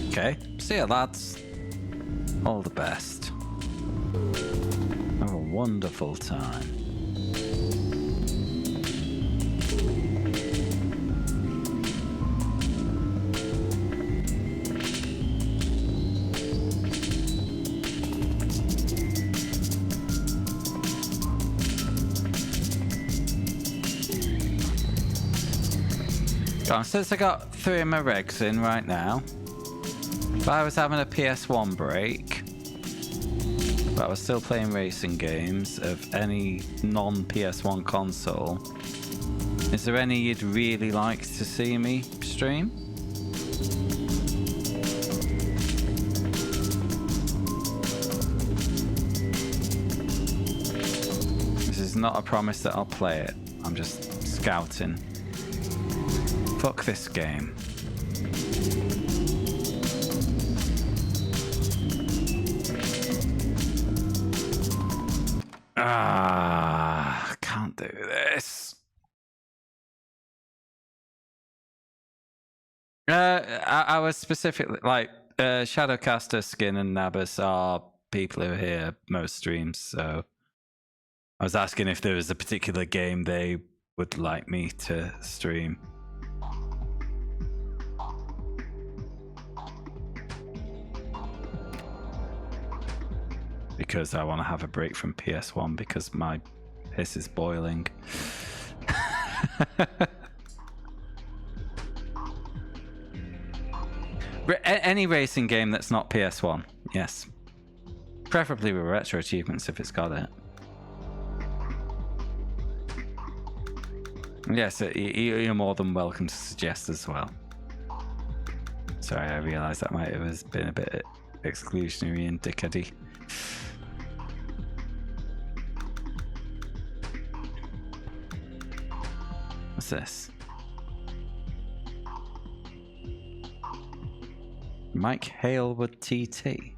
Okay, see ya lads. All the best. Have a wonderful time. Since I got 3 of my regs in right now, if I was having a PS1 break, but I was still playing racing games of any non-PS1 console, is there any you'd really like to see me stream? This is not a promise that I'll play it. I'm just scouting. Fuck this game. Can't do this. I was specifically like Shadowcaster, Skin, and Nabas are people who hear most streams, so I was asking if there was a particular game they would like me to stream. Because I want to have a break from PS1 because my piss is boiling. Any racing game that's not PS1, yes. Preferably with retro achievements if it's got it. Yes, you're more than welcome to suggest as well. Sorry, I realised that might have been a bit exclusionary and dickety. What's this? Mike Halewood TT.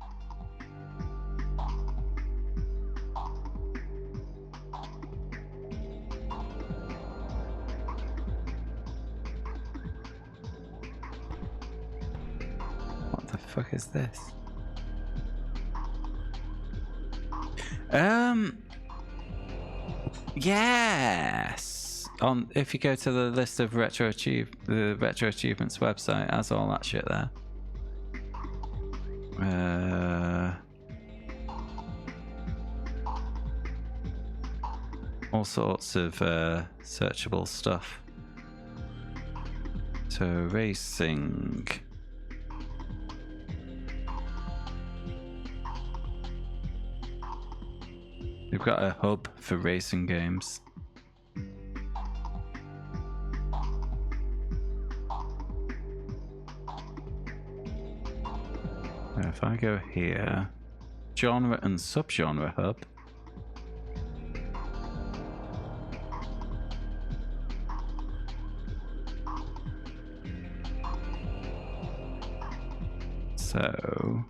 What the fuck is this? Yes. on if you go to the list of the Retro Achievements website, it has all that shit there. All sorts of searchable stuff. So racing. We've got a hub for racing games. If I go here, genre and subgenre hub. So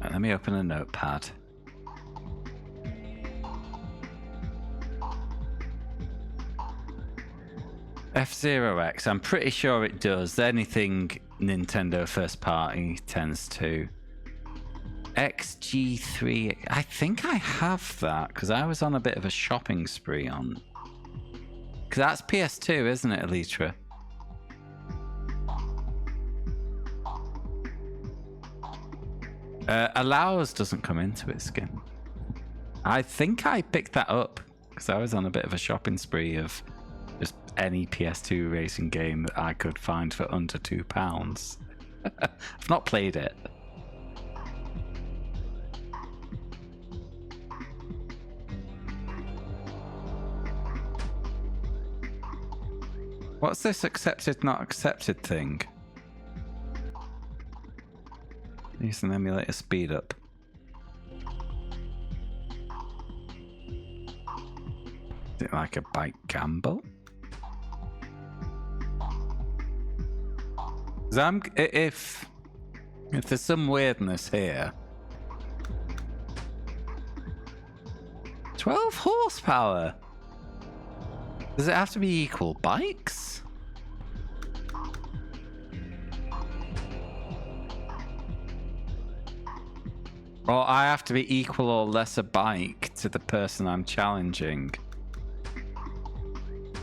let me open a notepad. F-Zero-X, I'm pretty sure it does. Anything Nintendo first party tends to. XG3, I think I have that because I was on a bit of a shopping spree on. Because that's PS2, isn't it, Elytra? Allows doesn't come into it, Skin. I think I picked that up because I was on a bit of a shopping spree of just any PS2 racing game that I could find for under £2. I've not played it. What's this accepted, not accepted thing? Use an emulator speed up. Is it like a bike gamble? If there's some weirdness here. 12 horsepower. Does it have to be equal bikes? Or I have to be equal or less a bike to the person I'm challenging.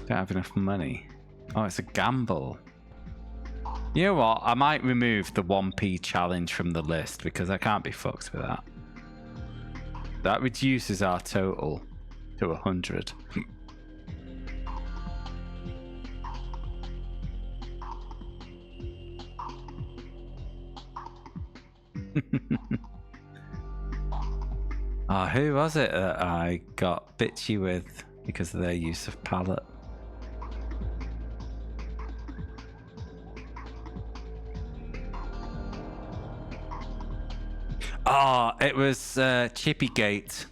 Don't have enough money. Oh, it's a gamble. You know what? I might remove the 1p challenge from the list because I can't be fucked with that. That reduces our total to 100. Oh, who was it that I got bitchy with because of their use of palette? Oh, it was Chippygate.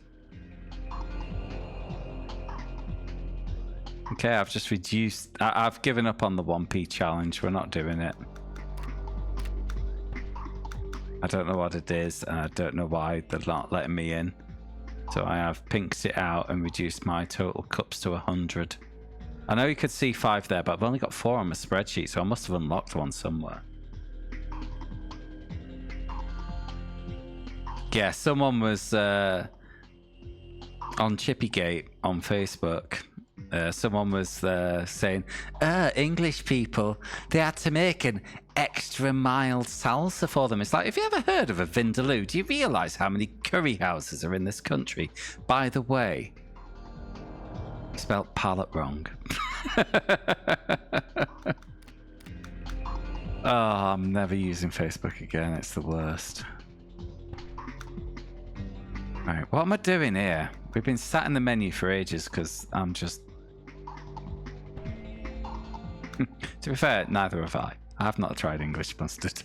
Okay, I've just reduced. I've given up on the 1p challenge. We're not doing it. I don't know what it is, and I don't know why they're not letting me in. So I have pinked it out and reduced my total cups to 100. I know you could see 5 there, but I've only got 4 on my spreadsheet, so I must have unlocked one somewhere. Yeah, someone was on Chippygate on Facebook. Someone was saying, English people, they had to make an extra mild salsa for them. It's like, have you ever heard of a vindaloo? Do you realise how many curry houses are in this country? By the way, spelt palette wrong. Oh, I'm never using Facebook again. It's the worst. Right, what am I doing here? We've been sat in the menu for ages because I'm just... To be fair, neither have I. I have not tried English mustard.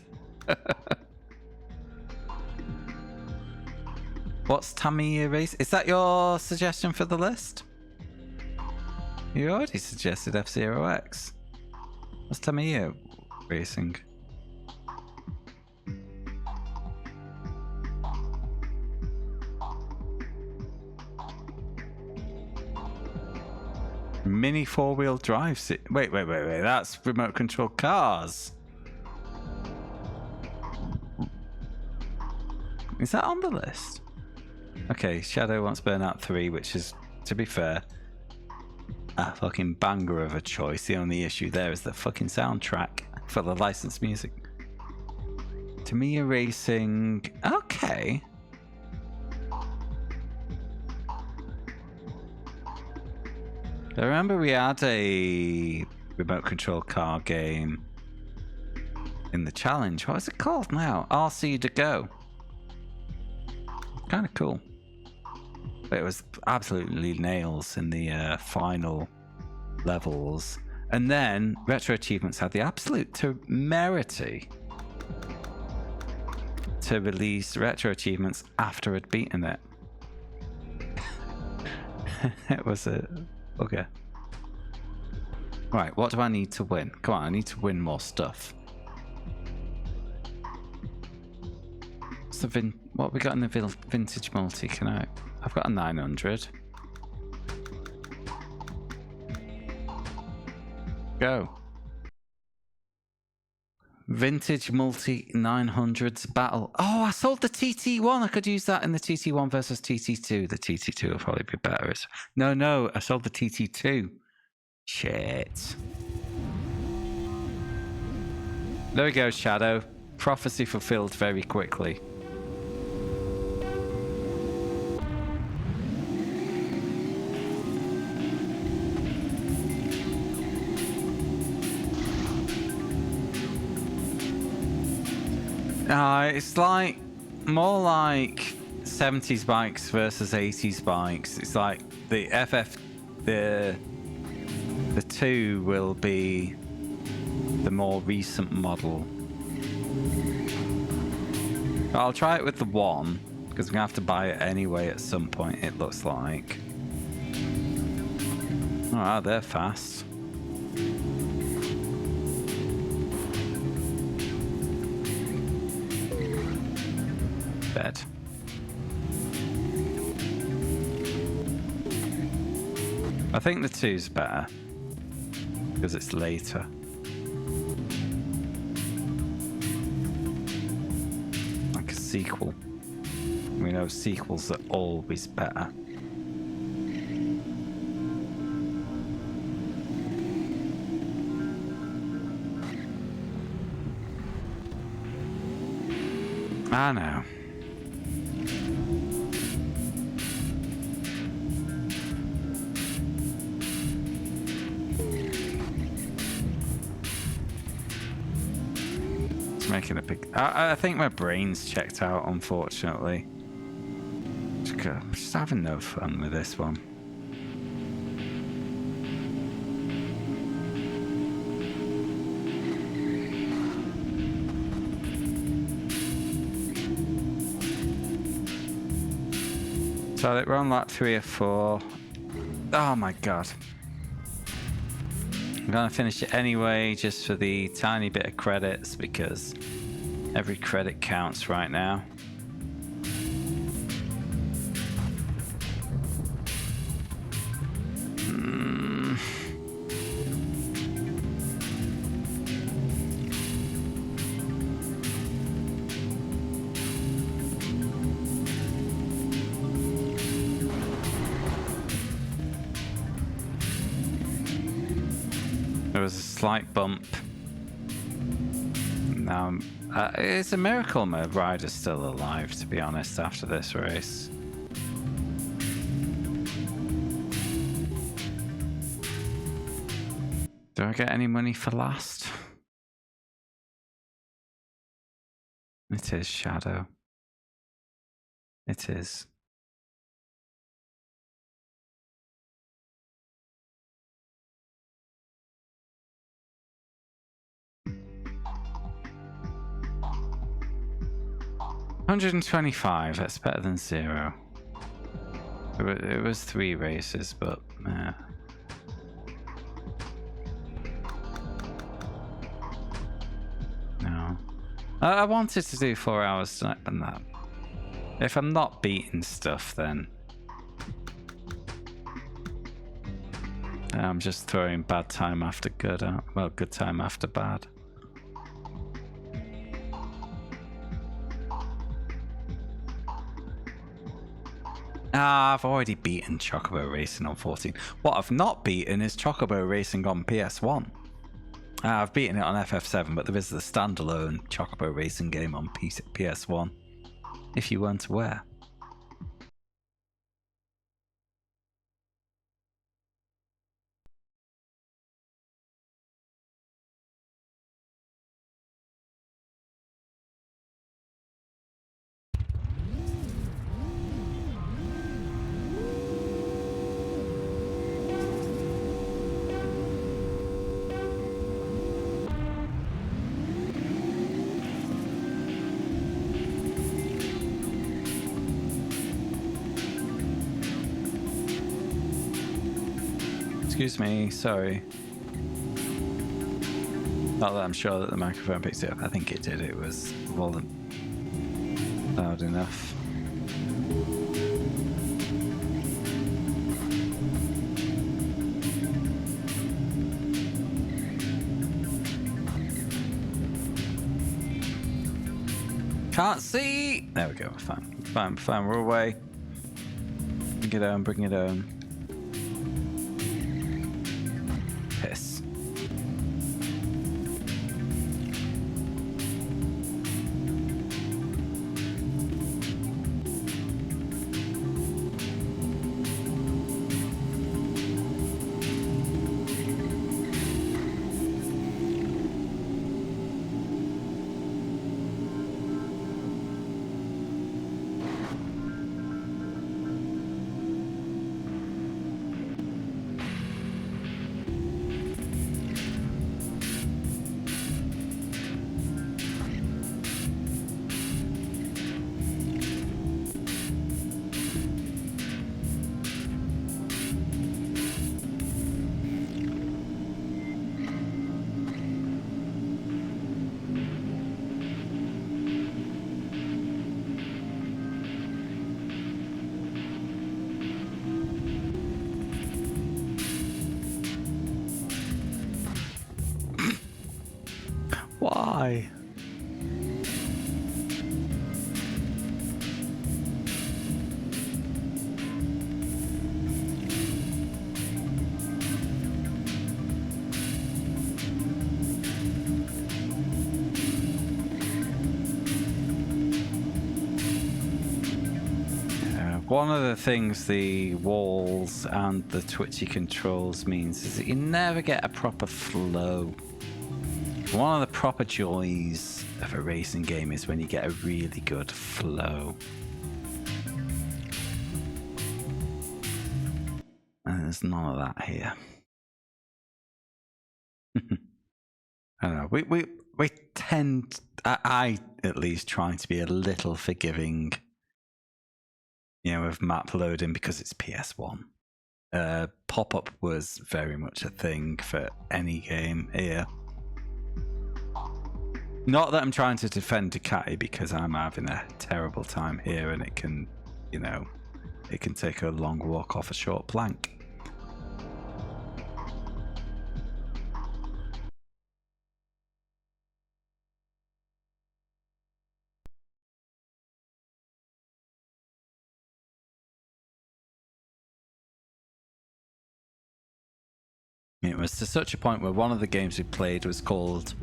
What's Tamiya Race? Is that your suggestion for the list? You already suggested F-Zero-X. What's Tamiya Racing? Mini 4-wheel drive. Wait. That's remote control cars. Is that on the list? Okay, Shadow wants Burnout 3, which is, to be fair, a fucking banger of a choice. The only issue there is the fucking soundtrack for the licensed music. Tamiya Racing. Okay. I remember we had a remote control car game in the challenge. What is it called now? RC to Go. Kind of cool. But it was absolutely nails in the final levels. And then Retro Achievements had the absolute temerity to release Retro Achievements after I'd beaten it. It was a bugger. Right, what do I need to win? Come on, I need to win more stuff. What's the what have we got in the vintage multi? Can I've got a 900. Go. Vintage multi 900s battle. Oh, I sold the TT1. I could use that in the TT1 versus TT2. The TT2 will probably be better. No, I sold the TT2. Shit. There we go, Shadow. Prophecy fulfilled very quickly. It's like more like 70s bikes versus 80s bikes. It's like the the 2 will be the more recent model. I'll try it with the 1 because I'm gonna have to buy it anyway at some point, it looks like. Oh, they're fast. Bed. I think the 2's better because it's later. Like a sequel. We know sequels are always better. I know. Making a big... I think my brain's checked out, unfortunately. Just having no fun with this one. So we're on lap 3 or 4. Oh my god. I'm gonna finish it anyway, just for the tiny bit of credits, because every credit counts right now. There was a slight bump. Now, it's a miracle my rider's still alive, to be honest, after this race. Do I get any money for last? It is Shadow. It is. $125, that's better than 0. It was 3 races, but no. I wanted to do 4 hours tonight, but that. If I'm not beating stuff, then I'm just throwing bad time after good. Well, good time after bad. I've already beaten Chocobo Racing on 14. What I've not beaten is Chocobo Racing on PS1. I've beaten it on FF7, but there is the standalone Chocobo Racing game on PS1, if you weren't aware. Excuse me, sorry. Not that I'm sure that the microphone picked it up. I think it did. It was wasn't loud enough. Can't see. There we go. We're fine. We're away. Bring it home. Bring it home. Piss. Why? One of the things the walls and the twitchy controls means is that you never get a proper flow. One of the proper joys of a racing game is when you get a really good flow. And there's none of that here. I don't know. We tend, I at least try to be a little forgiving, you know, of map loading because it's PS1. Pop-up was very much a thing for any game here. Not that I'm trying to defend Ducati, because I'm having a terrible time here and it can, you know, it can take a long walk off a short plank. It was to such a point where one of the games we played was called,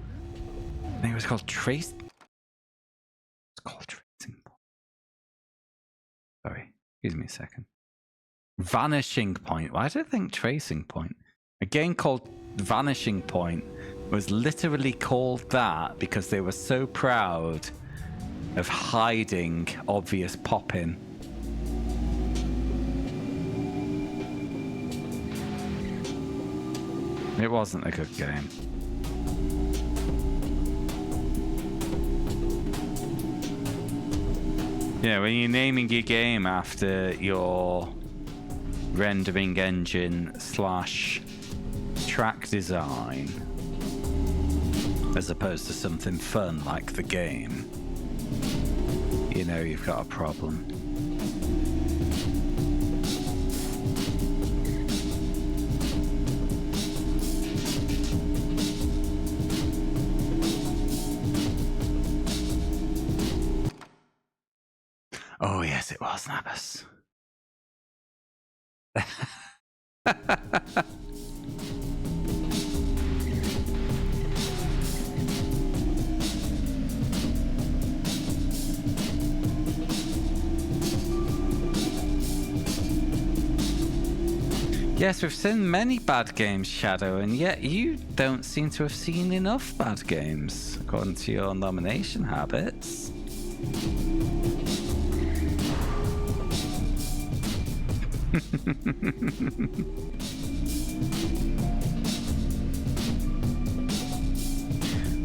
I think it was called Trace. It's called Tracing Point. Sorry, excuse me a second. Vanishing Point. Why did I think Tracing Point? A game called Vanishing Point was literally called that because they were so proud of hiding obvious pop-in. It wasn't a good game. Yeah, when you're naming your game after your rendering engine / track design, as opposed to something fun like the game, you know you've got a problem. Oh yes, it was Nabas. Yes, we've seen many bad games, Shadow, and yet you don't seem to have seen enough bad games, according to your nomination habits.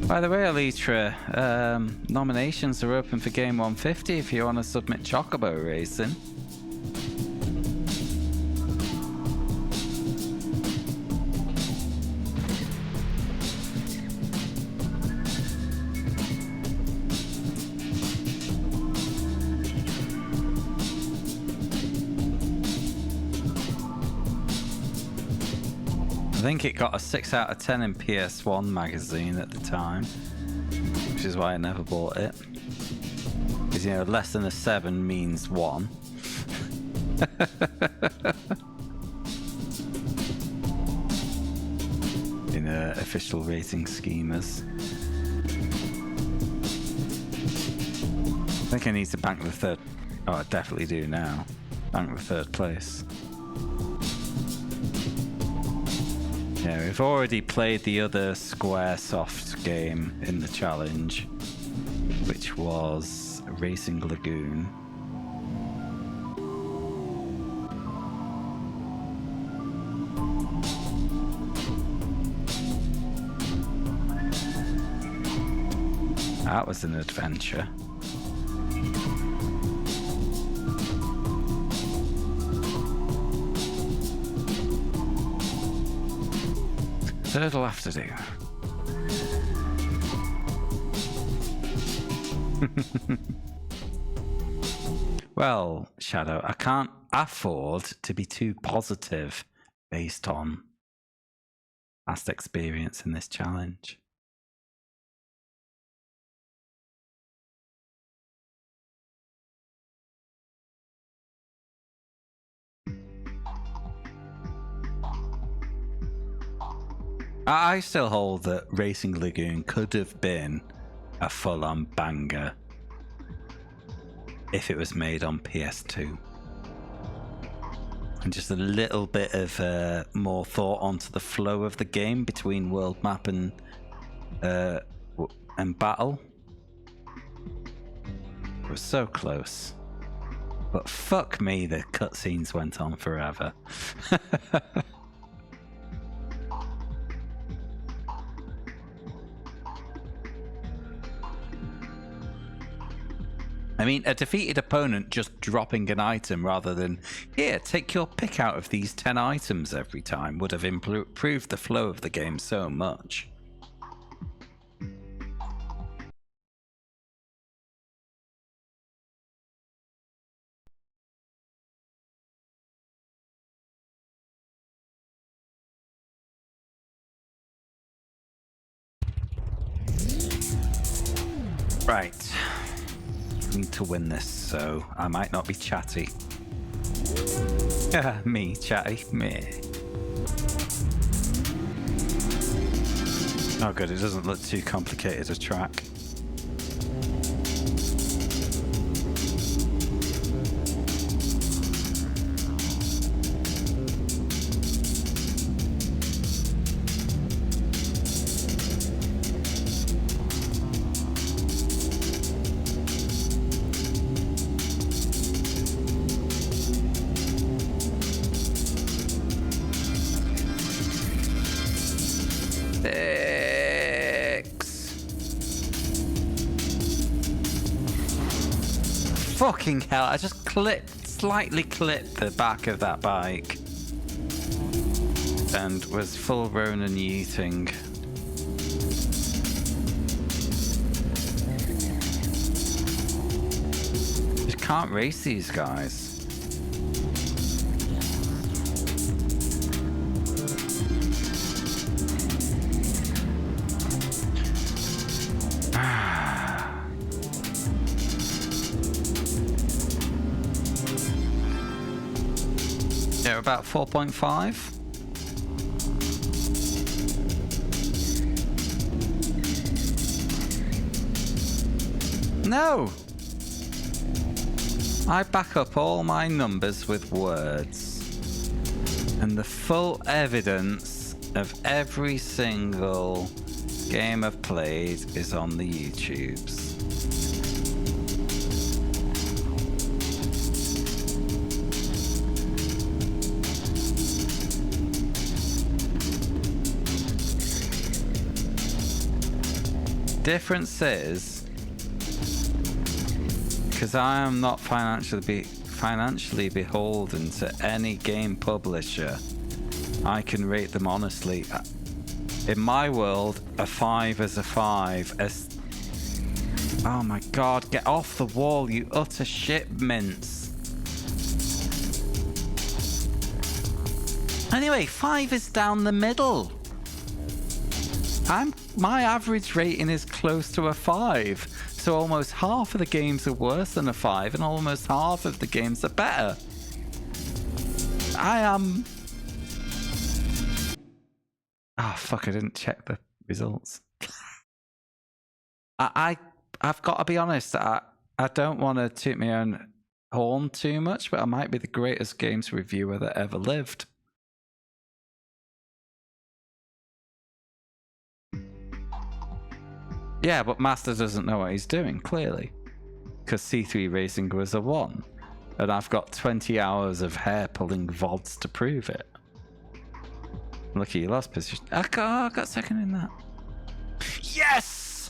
By the way, Alitra, nominations are open for Game 150 if you want to submit Chocobo Racing. I think it got a 6 out of 10 in PS1 magazine at the time, which is why I never bought it. Because, you know, less than a 7 means 1. In official rating schemas. I think I need to bank the third. Oh, I definitely do now. Bank the third place. Yeah, we've already played the other Squaresoft game in the challenge, which was Racing Lagoon. That was an adventure. Turtle have to do. Well, Shadow, I can't afford to be too positive based on past experience in this challenge. I still hold that Racing Lagoon could have been a full-on banger if it was made on PS2. And just a little bit of more thought onto the flow of the game between world map and battle. It was so close. But fuck me, the cutscenes went on forever. I mean, a defeated opponent just dropping an item rather than, here, take your pick out of these 10 items every time would have improved the flow of the game so much. Right. Need to win this, so I might not be chatty. Me, chatty, me. Oh good, it doesn't look too complicated a track. Fucking hell, I just slightly clipped the back of that bike and was full Ronan yeeting. Just can't race these guys. about 4.5. No! I back up all my numbers with words. And the full evidence of every single game I've played is on the YouTubes. Difference is, because I am not financially beholden to any game publisher, I can rate them honestly. In my world, a 5 is a 5. Oh my god, get off the wall, you utter shit mince. Anyway, 5 is down the middle. My average rating is close to a 5, so almost half of the games are worse than a 5, and almost half of the games are better. I am... Oh fuck, I didn't check the results. I've got to be honest, I don't want to toot my own horn too much, but I might be the greatest games reviewer that ever lived. Yeah, but Master doesn't know what he's doing, clearly. Because C3 Racing was a 1. And I've got 20 hours of hair-pulling VODs to prove it. Lucky you lost position. I got second in that. Yes!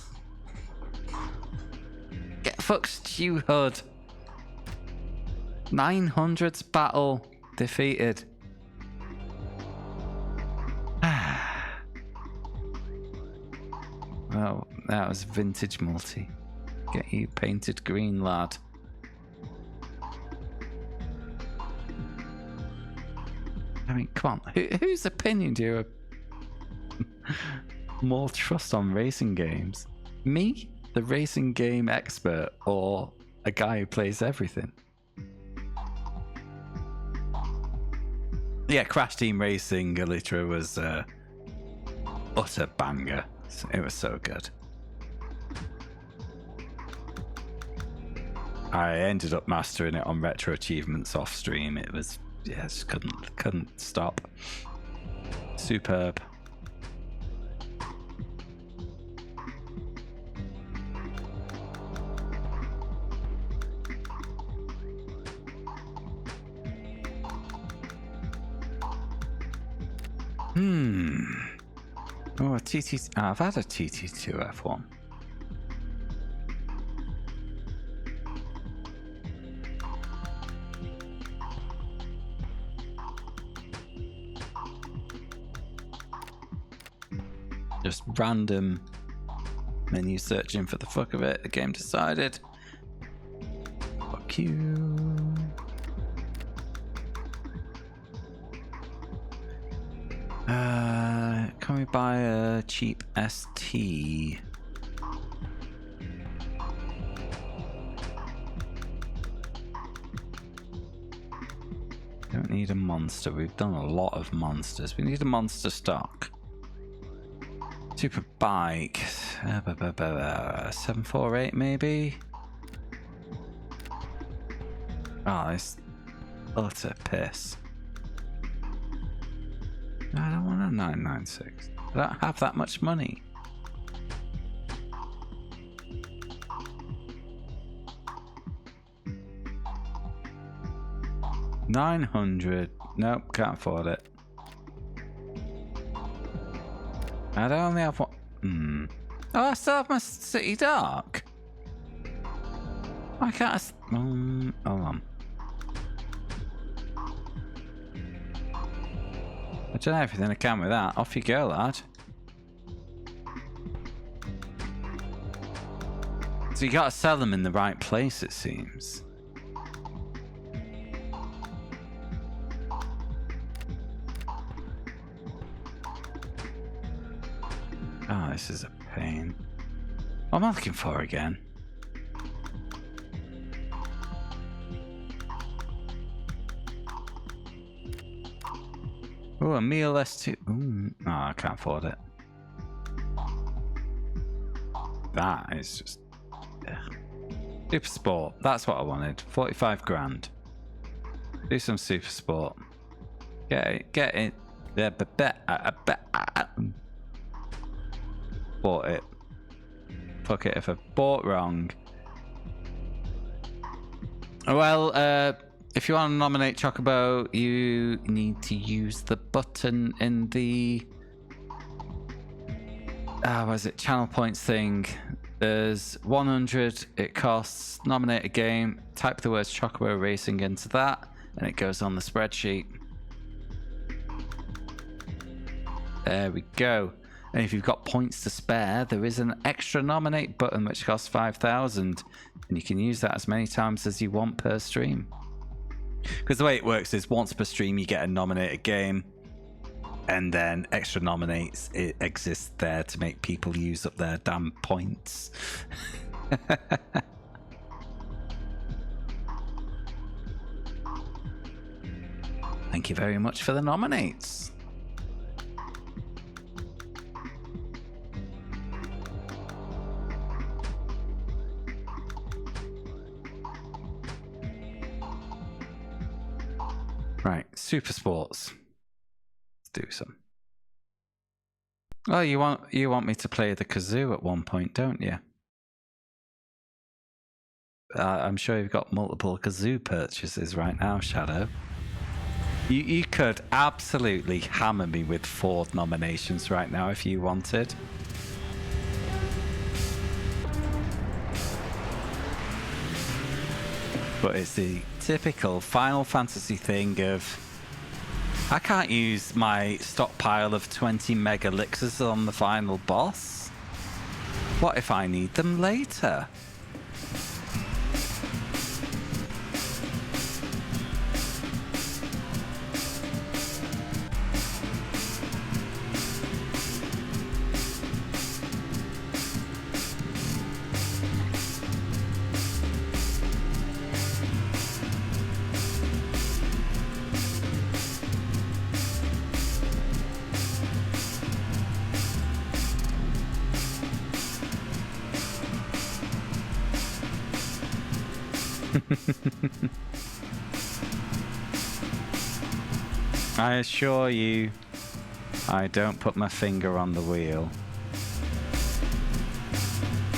Get fucked, Stu Hood. 900th battle defeated. Well, that was vintage multi. Get you painted green, lad. I mean, come on. Whose opinion do you have more trust on racing games? Me, the racing game expert, or a guy who plays everything? Yeah, Crash Team Racing Elytra was utter banger. It was so good. I ended up mastering it on Retro Achievements off stream. It was, yeah, just couldn't stop. Superb. Oh, a TT. I've had a TT2 F1. Just random menu searching for the fuck of it. The game decided. Fuck you. Can we buy a cheap ST? Don't need a monster. We've done a lot of monsters. We need a monster stock. Super bike. 748 maybe? Oh, it's utter piss. I don't want a 996. I don't have that much money. $900. Nope, can't afford it. I don't only have one. Oh, I still have my City Dark. Why can't I? Hold on. I've done everything I can with that. Off you go, lad. So you gotta sell them in the right place, it seems. Oh, this is a pain. What am I looking for again? Oh, a meal S2. Ooh. Oh, I can't afford it. That is just... Ugh. Super Sport. That's what I wanted. 45 grand. Do some Super Sport. Get it. Get it. Bought it. Fuck it if I bought wrong. Well, if you want to nominate Chocobo, you need to use the button in the... what is it? Channel points thing. There's 100 it costs. Nominate a game. Type the words Chocobo Racing into that, and it goes on the spreadsheet. There we go. And if you've got points to spare, there is an extra nominate button which costs 5,000, and you can use that as many times as you want per stream. Because the way it works is once per stream you get a nominated game, and then extra nominates it exists there to make people use up their damn points. Thank you very much for the nominates. Right, Super Sports. Let's do some. Oh, you want me to play the kazoo at one point, don't you? I'm sure you've got multiple kazoo purchases right now, Shadow. You could absolutely hammer me with 4 nominations right now if you wanted. But it's the typical Final Fantasy thing of, I can't use my stockpile of 20 mega elixirs on the final boss. What if I need them later? I assure you, I don't put my finger on the wheel.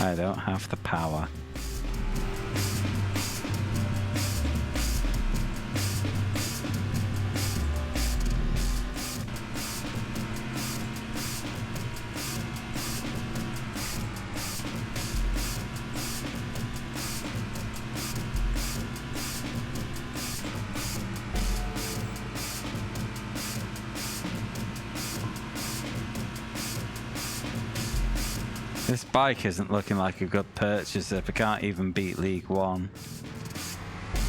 I don't have the power. This bike isn't looking like a good purchase if I can't even beat League 1.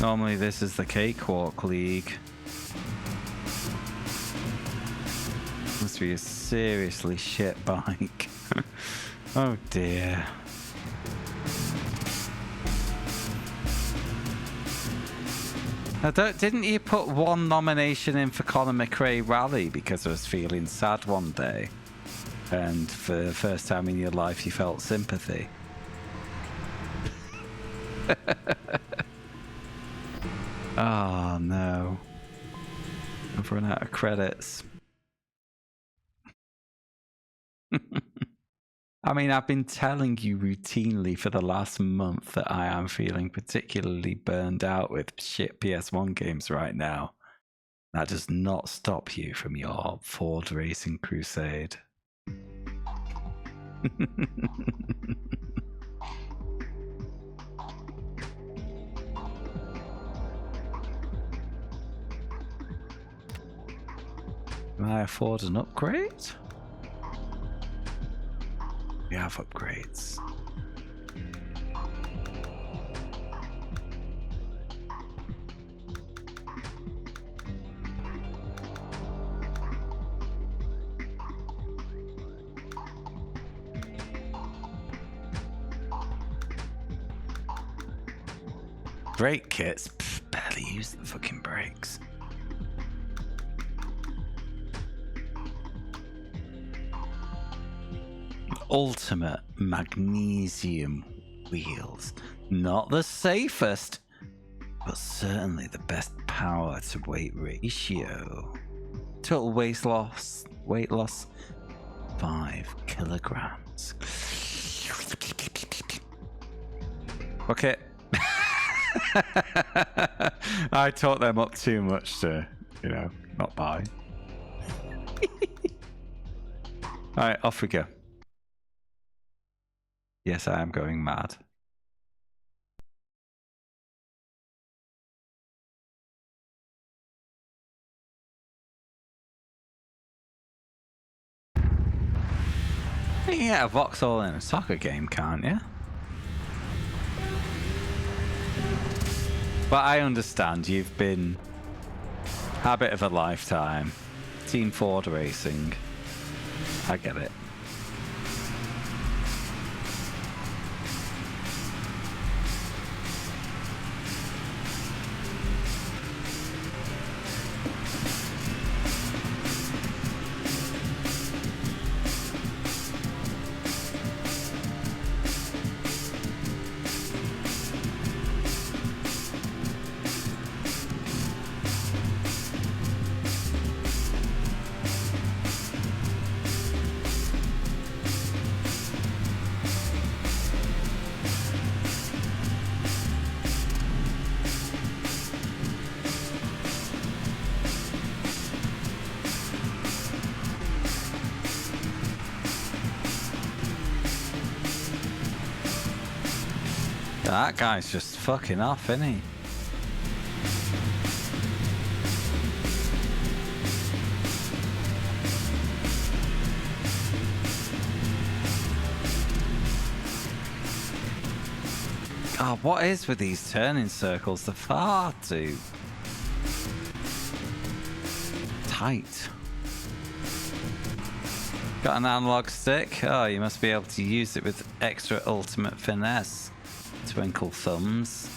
Normally this is the cakewalk league. Must be a seriously shit bike. Oh dear. Now, didn't you put 1 nomination in for Conor McRae Rally because I was feeling sad one day? And for the first time in your life, you felt sympathy. Oh no. I've run out of credits. I mean, I've been telling you routinely for the last month that I am feeling particularly burned out with shit PS1 games right now. That does not stop you from your Ford racing crusade. Can I afford an upgrade? We have upgrades. Brake kits? Pff, barely use the fucking brakes. ultimate magnesium wheels. Not the safest, but certainly the best power to weight ratio. Total weight loss 5 kilograms. Okay. I taught them up too much to, not buy. Alright, off we go. Yes, I am going mad. You can get a Vauxhall in a soccer game, can't you? But I understand you've been habit of a lifetime. Team Ford Racing. I get it. That guy's just fucking off, isn't he? God, what is with these turning circles? They're far too tight. Got an analog stick? Oh, you must be able to use it with extra ultimate finesse. Twinkle thumbs.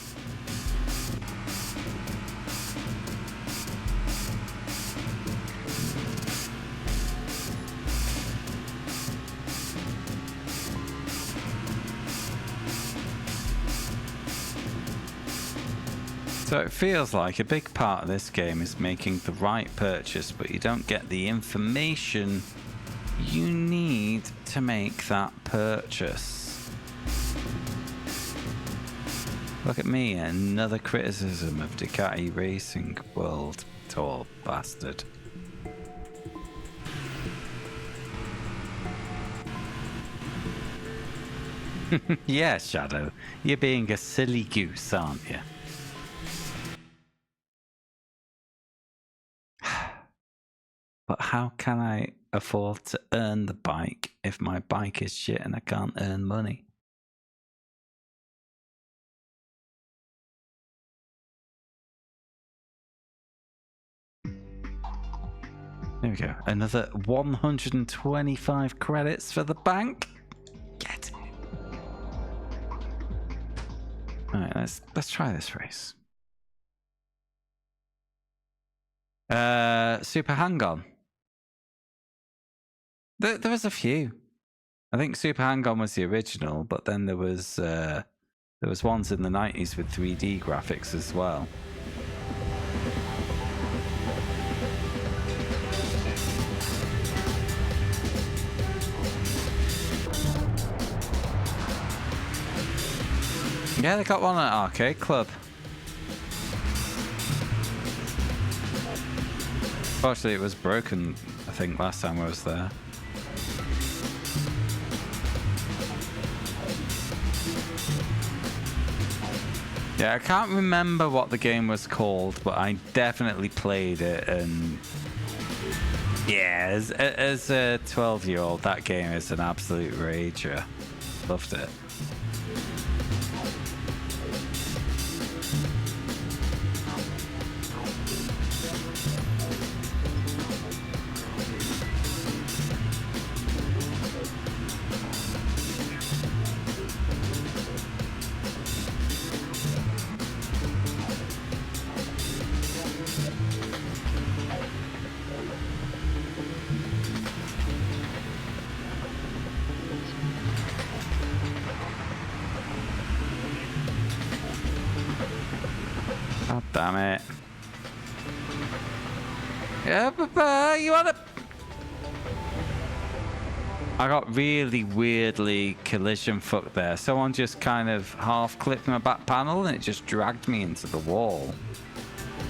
So it feels like a big part of this game is making the right purchase, but you don't get the information you need to make that purchase. Look at me, another criticism of Ducati Racing World Tour bastard. Yeah, Shadow, you're being a silly goose, aren't you? But how can I afford to earn the bike if my bike is shit and I can't earn money? There we go. Another 125 credits for the bank. Get it. Alright, let's try this race. Super Hang-On. There was a few. I think Super Hang-On was the original, but then there was ones in the 90s with 3D graphics as well. Yeah, they got one at Arcade Club. Fortunately, it was broken, I think, last time I was there. Yeah, I can't remember what the game was called, but I definitely played it, and yeah, as a 12-year-old, that game is an absolute rager. Loved it. Damn it. Yeah, you wanna... I got really weirdly collision fucked there. Someone just kind of half clipped my back panel and it just dragged me into the wall.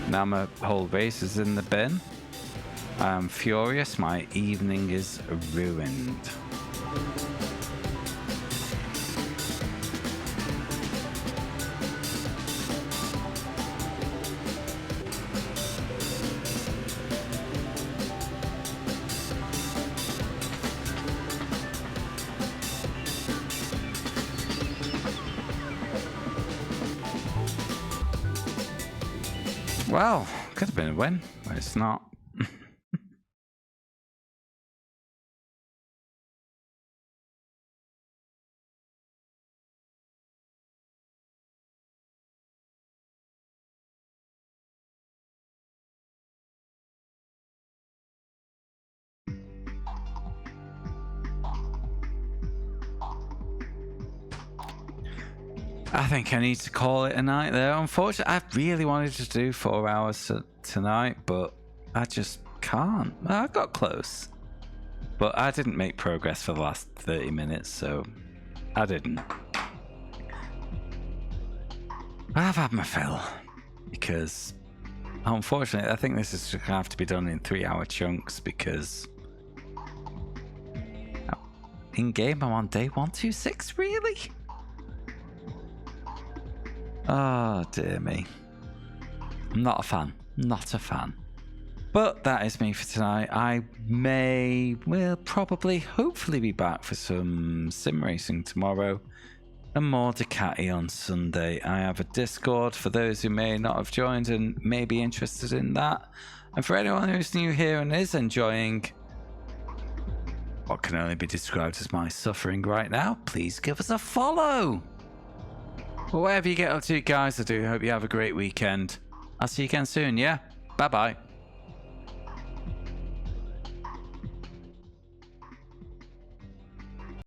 Now my whole race is in the bin. I'm furious. My evening is ruined. Well, could have been a win, but it's not. I think I need to call it a night there. Unfortunately, I really wanted to do 4 hours tonight, but I just can't. I got close, but I didn't make progress for the last 30 minutes, so I didn't. I've had my fill, because unfortunately, I think this is going to have to be done in 3-hour chunks, because in game I'm on day 126, really? Oh, dear me. I'm not a fan. Not a fan. But that is me for tonight. I will probably, hopefully be back for some sim racing tomorrow and more Ducati on Sunday. I have a Discord for those who may not have joined and may be interested in that. And for anyone who's new here and is enjoying what can only be described as my suffering right now, please give us a follow. Well, whatever you get up to, guys, I do hope you have a great weekend. I'll see you again soon, yeah? Bye-bye.